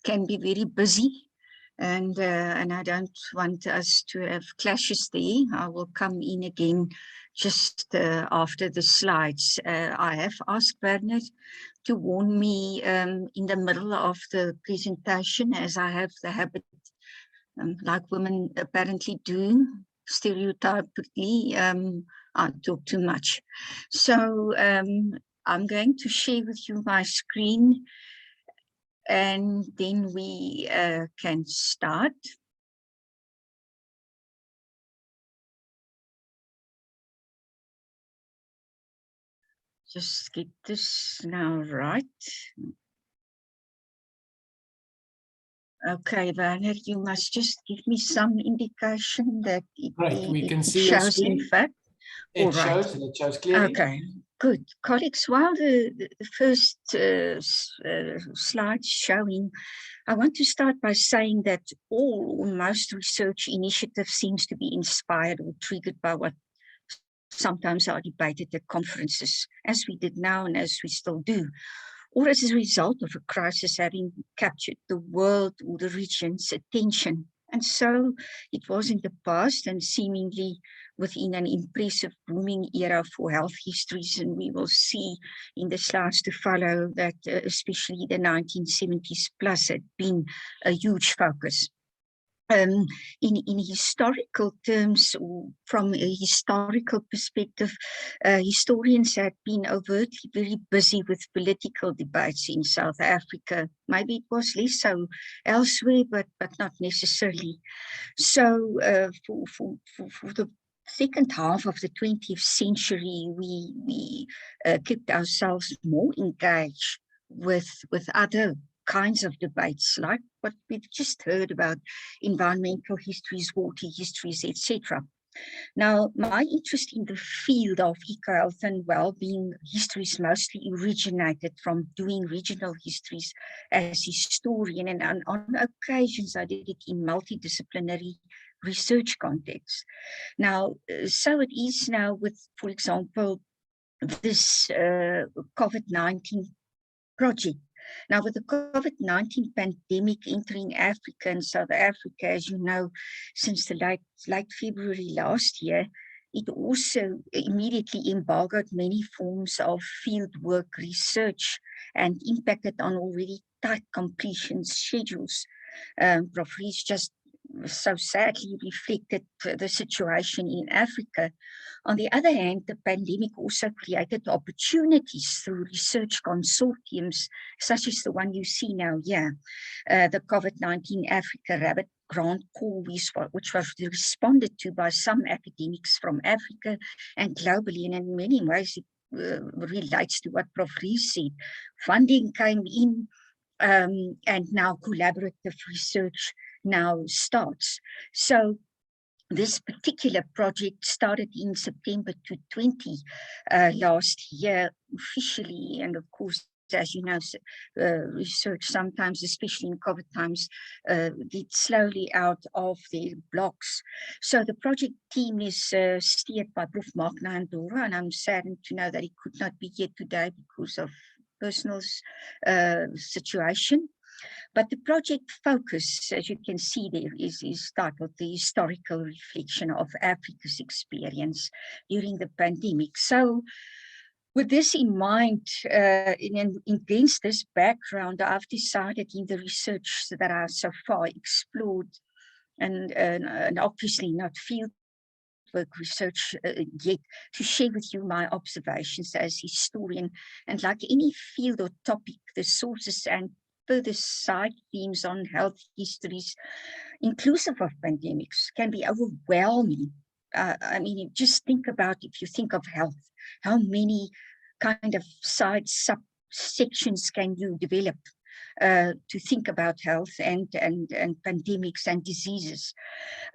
Speaker 11: can be very busy, and I don't want us to have clashes there. I will come in again just after the slides. I have asked Bernard to warn me in the middle of the presentation, as I have the habit, like women apparently do, stereotypically, I talk too much. So I'm going to share with you my screen, and then we can start. Just get this now right. Okay, Werner, you must just give me some indication that
Speaker 1: We can
Speaker 11: it
Speaker 1: see your
Speaker 11: shows, in
Speaker 1: screen.
Speaker 11: fact.
Speaker 1: It shows clearly.
Speaker 11: Okay, good. Colleagues, while the first slide showing, I want to start by saying that all or most research initiative seems to be inspired or triggered by what sometimes are debated at conferences, as we did now and as we still do, or as a result of a crisis having captured the world or the region's attention. And so it was in the past, and seemingly within an impressive booming era for health histories, and we will see in the slides to follow that especially the 1970s plus had been a huge focus. In historical terms, or from a historical perspective, historians have been overtly very busy with political debates in South Africa. Maybe it was less so elsewhere, but not necessarily. So for the second half of the 20th century, we kept ourselves more engaged with other kinds of debates, like what we've just heard about environmental histories, water histories, etc. Now, my interest in the field of eco-health and well-being histories mostly originated from doing regional histories as historian, and on occasions I did it in multidisciplinary research context. Now, so it is now with, for example, this COVID-19 project. Now, with the COVID-19 pandemic entering Africa and South Africa, as you know, since the late February last year, it also immediately embargoed many forms of fieldwork research and impacted on already tight completion schedules. Prof. Rees just so sadly reflected the situation in Africa. On the other hand, the pandemic also created opportunities through research consortiums, such as the one you see now here, the COVID-19 Africa Rabbit Grant Call, which was responded to by some academics from Africa and globally, and in many ways it relates to what Prof. Rees said. Funding came in, and now collaborative research now starts. So this particular project started in September 2020 last year officially, and of course, as you know, research sometimes, especially in COVID times, get slowly out of their blocks. So the project team is steered by Prof. Mark Nandora, and I'm saddened to know that he could not be here today because of personal situation. But the project focus, as you can see there, is titled The Historical Reflection of Africa's Experience During the Pandemic. So with this in mind, against this background, I've decided in the research that I so far explored, and obviously not field work research yet, to share with you my observations as historian. And like any field or topic, the sources and further side themes on health histories, inclusive of pandemics, can be overwhelming. I mean, just think about, if you think of health, how many kind of side subsections can you develop to think about health and pandemics and diseases?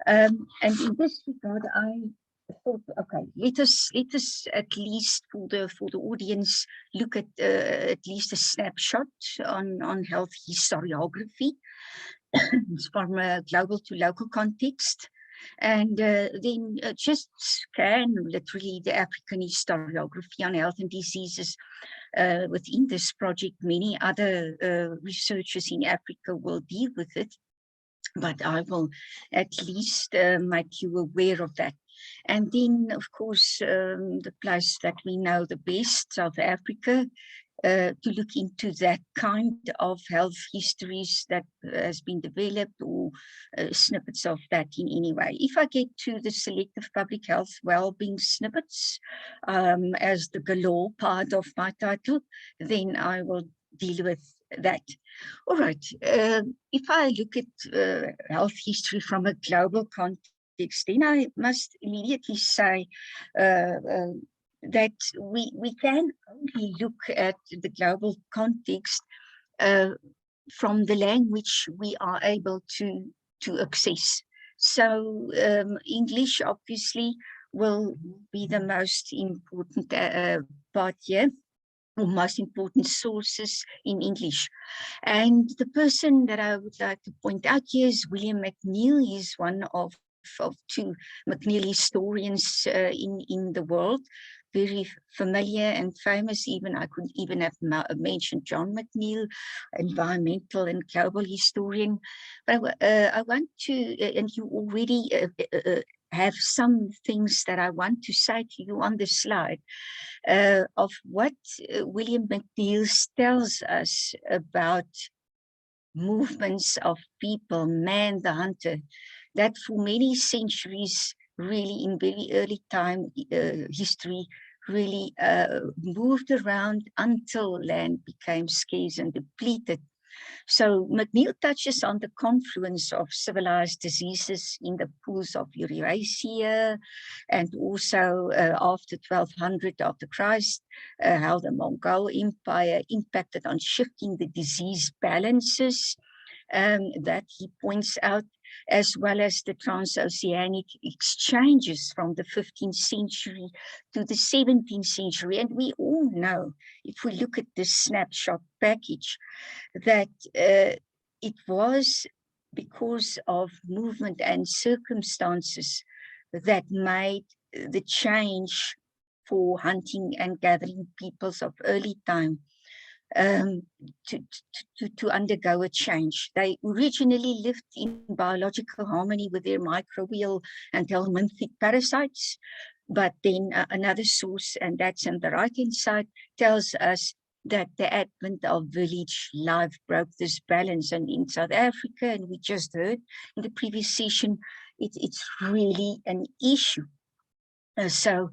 Speaker 11: And in this regard, I thought, okay, let us at least for the audience look at least a snapshot on health historiography from a global to local context. And then just scan literally the African historiography on health and diseases. Within this project, many other researchers in Africa will deal with it, but I will at least make you aware of that. And then, of course, the place that we know the best, South Africa, to look into that kind of health histories that has been developed, or snippets of that in any way. If I get to the selective public health well-being snippets as the galore part of my title, then I will deal with that. All right, if I look at health history from a global context, then I must immediately say that we can only look at the global context from the language we are able to access. So English obviously will be the most important part here, or most important sources in English. And the person that I would like to point out here is William McNeill. He's one of two McNeill historians in the world, very familiar and famous. Even I could even have mentioned John McNeill, environmental and global historian. But I want to, and you already have some things that I want to say to you on the slide of what William McNeill tells us about movements of people, man the hunter, that for many centuries, really in very early time history, really moved around until land became scarce and depleted. So McNeill touches on the confluence of civilized diseases in the pools of Eurasia, and also after 1200 after Christ, how the Mongol Empire impacted on shifting the disease balances that he points out, as well as the transoceanic exchanges from the 15th century to the 17th century. And we all know, if we look at this snapshot package, that it was because of movement and circumstances that made the change for hunting and gathering peoples of early time to undergo a change. They originally lived in biological harmony with their microbial and helminthic parasites, but then another source, and that's on the right-hand side, tells us that the advent of village life broke this balance. And in South Africa, and we just heard in the previous session, it's really an issue. So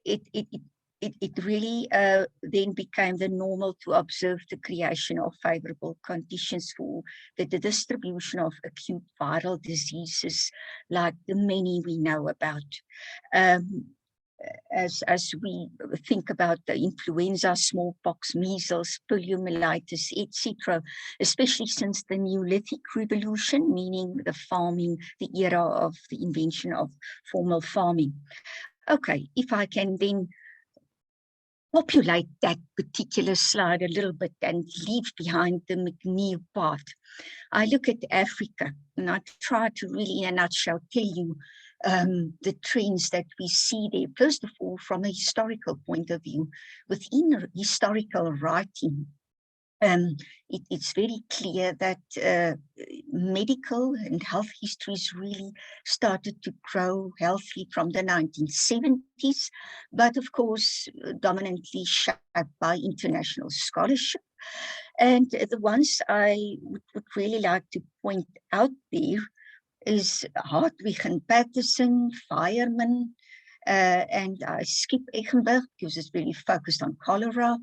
Speaker 11: it really then became the normal to observe the creation of favorable conditions for the distribution of acute viral diseases like the many we know about. As we think about the influenza, smallpox, measles, poliomyelitis, etc., especially since the Neolithic revolution, meaning the farming, the era of the invention of formal farming. Okay, if I can then populate that particular slide a little bit and leave behind the McNeill part. I look at Africa and I try to really, in a nutshell, tell you the trends that we see there. First of all, from a historical point of view, within historical writing, it's very clear that medical and health histories really started to grow healthy from the 1970s, but of course, dominantly shaped by international scholarship. And the ones I would really like to point out there is Hartwig and Patterson, Fireman, and I skip Eggenberg because it's really focused on cholera.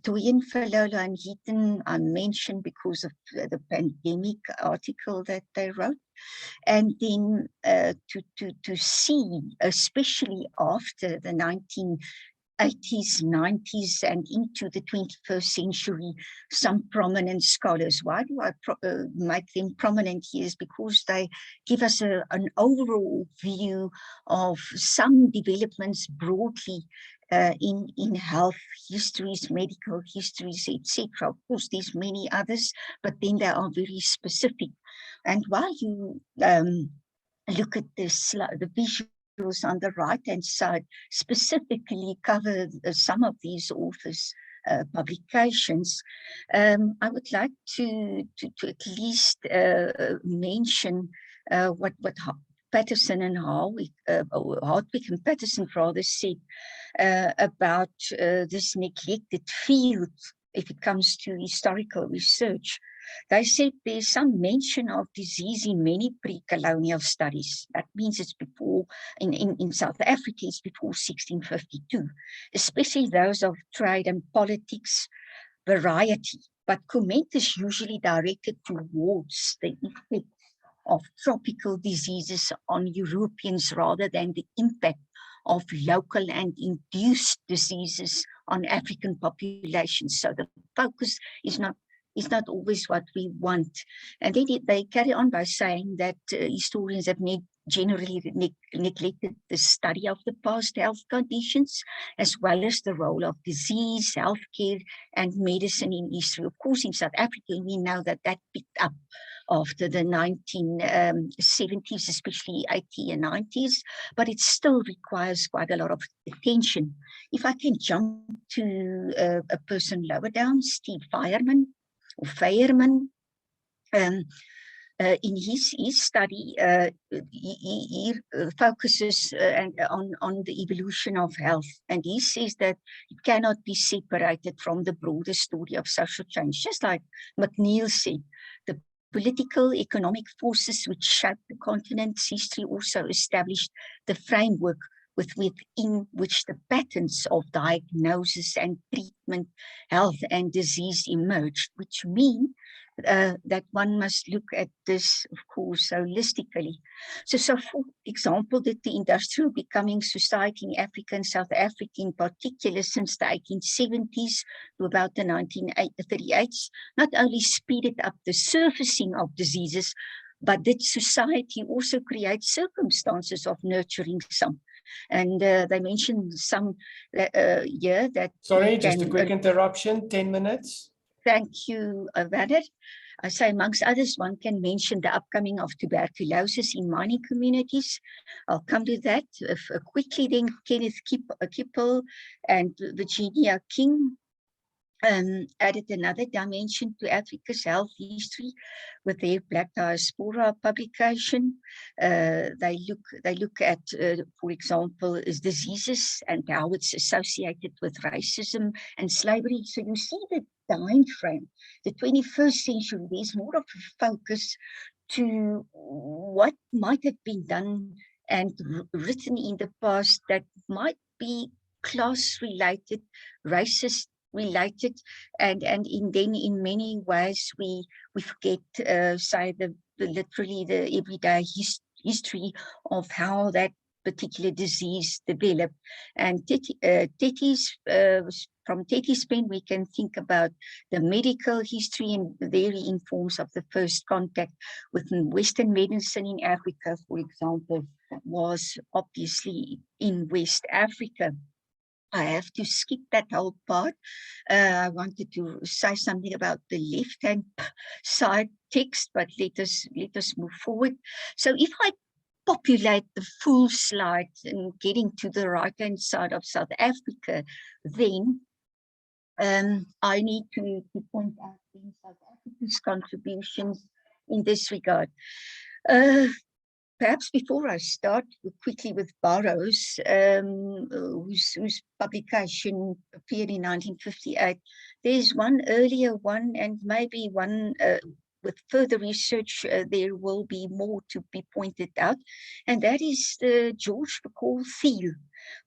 Speaker 11: Toyin, Falolo, and Heaton I mentioned because of the pandemic article that they wrote. And then to see, especially after the 80s, 90s, and into the 21st century, some prominent scholars. Why do I make them prominent here? Is because they give us an overall view of some developments broadly in health histories, medical histories, etc. Of course, there's many others, but then they are very specific. And while you look at the visual on the right-hand side, specifically cover some of these authors' publications, I would like to at least mention what Patterson and Hardwick and Patterson rather said about this neglected field if it comes to historical research. They said there's some mention of disease in many pre-colonial studies. That means it's before, in South Africa, it's before 1652, especially those of trade and politics, variety. But comment is usually directed towards the effect of tropical diseases on Europeans rather than the impact of local and induced diseases on African populations. So the focus is not always what we want. And they carry on by saying that historians have generally neglected the study of the past health conditions, as well as the role of disease, healthcare, and medicine in history. Of course, in South Africa, we know that picked up after the 1970s, especially 80s and 90s, but it still requires quite a lot of attention. If I can jump to a person lower down, Steve Feierman, in his study, he focuses on the evolution of health, and he says that it cannot be separated from the broader story of social change. Just like McNeil said, the political, economic forces which shaped the continent's history also established the framework within which the patterns of diagnosis and treatment, health and disease emerged, which mean that one must look at this, of course, holistically. So for example, that the industrial becoming society in Africa and South Africa in particular since the 1870s to about the 1938s, not only speeded up the surfacing of diseases, but that society also creates circumstances of nurturing some. And they mentioned some here that...
Speaker 1: Sorry, just a quick interruption, 10 minutes.
Speaker 11: Thank you, Werner. I say amongst others, one can mention the upcoming of tuberculosis in mining communities. I'll come to that quickly. Then Kenneth Kippel and Virginia King added another dimension to Africa's health history with their Black Diaspora publication. They look at, for example, diseases and how it's associated with racism and slavery. So you see the time frame, the 21st century, there's more of a focus to what might have been done and written in the past that might be class-related, racist related, and then in many ways we forget say literally the everyday history of how that particular disease developed. And from Teti's pen we can think about the medical history and very informs of the first contact with Western medicine in Africa, for example, was obviously in West Africa. I have to skip that whole part. I wanted to say something about the left-hand side text, but let us move forward. So if I populate the full slide and getting to the right-hand side of South Africa, then I need to point out South Africa's contributions in this regard. Perhaps before I start quickly with Burroughs, whose publication appeared in 1958, there's one earlier one and maybe one with further research, there will be more to be pointed out. And that is George McCall Thiel,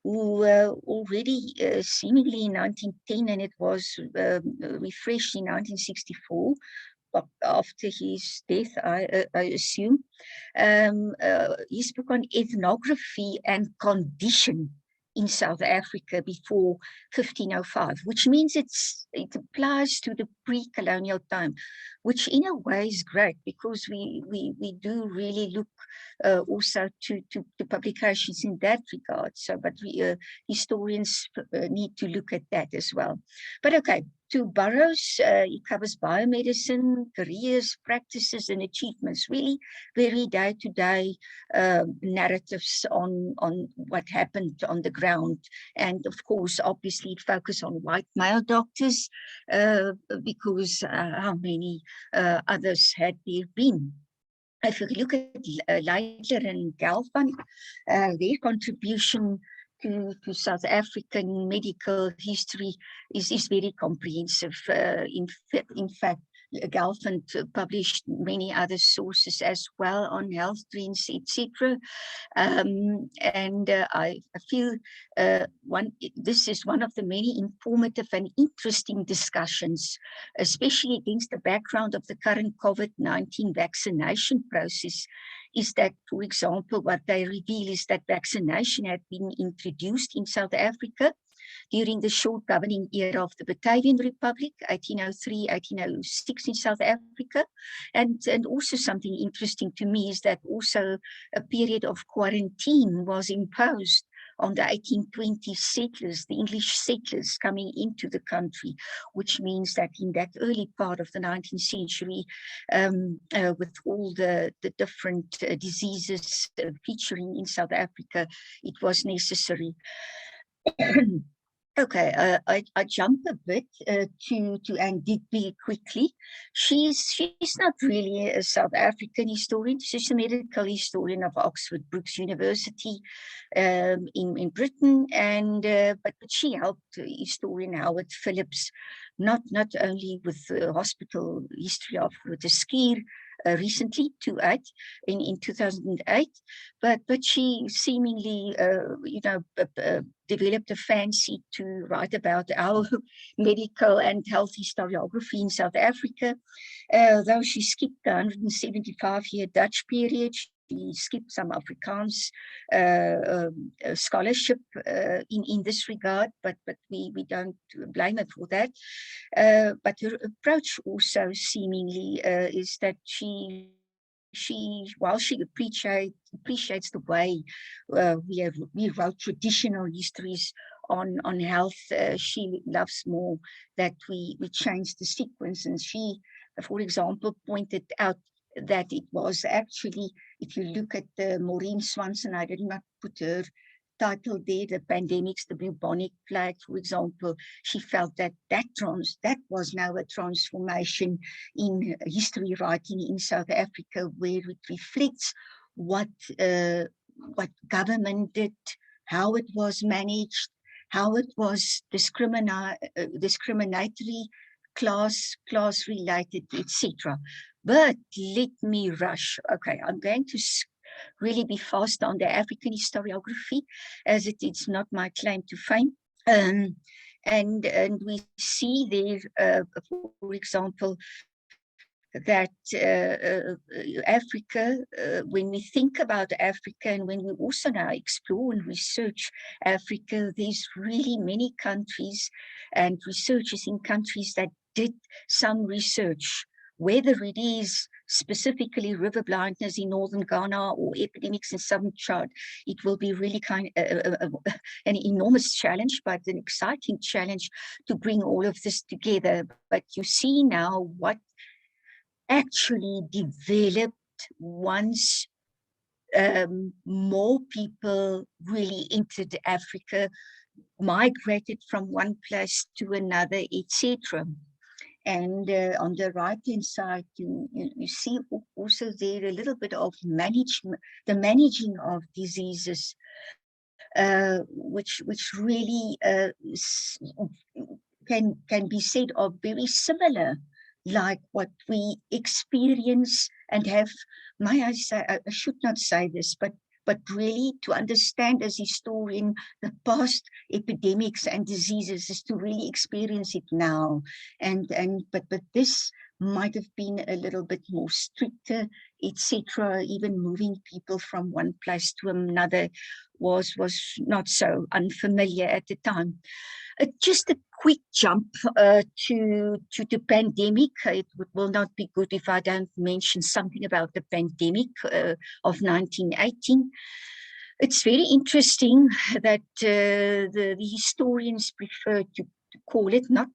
Speaker 11: who already seemingly in 1910, and it was refreshed in 1964, after his death, I assume, his book on ethnography and condition in South Africa before 1505, which means it applies to the pre-colonial time, which in a way is great because we do really look also to publications in that regard. So, but historians need to look at that as well. But okay, to Burroughs, it covers biomedicine, careers, practices, and achievements. Really, very day-to-day narratives on what happened on the ground, and of course, obviously, it focused on white male doctors because how many others had there been? If you look at Leitler and Galvan, their contribution to South African medical history is very comprehensive. In fact, Galvan published many other sources as well on health trends, etc. I feel this is one of the many informative and interesting discussions, especially against the background of the current COVID-19 vaccination process, is that, for example, what they reveal is that vaccination had been introduced in South Africa during the short governing era of the Batavian Republic, 1803, 1806 in South Africa. And also something interesting to me is that also a period of quarantine was imposed on the 1820 settlers, the English settlers coming into the country, which means that in that early part of the 19th century, with all the different diseases featuring in South Africa, it was necessary. Okay, I jump a bit to Anne Digby quickly. She's not really a South African historian. She's a medical historian of Oxford Brookes University in Britain, and but she helped historian Howard Phillips not only with the hospital history of the Skier recently in 2008, but she seemingly developed a fancy to write about our medical and health historiography in South Africa. Though she skipped the 175-year Dutch period, she skipped some Afrikaans scholarship in this regard, but we don't blame her for that. But her approach also seemingly is that while she appreciates the way we wrote traditional histories on health, she loves more that we changed the sequence. And she, for example, pointed out that it was actually, if you look at Maureen Swanson, I did not put her title there, the pandemics, the bubonic plague, for example, she felt that was now a transformation in history writing in South Africa, where it reflects what government did, how it was managed, how it was discriminatory, class related, etc. But let me rush. Okay, I'm going to really be fast on the African historiography, as it's not my claim to fame. And we see there, for example, that Africa, when we think about Africa and when we also now explore and research Africa, there's really many countries and researchers in countries that did some research, whether it is specifically river blindness in northern Ghana or epidemics in southern Chad. It will be really an enormous challenge, but an exciting challenge to bring all of this together. But you see now what actually developed once more people really entered Africa, migrated from one place to another, etc. And on the right-hand side, you see also there a little bit of management, the managing of diseases, which really can be said are very similar, like what we experience and have. May I say, I should not say this, but really to understand as historian the past epidemics and diseases is to really experience it now. But this might have been a little bit more stricter, etc. Even moving people from one place to another was not so unfamiliar at the time. Just a quick jump to the pandemic. It will not be good if I don't mention something about the pandemic of 1918. It's very interesting that the historians prefer to call it, not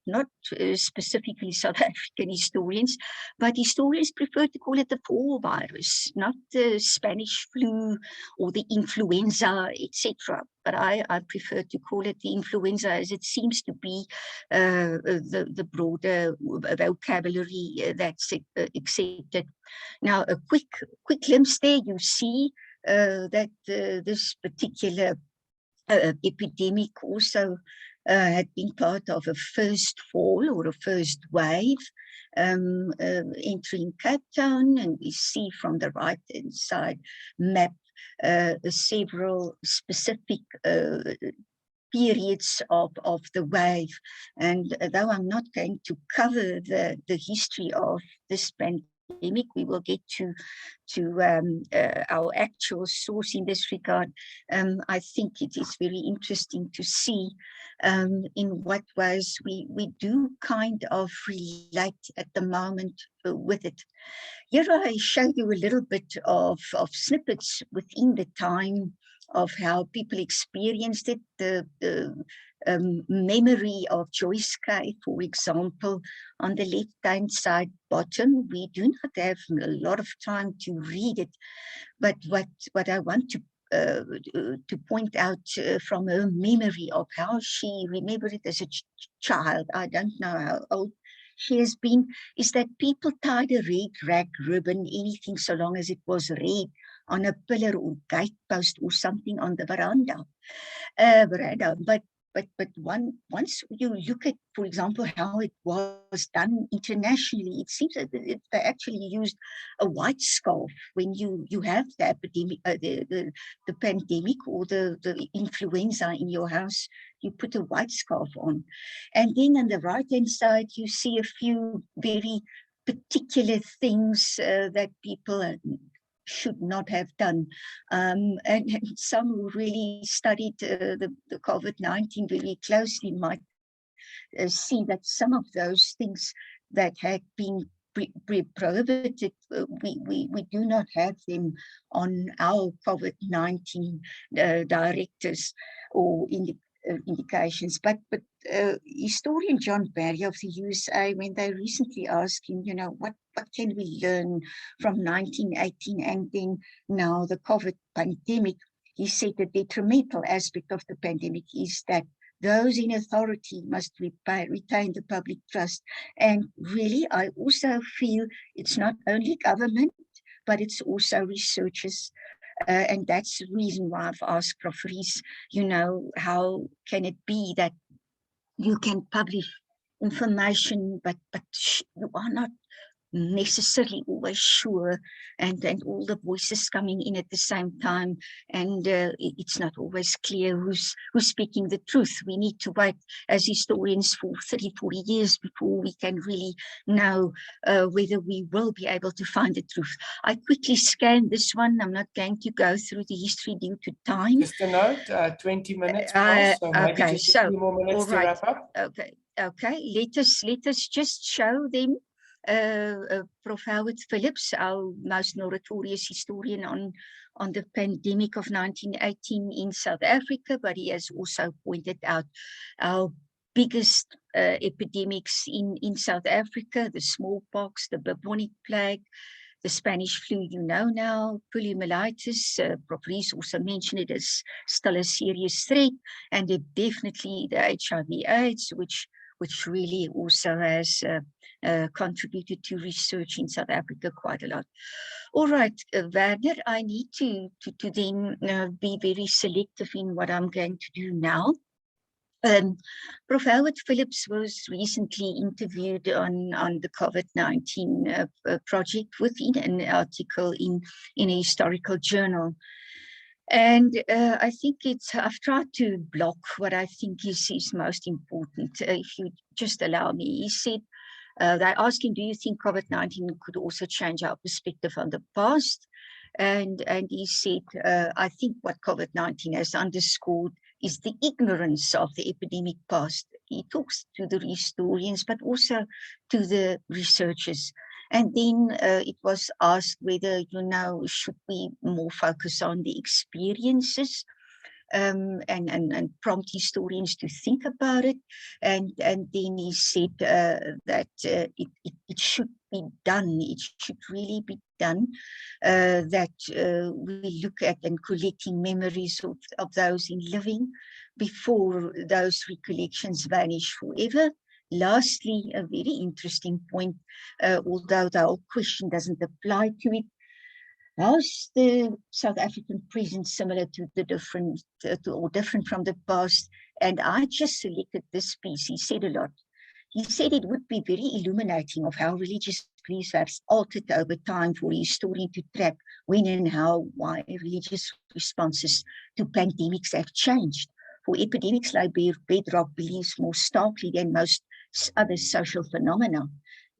Speaker 11: specifically South African historians, but historians prefer to call it the fall virus, not the Spanish flu or the influenza, etc. But I prefer to call it the influenza, as it seems to be the broader vocabulary that's accepted. Now, a quick glimpse there, you see that this particular epidemic also had been part of a first fall or a first wave entering Cape Town, and we see from the right-hand side map several specific periods of the wave. And though I'm not going to cover the history of this pandemic, we will get to our actual source in this regard. I think it is very interesting to see in what ways we do kind of relate at the moment with it. Here I show you a little bit of snippets within the time of how people experienced it. The memory of Joyce K, for example, on the left-hand side bottom. We do not have a lot of time to read it, but what I want to point out from her memory of how she remembered it as a child, I don't know how old she has been, is that people tied a red rag ribbon, anything so long as it was red, on a pillar or gatepost or something on the veranda. But once you look at, for example, how it was done internationally, it seems that they actually used a white scarf when you have the epidemic, the pandemic or the influenza in your house. You put a white scarf on, and then on the right hand side you see a few very particular things that people should not have done. And some who really studied the COVID-19 very closely might see that some of those things that had been prohibited, we do not have them on our COVID-19 directives or indications. But historian John Barry of the USA, when they recently asked him, what can we learn from 1918 and then now the COVID pandemic, he said the detrimental aspect of the pandemic is that those in authority must retain the public trust. And really, I also feel it's not only government, but it's also researchers. And that's the reason why I've asked Prof. Rees, how can it be that you can publish information, but you are not necessarily always sure, and all the voices coming in at the same time, and it's not always clear who's speaking the truth. We need to wait as historians for 30-40 years before we can really know whether we will be able to find the truth. I quickly scanned this one. I'm not going to go through the history due to time.
Speaker 1: Just a note, 20 minutes past, so maybe
Speaker 11: okay,
Speaker 1: just a few more minutes to wrap up.
Speaker 11: Okay, let us just show them Prof. Howard Phillips, our most notorious historian on the pandemic of 1918 in South Africa, but he has also pointed out our biggest epidemics in South Africa: the smallpox, the bubonic plague, the Spanish flu, now, poliomyelitis. Prof. Rees also mentioned it as still a serious threat, and definitely the HIV/AIDS, which really also has contributed to research in South Africa quite a lot. All right, Werner, I need to then be very selective in what I'm going to do now. Prof. Howard Phillips was recently interviewed on the COVID-19 project within an article in a historical journal. And I think I've tried to block what I think is most important. If you just allow me, he said, They're asking, do you think COVID-19 could also change our perspective on the past? And he said, I think what COVID-19 has underscored is the ignorance of the epidemic past. He talks to the historians, but also to the researchers. And then it was asked whether, should we more focus on the experiences and prompt historians to think about it. And then he said that it should be done. It should really be done, that we look at and collecting memories of those in living before those recollections vanish forever. Lastly, a very interesting point, although the whole question doesn't apply to it, how's the South African present similar to the different or different from the past? And I just selected this piece. He said a lot. He said it would be very illuminating of how religious beliefs have altered over time for a historian to track when and how, why religious responses to pandemics have changed. For epidemics like bedrock beliefs more starkly than most other social phenomena.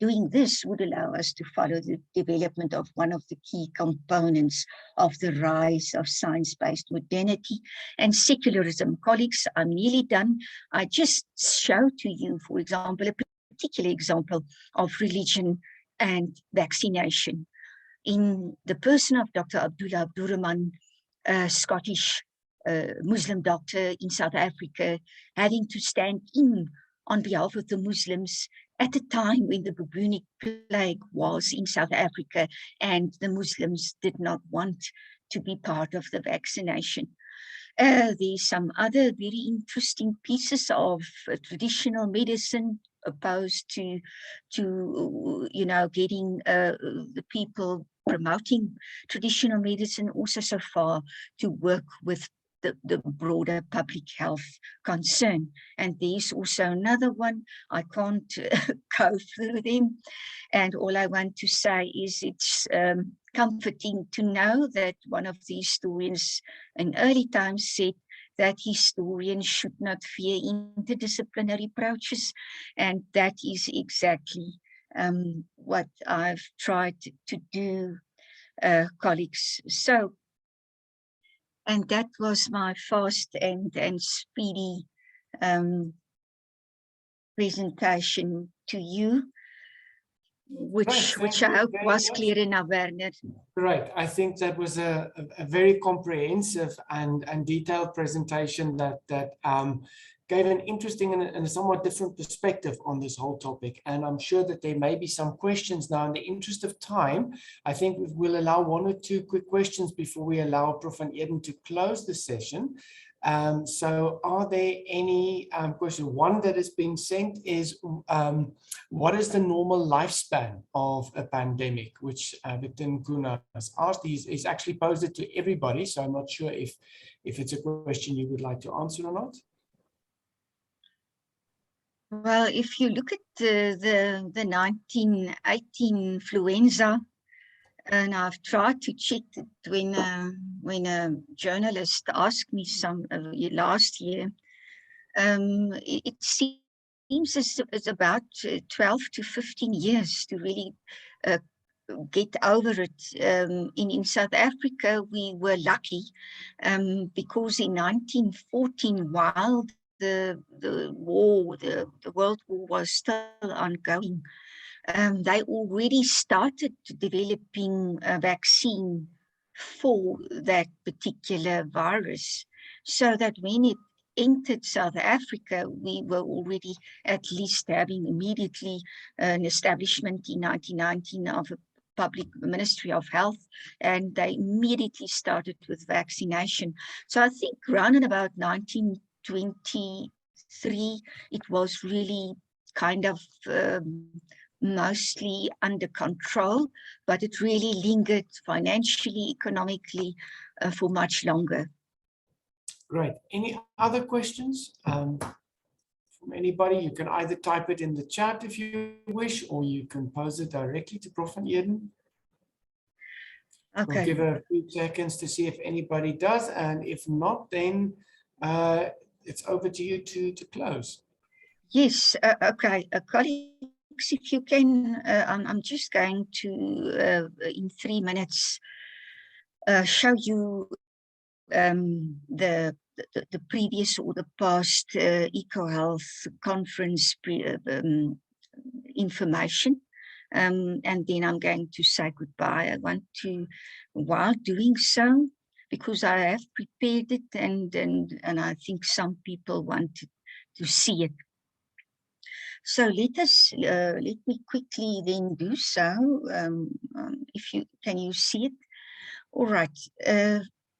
Speaker 11: Doing this would allow us to follow the development of one of the key components of the rise of science-based modernity and secularism. Colleagues, I'm nearly done. I just show to you, for example, a particular example of religion and vaccination. In the person of Dr. Abdullah Abdurrahman, a Scottish Muslim doctor in South Africa, having to stand in on behalf of the Muslims at a time when the bubonic plague was in South Africa and the Muslims did not want to be part of the vaccination. There's some other very interesting pieces of traditional medicine opposed to getting the people promoting traditional medicine also so far to work with the broader public health concern. And there's also another one. I can't go through them. And all I want to say is it's comforting to know that one of the historians in early times said that historians should not fear interdisciplinary approaches. And that is exactly what I've tried to do, colleagues. So, and that was my fast and speedy presentation to you, which I hope was clear enough, Werner.
Speaker 1: Right. I think that was a very comprehensive and detailed presentation that gave an interesting and a somewhat different perspective on this whole topic. And I'm sure that there may be some questions now. In the interest of time, I think we'll allow one or two quick questions before we allow Prof. van Eeden to close the session. So are there any questions? One that has been sent is, what is the normal lifespan of a pandemic, which Victor Nkuna has asked. He's actually posed it to everybody, so I'm not sure if it's a question you would like to answer or not.
Speaker 11: Well, if you look at the 1918 influenza, and I've tried to check it when a journalist asked me last year, it seems it's about 12 to 15 years to really get over it. In South Africa, we were lucky because in 1914, while the World War was still ongoing, they already started developing a vaccine for that particular virus, so that when it entered South Africa, we were already at least having immediately an establishment in 1919 of a public Ministry of Health, and they immediately started with vaccination. So I think around about 1923, it was really kind of mostly under control, but it really lingered financially, economically for much longer.
Speaker 1: Great. Any other questions from anybody? You can either type it in the chat if you wish, or you can pose it directly to Prof. van Eeden.
Speaker 11: Okay.
Speaker 1: We'll give a few seconds to see if anybody does, and if not, then it's over to you to close.
Speaker 11: Yes, okay. A colleague if you can, I'm just going to, in 3 minutes, show you the previous or the past Ecohealth conference information. And then I'm going to say goodbye. I want to, while doing so, because I have prepared it and I think some people wanted to see it. So let me quickly then do so. If you, can you see it? All right.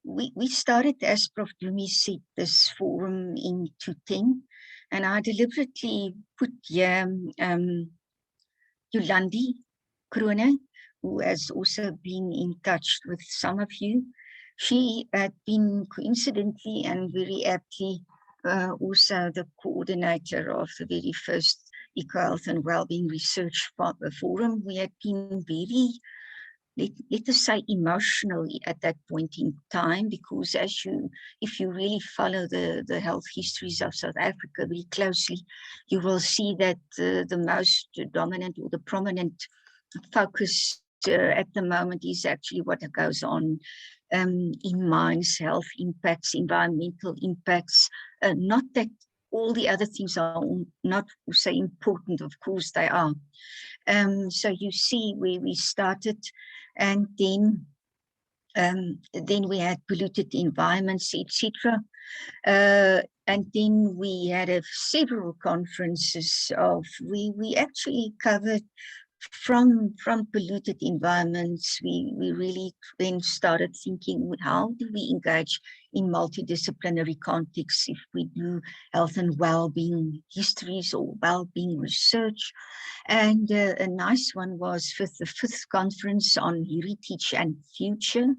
Speaker 11: We started, as Prof. Dumi said, this forum in 2010, and I deliberately put here Yolandi Kroene, who has also been in touch with some of you. She had been coincidentally and very aptly also the coordinator of the very first Ecohealth and Wellbeing Research Forum. We had been very, let us say, emotionally at that point in time, because if you really follow the health histories of South Africa very closely, you will see that the most dominant or the prominent focus at the moment is actually what goes on in mines, health impacts, environmental impacts. Not that all the other things are not so important, of course they are. So you see where we started, and then we had polluted environments, etc. And then we had several conferences we actually covered from polluted environments. We really then started thinking, how do we engage in multidisciplinary contexts if we do health and well-being histories or well-being research? And a nice one was the fifth conference on heritage and future,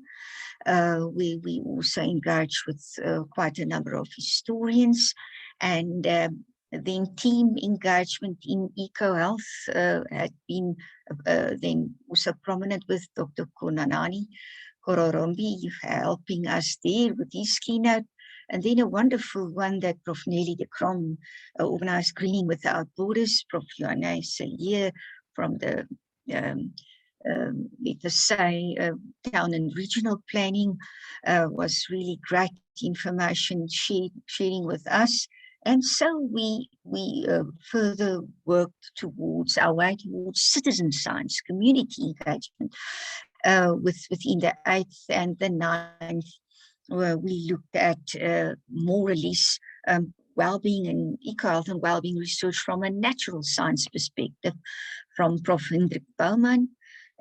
Speaker 11: where we also engaged with quite a number of historians, and then team engagement in Ecohealth had been then also prominent with Dr. Konanani Kororombi helping us there with his keynote. And then a wonderful one that Prof. Nelly de Krom organized, Greening Without Borders. Prof. Joanne Salier from the, let us say, town and regional planning was really great information sharing with us. And so we further worked towards our way towards citizen science, community engagement within the 8th and the 9th, where we looked at more or less well-being and Ecohealth and well-being research from a natural science perspective from Prof. Hendrik Bouwman.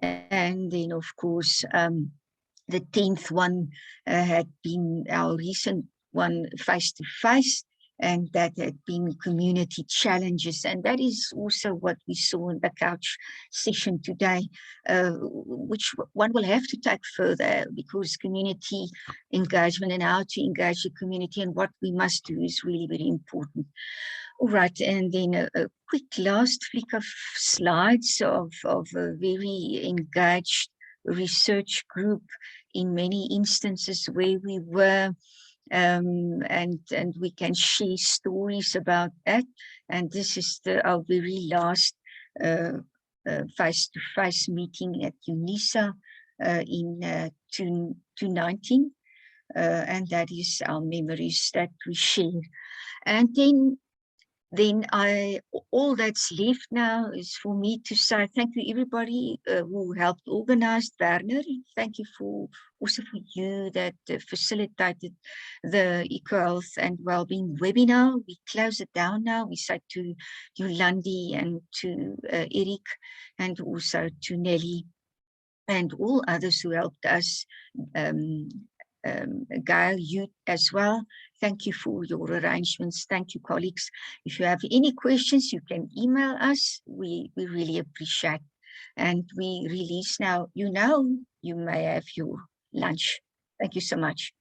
Speaker 11: And then, of course, the 10th one had been our recent one, face-to-face, and that had been community challenges. And that is also what we saw in the couch session today, which one will have to take further, because community engagement and how to engage the community and what we must do is really very important. All right, and then a quick last flick of slides of a very engaged research group in many instances where we were, and we can share stories about that. And this is our very last face-to-face meeting at UNISA in 2019, and that is our memories that we share. And then all that's left now is for me to say thank you everybody who helped organize. Werner, thank you also for you that facilitated the Ecohealth and Wellbeing webinar. We close it down now. We say to Yolandi and to Eric and also to Nelly and all others who helped us, Gail, you as well. Thank you for your arrangements. Thank you, colleagues. If you have any questions, you can email us. We really appreciate. And we release now, you may have your lunch. Thank you so much.